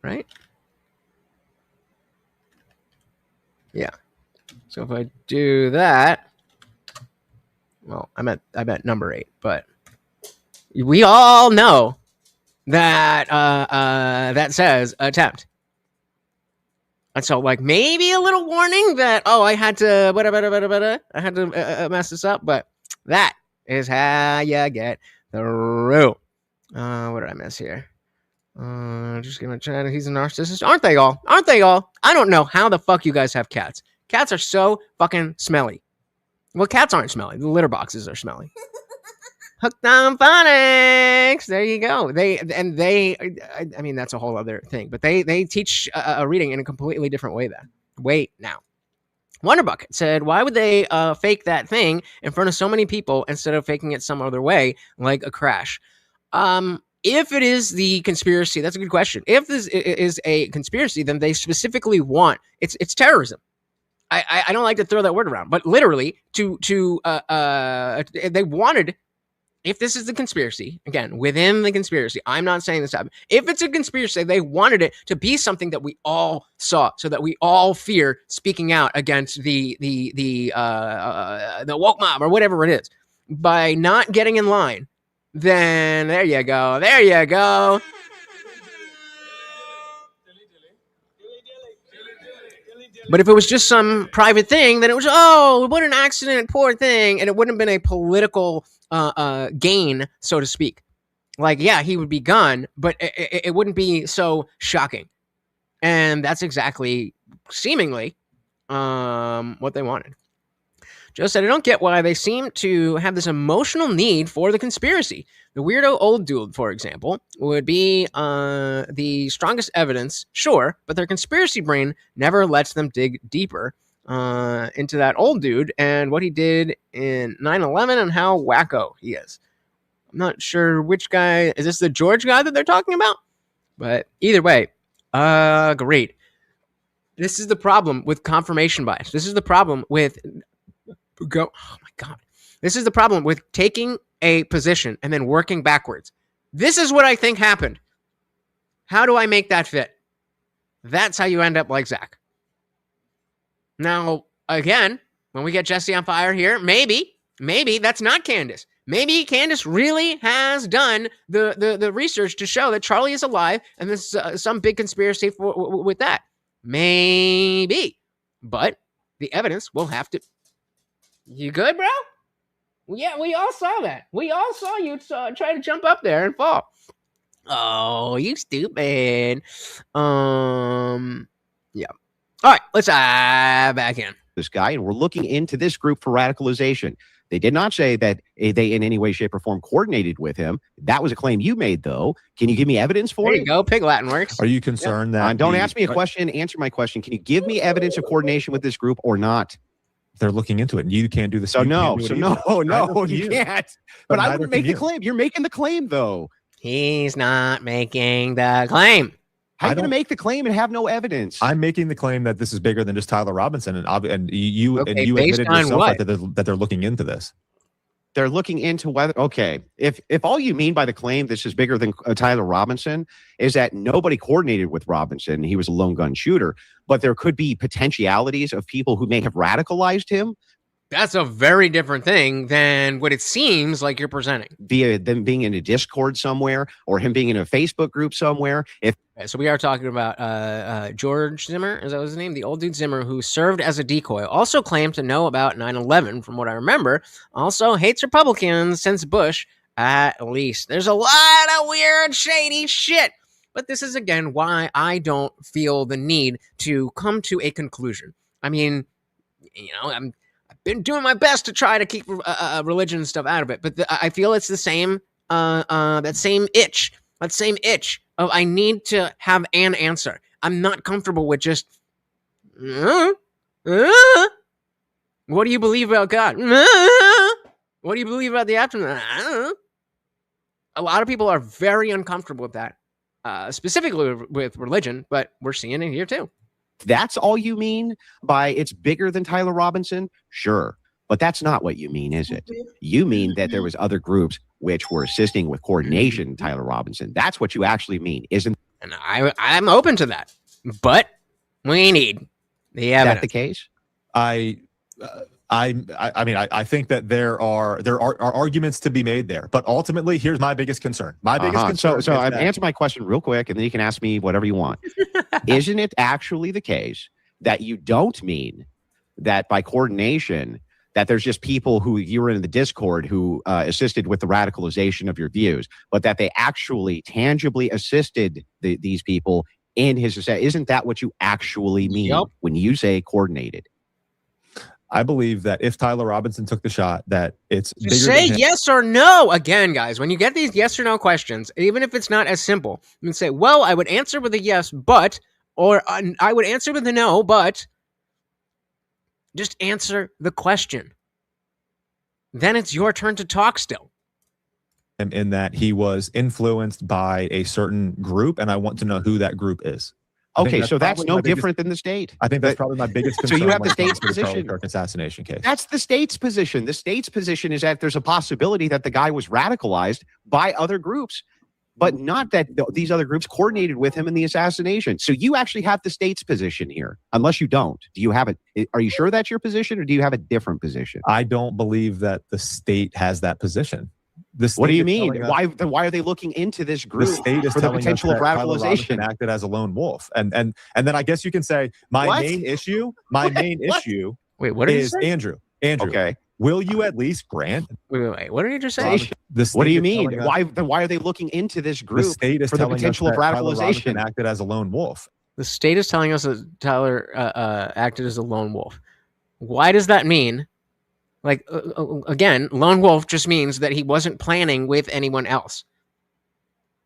[SPEAKER 2] right? Yeah. So if I do that, well, I'm at number 8, but we all know that that says attempt. And so, like, maybe a little warning that, I had to mess this up, but that is how you get through. What did I miss here? Just gonna try to, he's a narcissist. Aren't they all? I don't know how the fuck you guys have cats. Cats are so fucking smelly. Well, cats aren't smelly. The litter boxes are smelly. Hooked on phonics. There you go. I mean, that's a whole other thing, but they teach a reading in a completely different way. Wait now. Wonder Bucket said, why would they fake that thing in front of so many people instead of faking it some other way, like a crash? If it is the conspiracy, that's a good question. If this is a conspiracy, then they specifically want it's terrorism. I don't like to throw that word around, but literally they wanted. If this is the conspiracy, again, within the conspiracy, I'm not saying this happened. If it's a conspiracy, they wanted it to be something that we all saw, so that we all fear speaking out against the woke mob or whatever it is. By not getting in line, then there you go. There you go. But if it was just some private thing, then it was, oh, what an accident, poor thing. And it wouldn't have been a political gain, so to speak. Like, yeah, he would be gone, but it wouldn't be so shocking. And that's exactly, seemingly, what they wanted. Joe said, I don't get why they seem to have this emotional need for the conspiracy. The weirdo old dude, for example, would be the strongest evidence, sure, but their conspiracy brain never lets them dig deeper into that old dude and what he did in 9/11 and how wacko he is. I'm not sure which guy. Is this the George guy that they're talking about? But either way, great. This is the problem with confirmation bias. This is the problem with oh my God. This is the problem with taking a position and then working backwards. This is what I think happened. How do I make that fit? That's how you end up like Zach. Now, again, when we get Jesse on fire here, maybe that's not Candace. Maybe Candace really has done the research to show that Charlie is alive and there's some big conspiracy with that. Maybe. But the evidence will have to... You good, bro? Yeah, we all saw that. We all saw you try to jump up there and fall. Oh, you stupid. Yeah. All right, let's back in.
[SPEAKER 6] This guy, and we're looking into this group for radicalization. They did not say that they in any way, shape, or form coordinated with him. That was a claim you made, though. Can you give me evidence for it?
[SPEAKER 2] There you go. Pig Latin works.
[SPEAKER 5] Are you concerned that...
[SPEAKER 6] Don't ask me a question. Answer my question. Can you give me evidence of coordination with this group or not?
[SPEAKER 5] They're looking into it. And you can't do the same.
[SPEAKER 6] No, you can't. But I wouldn't make the claim. You're making the claim, though.
[SPEAKER 2] He's not making the claim.
[SPEAKER 6] How are you going to make the claim and have no evidence?
[SPEAKER 5] I'm making the claim that this is bigger than just Tyler Robinson, and you
[SPEAKER 2] based
[SPEAKER 5] admitted
[SPEAKER 2] on
[SPEAKER 5] yourself
[SPEAKER 2] what?
[SPEAKER 5] that they're looking into this.
[SPEAKER 6] They're looking into whether, okay, if all you mean by the claim this is bigger than Tyler Robinson is that nobody coordinated with Robinson, he was a lone gun shooter, but there could be potentialities of people who may have radicalized him.
[SPEAKER 2] That's a very different thing than what it seems like you're presenting.
[SPEAKER 6] Via them being in a Discord somewhere or him being in a Facebook group somewhere.
[SPEAKER 2] So we are talking about George Zimmer, is that his name? The old dude Zimmer, who served as a decoy, also claimed to know about 9/11, from what I remember. Also hates Republicans since Bush, at least. There's a lot of weird, shady shit. But this is, again, why I don't feel the need to come to a conclusion. I mean, I've been doing my best to try to keep religion and stuff out of it, but I feel it's the same, that same itch of I need to have an answer. I'm not comfortable with just, what do you believe about God? What do you believe about the afterlife? A lot of people are very uncomfortable with that, specifically with religion, but we're seeing it here too.
[SPEAKER 6] That's all you mean by it's bigger than Tyler Robinson? Sure. But that's not what you mean, is it? You mean that there was other groups which were assisting with coordination, Tyler Robinson. That's what you actually mean, isn't it?
[SPEAKER 2] And I'm open to that. But we need the evidence.
[SPEAKER 6] Is that the case?
[SPEAKER 5] I think that there are arguments to be made there, but ultimately, here's my biggest concern.
[SPEAKER 6] So answer my question real quick, and then you can ask me whatever you want. Isn't it actually the case that you don't mean that by coordination that there's just people who you were in the Discord who assisted with the radicalization of your views, but that they actually tangibly assisted these people in his society? Isn't that what you actually mean when you say coordinated?
[SPEAKER 5] I believe that if Tyler Robinson took the shot, that it's bigger
[SPEAKER 2] Just say
[SPEAKER 5] than him.
[SPEAKER 2] yes or no. Again, guys, when you get these yes or no questions, even if it's not as simple, you can say, well, I would answer with a yes, but, or I would answer with a no, but. Just answer the question. Then it's your turn to talk still.
[SPEAKER 5] In that he was influenced by a certain group, and I want to know who that group is.
[SPEAKER 6] Okay, so that's
[SPEAKER 5] probably
[SPEAKER 6] no
[SPEAKER 5] my biggest-
[SPEAKER 6] different than the state.
[SPEAKER 5] I think that's probably my biggest concern.
[SPEAKER 6] So you have
[SPEAKER 5] when
[SPEAKER 6] the
[SPEAKER 5] it comes
[SPEAKER 6] state's
[SPEAKER 5] to Charlie
[SPEAKER 6] position.
[SPEAKER 5] Kirk assassination case.
[SPEAKER 6] That's the state's position. The state's position is that there's a possibility that the guy was radicalized by other groups, but not that these other groups coordinated with him in the assassination. So you actually have the state's position here, unless you don't. Do you have it? Are you sure that's your position, or do you have a different position?
[SPEAKER 5] I don't believe that the state has that position.
[SPEAKER 6] What do you mean? Why are they looking into this group
[SPEAKER 5] The state is
[SPEAKER 6] for the
[SPEAKER 5] telling
[SPEAKER 6] potential
[SPEAKER 5] us
[SPEAKER 6] of
[SPEAKER 5] that Tyler
[SPEAKER 6] radicalization?
[SPEAKER 5] Robinson acted as a lone wolf, and then I guess you can say my
[SPEAKER 6] What?
[SPEAKER 5] main issue
[SPEAKER 2] Wait, what did you
[SPEAKER 5] is
[SPEAKER 2] say?
[SPEAKER 5] Andrew.
[SPEAKER 6] Okay.
[SPEAKER 5] Will you at least grant?
[SPEAKER 2] Wait, what did you just say?
[SPEAKER 5] Robinson- the
[SPEAKER 6] What do
[SPEAKER 5] state
[SPEAKER 6] you
[SPEAKER 5] is
[SPEAKER 6] mean?
[SPEAKER 5] telling us-
[SPEAKER 6] Why are they looking into this
[SPEAKER 5] The
[SPEAKER 6] group
[SPEAKER 5] state is
[SPEAKER 6] for the
[SPEAKER 5] telling us
[SPEAKER 6] potential of
[SPEAKER 5] that Tyler Robinson
[SPEAKER 6] radicalization?
[SPEAKER 5] acted as a lone wolf.
[SPEAKER 2] The state is telling us that Tyler acted as a lone wolf. Why does that mean? Like, again, lone wolf just means that he wasn't planning with anyone else.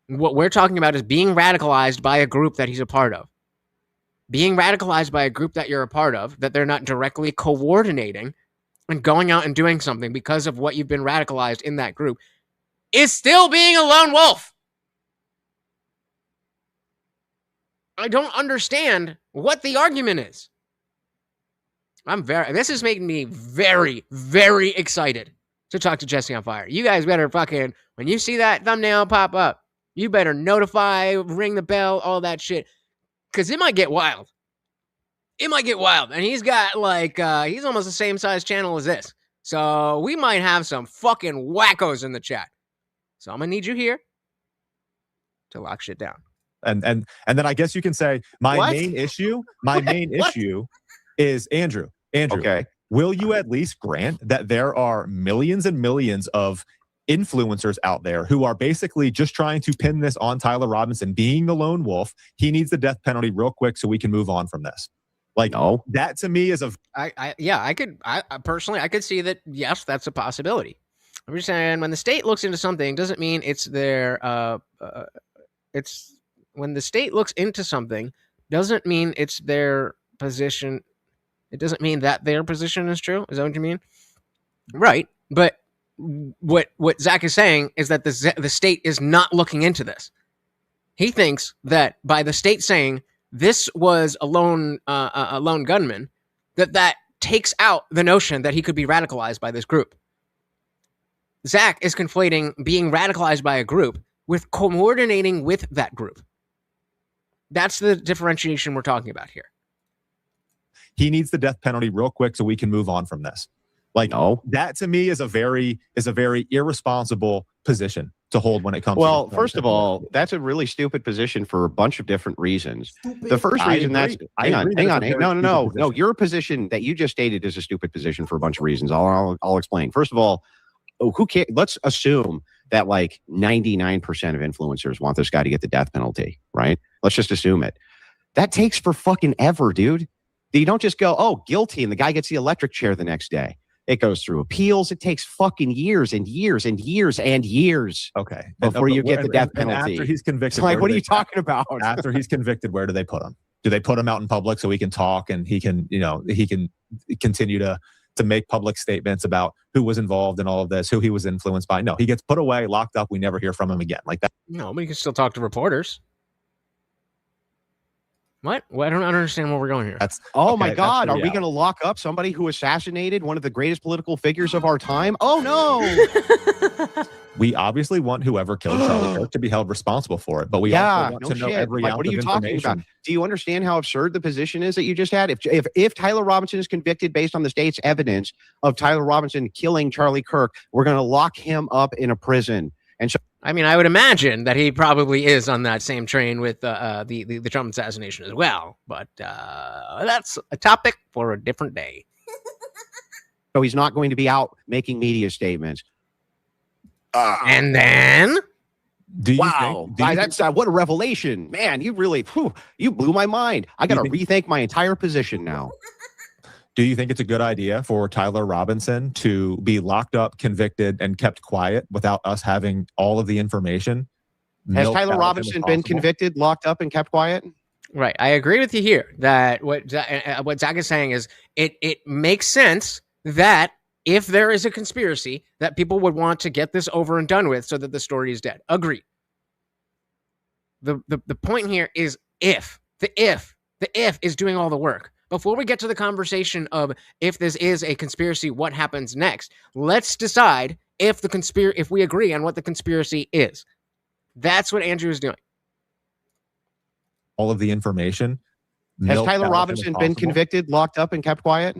[SPEAKER 2] What we're talking about is being radicalized by a group that he's a part of. Being radicalized by a group that you're a part of, that they're not directly coordinating and going out and doing something because of what you've been radicalized in that group, is still being a lone wolf. I don't understand what the argument is. This is making me very, very excited to talk to Jesse on Fire. You guys better fucking, when you see that thumbnail pop up, you better notify, ring the bell, all that shit. Because it might get wild. It might get wild. And he's got like, he's almost the same size channel as this. So we might have some fucking wackos in the chat. So I'm going to need you here to lock shit down.
[SPEAKER 5] And then I guess you can say my
[SPEAKER 6] What?
[SPEAKER 5] main issue
[SPEAKER 6] What?
[SPEAKER 5] issue is Andrew.
[SPEAKER 6] Okay.
[SPEAKER 5] Will you at least grant that there are millions and millions of influencers out there who are basically just trying to pin this on Tyler Robinson being the lone wolf? He needs the death penalty real quick so we can move on from this. Like,
[SPEAKER 6] No.
[SPEAKER 5] that to me is a
[SPEAKER 2] I personally, I could see that. Yes, that's a possibility. I'm just saying, when the state looks into something, doesn't mean it's their. It's when the state looks into something, doesn't mean it's their position. It doesn't mean that their position is true. Is that what you mean? Right. But what Zach is saying is that the state is not looking into this. He thinks that by the state saying this was a lone gunman, that takes out the notion that he could be radicalized by this group. Zach is conflating being radicalized by a group with coordinating with that group. That's the differentiation we're talking about here.
[SPEAKER 5] he needs the death penalty real quick so we can move on from this. Like,
[SPEAKER 6] No.
[SPEAKER 5] that to me is a very irresponsible position to hold when it comes
[SPEAKER 6] Well,
[SPEAKER 5] to
[SPEAKER 6] first of all, that's a really stupid position for a bunch of different reasons. The first
[SPEAKER 5] I
[SPEAKER 6] reason
[SPEAKER 5] agree. I
[SPEAKER 6] hang on.
[SPEAKER 5] agree that it's a very
[SPEAKER 6] No.
[SPEAKER 5] stupid position.
[SPEAKER 6] Your position that you just stated is a stupid position for a bunch of reasons. I'll explain. First of all, who cares? Let's assume that like 99% of influencers want this guy to get the death penalty, right? Let's just assume it. That takes for fucking ever, dude. You don't just go, oh, guilty, and the guy gets the electric chair the next day. It goes through appeals. It takes fucking years and years and years and years
[SPEAKER 5] Okay.
[SPEAKER 6] before you get the death
[SPEAKER 5] And
[SPEAKER 6] penalty.
[SPEAKER 5] after he's convicted,
[SPEAKER 6] It's like,
[SPEAKER 5] where
[SPEAKER 6] what
[SPEAKER 5] do
[SPEAKER 6] are you
[SPEAKER 5] they-
[SPEAKER 6] talking about?
[SPEAKER 5] After he's convicted, where do they put him? Do they put him out in public so he can talk and he can continue to make public statements about who was involved in all of this, who he was influenced by? No, he gets put away, locked up. We never hear from him again. Like that.
[SPEAKER 2] No, but you can still talk to reporters. What? Well, I don't understand where we're going here.
[SPEAKER 5] That's
[SPEAKER 6] Oh
[SPEAKER 5] okay,
[SPEAKER 6] my
[SPEAKER 5] that's
[SPEAKER 6] God.
[SPEAKER 5] the
[SPEAKER 6] Are we
[SPEAKER 5] reality.
[SPEAKER 6] going to lock up somebody who assassinated one of the greatest political figures of our time? Oh, no.
[SPEAKER 5] We obviously want whoever killed Charlie Kirk to be held responsible for it, but we
[SPEAKER 6] Yeah,
[SPEAKER 5] also want
[SPEAKER 6] no
[SPEAKER 5] to know
[SPEAKER 6] shit.
[SPEAKER 5] every
[SPEAKER 6] Like,
[SPEAKER 5] ounce
[SPEAKER 6] what are you
[SPEAKER 5] of
[SPEAKER 6] talking
[SPEAKER 5] information.
[SPEAKER 6] about? Do you understand how absurd the position is that you just had? If Tyler Robinson is convicted based on the state's evidence of Tyler Robinson killing Charlie Kirk, we're going to lock him up in a prison. And so
[SPEAKER 2] I mean, I would imagine that he probably is on that same train with the Trump assassination as well. But that's a topic for a different day.
[SPEAKER 6] he's not going to be out making media statements.
[SPEAKER 2] And then
[SPEAKER 5] Do you
[SPEAKER 6] Wow,
[SPEAKER 5] think? Do you
[SPEAKER 6] that's what a revelation, man! You really, you blew my mind. I got to
[SPEAKER 5] You
[SPEAKER 6] rethink my entire position now.
[SPEAKER 5] Do you think it's a good idea for Tyler Robinson to be locked up, convicted, and kept quiet without us having all of the information?
[SPEAKER 6] Has Tyler Robinson been convicted, locked up, and kept quiet?
[SPEAKER 2] Right. I agree with you here that what Zach is saying is it makes sense that if there is a conspiracy, that people would want to get this over and done with so that the story is dead. Agreed. The point here is if. The if is doing all the work. Before we get to the conversation of if this is a conspiracy, what happens next? Let's decide if if we agree on what the conspiracy is. That's what Andrew is doing.
[SPEAKER 5] All of the information.
[SPEAKER 6] Has Tyler Robinson been convicted, locked up, and kept quiet?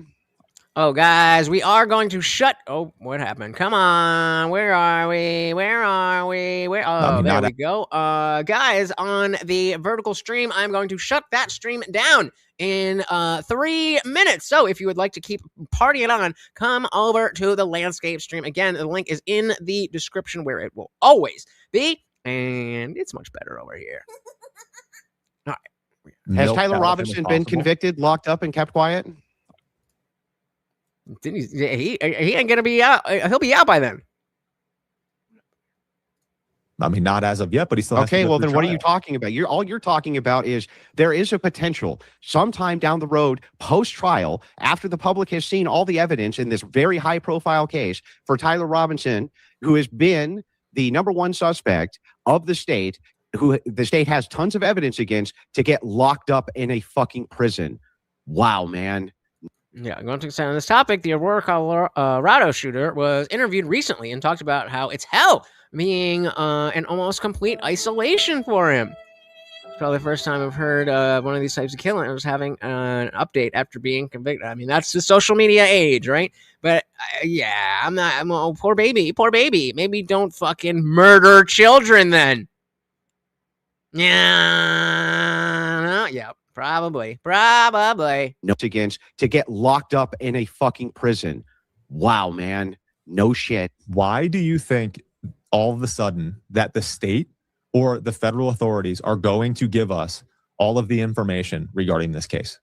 [SPEAKER 2] Oh, guys, we are going to shut. Oh, what happened? Come on. Where are we? Oh, there we go. Guys, on the vertical stream, I'm going to shut that stream down in 3 minutes. So if you would like to keep partying on, come over to the landscape stream. Again, the link is in the description where it will always be. And it's much better over here. All right.
[SPEAKER 6] Has Tyler Robinson been convicted, locked up, and kept quiet?
[SPEAKER 2] Didn't he ain't gonna be out. He'll be out by then.
[SPEAKER 5] I mean, not as of yet, but he still has to
[SPEAKER 6] okay.
[SPEAKER 5] go
[SPEAKER 6] Well,
[SPEAKER 5] through
[SPEAKER 6] then what are
[SPEAKER 5] trial.
[SPEAKER 6] you talking about? All you're talking about is there is a potential sometime down the road, post trial, after the public has seen all the evidence in this very high profile case for Tyler Robinson, who has been the number one suspect of the state, who the state has tons of evidence against, to get locked up in a fucking prison. Wow, man.
[SPEAKER 2] Yeah, going to extend on this topic, the Aurora, Colorado shooter was interviewed recently and talked about how it's hell being an almost complete isolation for him. It's probably the first time I've heard one of these types of killings having an update after being convicted. I mean, that's the social media age, right? But yeah, I'm poor baby. Maybe don't fucking murder children then. Yeah. Probably.
[SPEAKER 6] No, against to get locked up in a fucking prison. Wow, man. No shit.
[SPEAKER 5] Why do you think all of a sudden that the state or the federal authorities are going to give us all of the information regarding this case?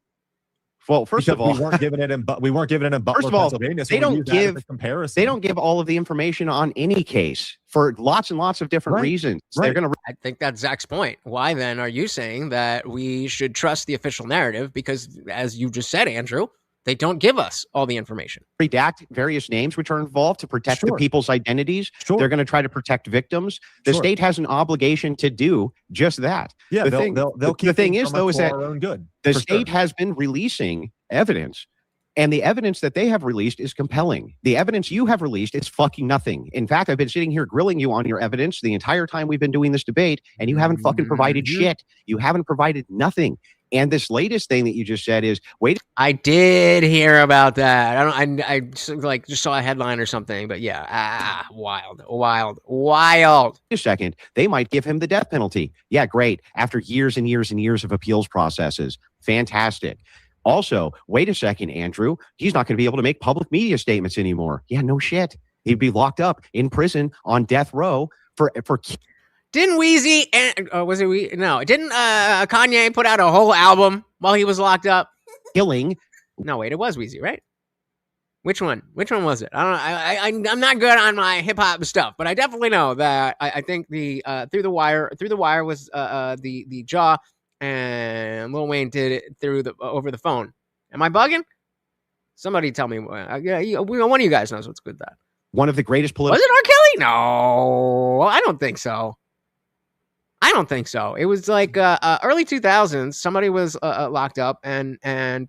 [SPEAKER 6] Well, first of all,
[SPEAKER 5] we weren't given it in Butler,
[SPEAKER 6] first of all,
[SPEAKER 5] Pennsylvania. So
[SPEAKER 6] they don't give
[SPEAKER 5] comparison.
[SPEAKER 6] They don't give all of the information on any case for lots and lots of different reasons.
[SPEAKER 5] Right.
[SPEAKER 6] They're going to.
[SPEAKER 2] I think that's Zach's point. Why then are you saying that we should trust the official narrative? Because as you just said, Andrew, they don't give us all the information.
[SPEAKER 6] Redact various names which are involved to protect the people's identities.
[SPEAKER 5] Sure.
[SPEAKER 6] They're going to try to protect victims. The state has an obligation to do just that.
[SPEAKER 5] Yeah, they'll keep
[SPEAKER 6] the thing is, though, is that
[SPEAKER 5] our own good.
[SPEAKER 6] The state has been releasing evidence, and the evidence that they have released is compelling. The evidence you have released is fucking nothing. In fact, I've been sitting here grilling you on your evidence the entire time we've been doing this debate, and you haven't fucking provided shit. You haven't provided nothing. And this latest thing that you just said is, wait.
[SPEAKER 2] I did hear about that. I just saw a headline or something, but yeah, wild.
[SPEAKER 6] Wait a second. They might give him the death penalty. Yeah, great. After years and years and years of appeals processes. Fantastic. Also, wait a second, Andrew. He's not going to be able to make public media statements anymore. Yeah, no shit. He'd be locked up in prison on death row for.
[SPEAKER 2] Didn't Weezy didn't Kanye put out a whole album while he was locked up?
[SPEAKER 6] Killing.
[SPEAKER 2] No, wait, it was Weezy, right? Which one was it? I don't know. I'm not good on my hip hop stuff, but I definitely know that I think the Through the Wire was the Jaw, and Lil Wayne did it over the phone. Am I bugging? Somebody tell me. One of you guys knows what's good. That
[SPEAKER 6] one of the greatest political.
[SPEAKER 2] Was it R. Kelly? No, I don't think so. It was like early 2000s. Somebody was locked up and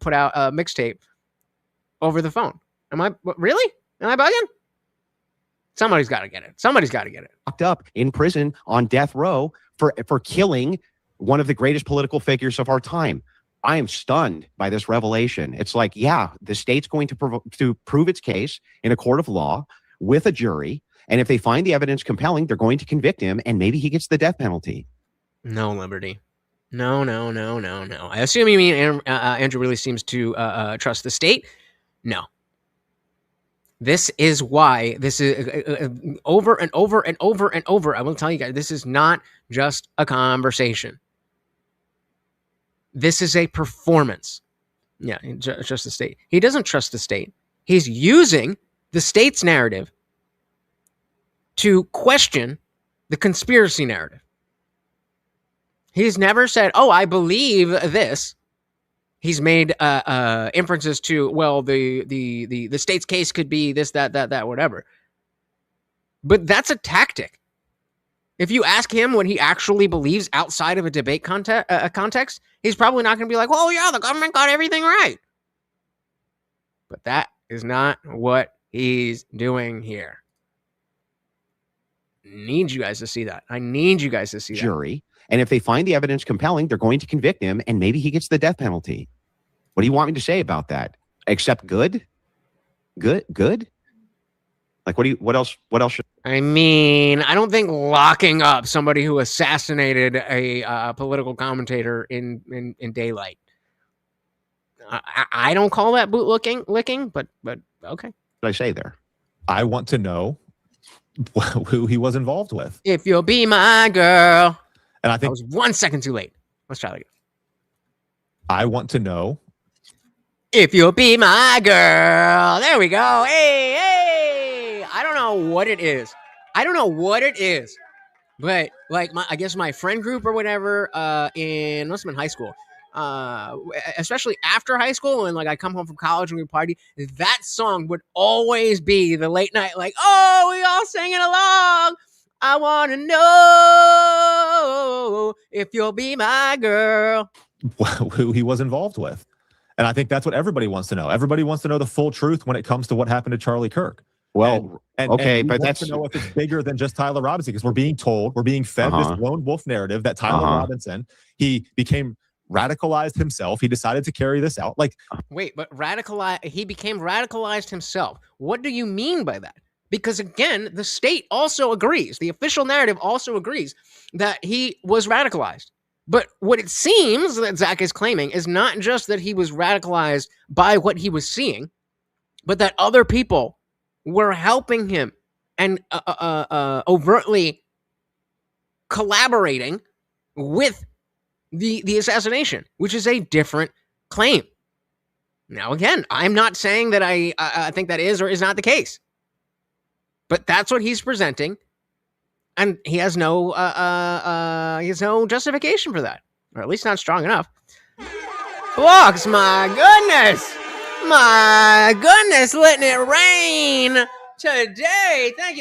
[SPEAKER 2] put out a mixtape over the phone. Am I bugging? Somebody's got to get it.
[SPEAKER 6] Locked up in prison on death row for killing one of the greatest political figures of our time. I am stunned by this revelation. It's like, yeah, the state's going to prove its case in a court of law with a jury. And if they find the evidence compelling, they're going to convict him, and maybe he gets the death penalty.
[SPEAKER 2] No, Liberty. No. I assume you mean Andrew really seems to trust the state. No. This is why this is over and over and over and over. I will tell you guys, this is not just a conversation. This is a performance. Yeah, trust the state. He doesn't trust the state. He's using the state's narrative to question the conspiracy narrative. He's never said, "Oh, I believe this." He's made inferences to, well, the state's case could be this, that, whatever. But that's a tactic. If you ask him what he actually believes outside of a debate context, he's probably not going to be like, "Well, yeah, the government got everything right." But that is not what he's doing here. Need you guys to see that. I need you guys to see that.
[SPEAKER 6] Jury. And if they find the evidence compelling, they're going to convict him, and maybe he gets the death penalty. What do you want me to say about that? Except good? Good? Like, what else should...
[SPEAKER 2] I mean, I don't think locking up somebody who assassinated a political commentator in daylight. I don't call that licking, but okay.
[SPEAKER 6] What did I say there?
[SPEAKER 5] I want to know who he was involved with.
[SPEAKER 2] If you'll be my girl.
[SPEAKER 5] And I
[SPEAKER 2] I
[SPEAKER 5] think
[SPEAKER 2] was 1 second too late. Let's try that again.
[SPEAKER 5] I want to know.
[SPEAKER 2] If you'll be my girl. There we go. Hey. I don't know what it is. But like I guess my friend group or whatever must have been high school. Especially after high school, and like I come home from college and we party, that song would always be the late night, like, "Oh, we all singing along. I want to know if you'll be my girl."
[SPEAKER 5] Who he was involved with. And I think that's what everybody wants to know. Everybody wants to know the full truth when it comes to what happened to Charlie Kirk.
[SPEAKER 6] Well, okay,
[SPEAKER 5] and
[SPEAKER 6] but
[SPEAKER 5] wants
[SPEAKER 6] that's...
[SPEAKER 5] to know if it's bigger than just Tyler Robinson, because we're being fed this lone wolf narrative that Tyler Robinson, he became radicalized himself. He decided to carry this out. Like,
[SPEAKER 2] wait, but he became radicalized himself. What do you mean by that? Because again, the state also agrees. The official narrative also agrees that he was radicalized. But what it seems that Zach is claiming is not just that he was radicalized by what he was seeing, but that other people were helping him and overtly collaborating with the assassination, which is a different claim. Now, again, I'm not saying that I think that is or is not the case, but that's what he's presenting. And he has no justification for that, or at least not strong enough. Blocks, my goodness, letting it rain today. Thank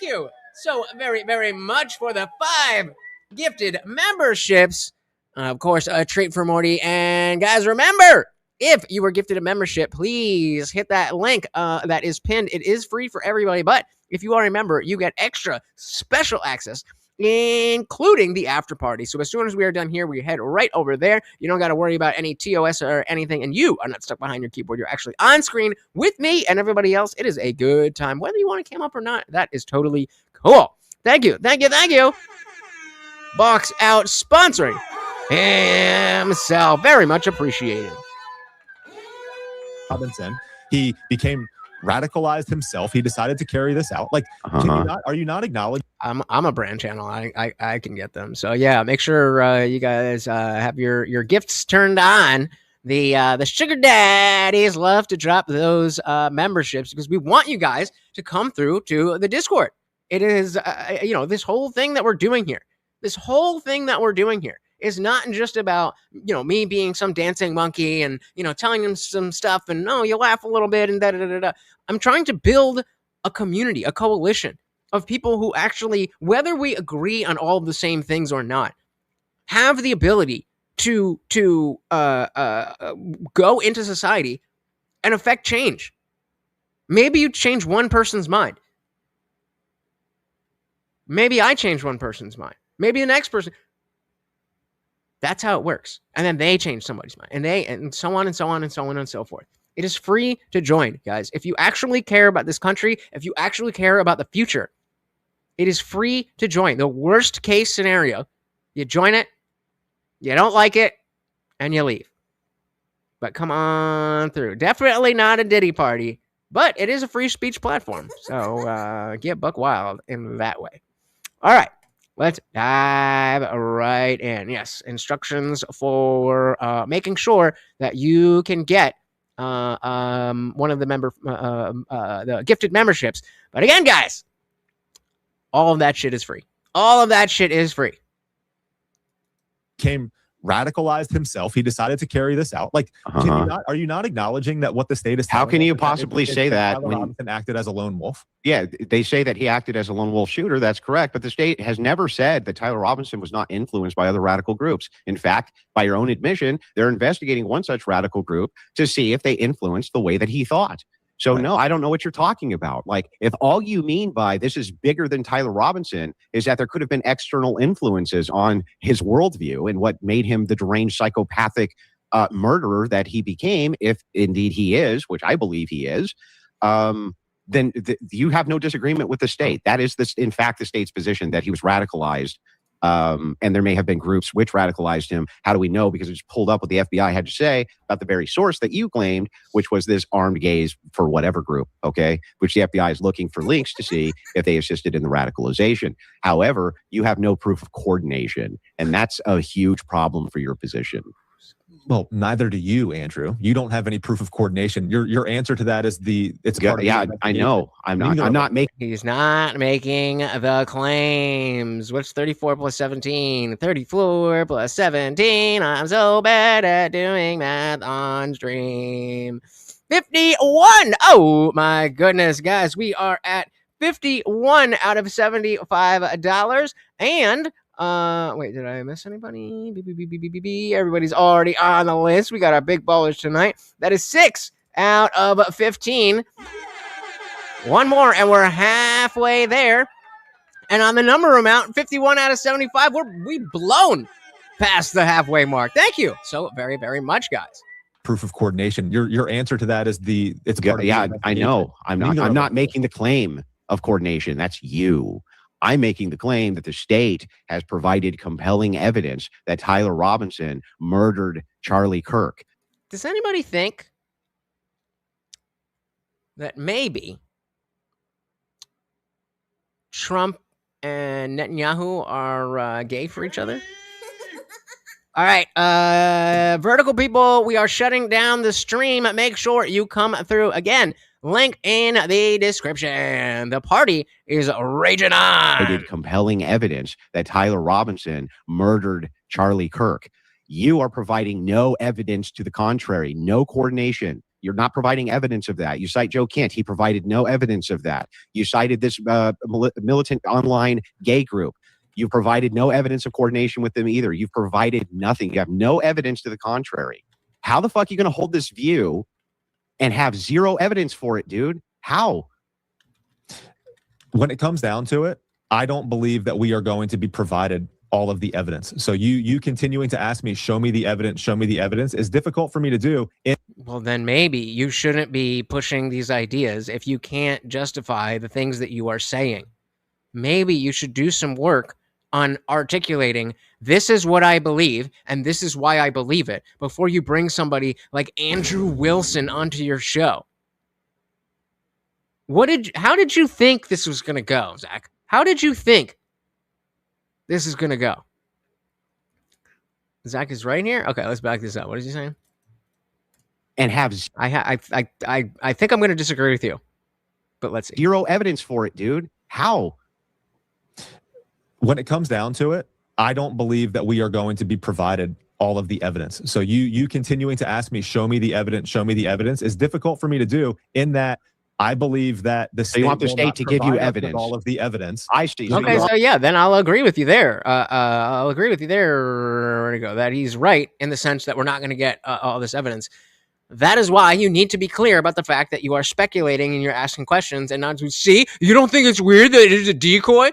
[SPEAKER 2] you so very, very much for the 5 gifted memberships. Of course, a treat for Morty. And guys, remember, if you were gifted a membership, please hit that link that is pinned. It is free for everybody, but if you are a member, you get extra special access, including the after party. So as soon as we are done here, we head right over there. You don't got to worry about any TOS or anything, and you are not stuck behind your keyboard. You're actually on screen with me and everybody else. It is a good time. Whether you want to cam up or not, that is totally cool. Thank you. Box Out sponsoring himself. Very much appreciated.
[SPEAKER 5] Robinson, he became radicalized himself. He decided to carry this out. Like, are you not acknowledging?
[SPEAKER 2] I'm a brand channel. I can get them. So yeah, make sure you guys have your gifts turned on. The sugar daddies love to drop those memberships because we want you guys to come through to the Discord. It is this whole thing that we're doing here. Is not just about, me being some dancing monkey and, telling them some stuff and, you laugh a little bit and da-da-da-da. I'm trying to build a community, a coalition of people who actually, whether we agree on all of the same things or not, have the ability to go into society and affect change. Maybe you change one person's mind. Maybe I change one person's mind. Maybe the next person... That's how it works. And then they change somebody's mind. And so on and so on and so on and so forth. It is free to join, guys. If you actually care about this country, if you actually care about the future, it is free to join. The worst case scenario, you join it, you don't like it, and you leave. But come on through. Definitely not a Diddy party, but it is a free speech platform. So get buck wild in that way. All right. let's dive right in. Yes, instructions for making sure that you can get one of the the gifted memberships. But again, guys, all of that shit is free. All of that shit is free.
[SPEAKER 5] Radicalized himself. He decided to carry this out. Like, can you not? Are you not acknowledging that what the state is?
[SPEAKER 6] How can you possibly say that
[SPEAKER 5] Tyler
[SPEAKER 6] when
[SPEAKER 5] Robinson acted as a lone wolf?
[SPEAKER 6] Yeah, they say that he acted as a lone wolf shooter. That's correct. But the state has never said that Tyler Robinson was not influenced by other radical groups. In fact, by your own admission, they're investigating one such radical group to see if they influenced the way that he thought. So no, I don't know what you're talking about. Like, if all you mean by this is bigger than Tyler Robinson is that there could have been external influences on his worldview and what made him the deranged psychopathic murderer that he became, if indeed he is, which I believe he is, then you have no disagreement with the state. That is, in fact, the state's position that he was radicalized. And there may have been groups which radicalized him. How do we know? Because it just pulled up what the FBI had to say about the very source that you claimed, which was this armed gaze for whatever group, okay, which the FBI is looking for links to see if they assisted in the radicalization. However, you have no proof of coordination, and that's a huge problem for your position.
[SPEAKER 5] Well, neither do you, Andrew. You don't have any proof of coordination. Your answer to that is it's part of
[SPEAKER 6] I know. I'm not making.
[SPEAKER 2] He's not making the claims. What's 34 plus 17? 34 plus 17. I'm so bad at doing math on stream. 51. Oh my goodness, guys, we are at 51 out of $75, and wait, did I miss anybody? Everybody's already on the list. We got our big ballers tonight. That is 6 out of 15. One more, and we're halfway there. And on the number amount, 51 out of 75, we've blown past the halfway mark. Thank you so very, very much, guys.
[SPEAKER 5] Proof of coordination. Your answer to that is it's part of
[SPEAKER 6] I know. I'm not making the claim of coordination. That's you. I'm making the claim that the state has provided compelling evidence that Tyler Robinson murdered Charlie Kirk.
[SPEAKER 2] Does anybody think that maybe Trump and Netanyahu are gay for each other? All right, vertical people, we are shutting down the stream. Make sure you come through again. Link in the description. The party is raging on.
[SPEAKER 6] I did compelling evidence that Tyler Robinson murdered Charlie Kirk. You are providing no evidence to the contrary, no coordination. You're not providing evidence of that. You cite Joe Kent. He provided no evidence of that. You cited this militant online gay group. You provided no evidence of coordination with them either. You've provided nothing. You have no evidence to the contrary. How the fuck are you going to hold this view and have zero evidence for it, dude? How?
[SPEAKER 5] When it comes down to it, I don't believe that we are going to be provided all of the evidence. So you continuing to ask me, show me the evidence is difficult for me to do.
[SPEAKER 2] Well, then maybe you shouldn't be pushing these ideas if you can't justify the things that you are saying. Maybe you should do some work on articulating, this is what I believe, and this is why I believe it, before you bring somebody like Andrew Wilson onto your show. How did you think this was going to go, Zach? How did you think this is going to go? Zach is right here? Okay, let's back this up. What is he saying?
[SPEAKER 6] And have
[SPEAKER 2] I think I'm going to disagree with you, but let's see.
[SPEAKER 6] Zero evidence for it, dude. How?
[SPEAKER 5] When it comes down to it, I don't believe that we are going to be provided all of the evidence. So you continuing to ask me, show me the evidence is difficult for me to do, in that I believe that the state,
[SPEAKER 6] you want the state to give you evidence,
[SPEAKER 5] all of the evidence.
[SPEAKER 6] I see.
[SPEAKER 2] Okay, so yeah, then I'll agree with you there. I'll agree with you there. Where to go? That he's right in the sense that we're not going to get all this evidence. That is why you need to be clear about the fact that you are speculating and you're asking questions and not to see. You don't think it's weird that it is a decoy?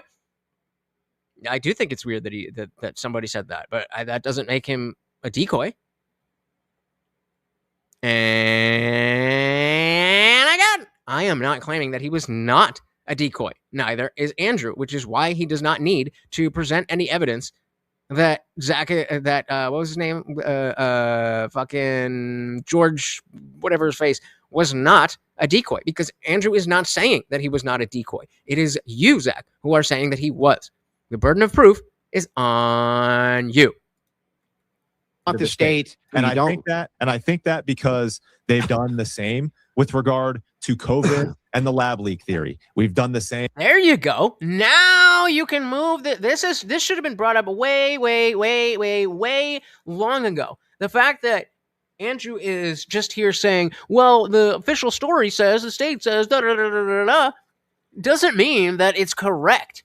[SPEAKER 2] I do think it's weird that that somebody said that, but that doesn't make him a decoy. And I am not claiming that he was not a decoy. Neither is Andrew, which is why he does not need to present any evidence that Zach, what was his name? Fucking George, whatever his face, was not a decoy, because Andrew is not saying that he was not a decoy. It is you, Zach, who are saying that he was. The burden of proof is on you.
[SPEAKER 6] Not the state.
[SPEAKER 5] And
[SPEAKER 6] you
[SPEAKER 5] I think that because they've done the same with regard to COVID and the lab leak theory. We've done the same.
[SPEAKER 2] There you go. Now you can move. This should have been brought up way long ago. The fact that Andrew is just here saying, well, the official story says, the state says, doesn't mean that it's correct.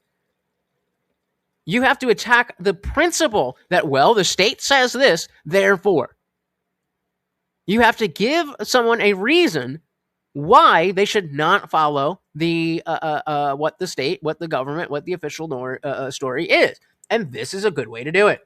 [SPEAKER 2] You have to attack the principle that, well, the state says this, therefore. You have to give someone a reason why they should not follow the what the state, what the government, what the official story is. And this is a good way to do it.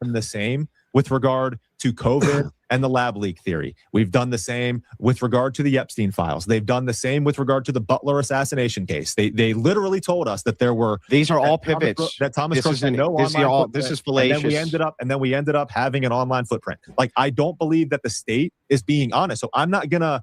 [SPEAKER 5] The same with regard to COVID and the lab leak theory. We've done the same with regard to the Epstein files. They've done the same with regard to the Butler assassination case. They literally told us that there were
[SPEAKER 6] these are all pivots.
[SPEAKER 5] Thomas Cook had no online footprint.
[SPEAKER 6] This is fallacious.
[SPEAKER 5] And then we ended up having an online footprint. Like, I don't believe that the state is being honest. So I'm not going to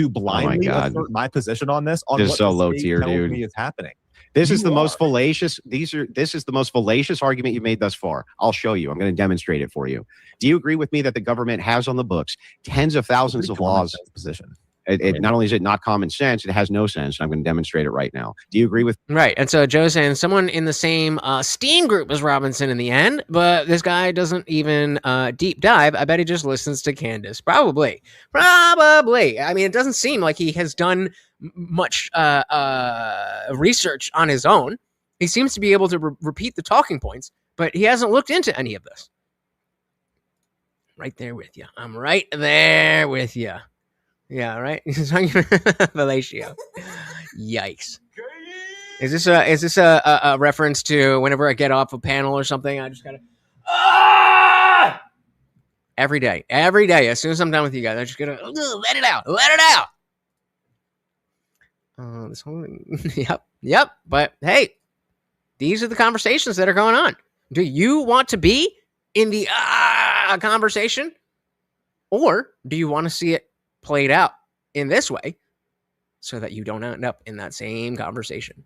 [SPEAKER 5] blindly assert my position on this. On
[SPEAKER 6] this
[SPEAKER 5] what
[SPEAKER 6] is so
[SPEAKER 5] the
[SPEAKER 6] low
[SPEAKER 5] state
[SPEAKER 6] tier,
[SPEAKER 5] tells
[SPEAKER 6] dude.
[SPEAKER 5] me is happening.
[SPEAKER 6] This is the most fallacious. This is the most fallacious argument you've made thus far. I'll show you. I'm going to demonstrate it for you. Do you agree with me that the government has on the books tens of thousands of laws?
[SPEAKER 5] Position.
[SPEAKER 6] Not only is it not common sense, it has no sense. I'm going to demonstrate it right now. Do you agree with?
[SPEAKER 2] Right. And so Joe's saying someone in the same Steam group as Robinson in the end, but this guy doesn't even deep dive. I bet he just listens to Candace. Probably. I mean, it doesn't seem like he has done much research on his own. He seems to be able to repeat the talking points, but he hasn't looked into any of this. Right there with you. I'm right there with you. Yeah, right. Fellatio. Yikes. Is this a reference to whenever I get off a panel or something? I just gotta every day. As soon as I'm done with you guys, I just gotta let it out. This whole yep. But hey, these are the conversations that are going on. Do you want to be in the conversation, or do you want to see it played out in this way so that you don't end up in that same conversation?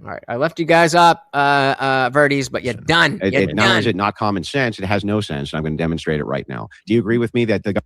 [SPEAKER 2] All right, I left you guys up, Verdes, but you're done.
[SPEAKER 6] Not only is it not common sense, it has no sense. And I'm going to demonstrate it right now. Do you agree with me that the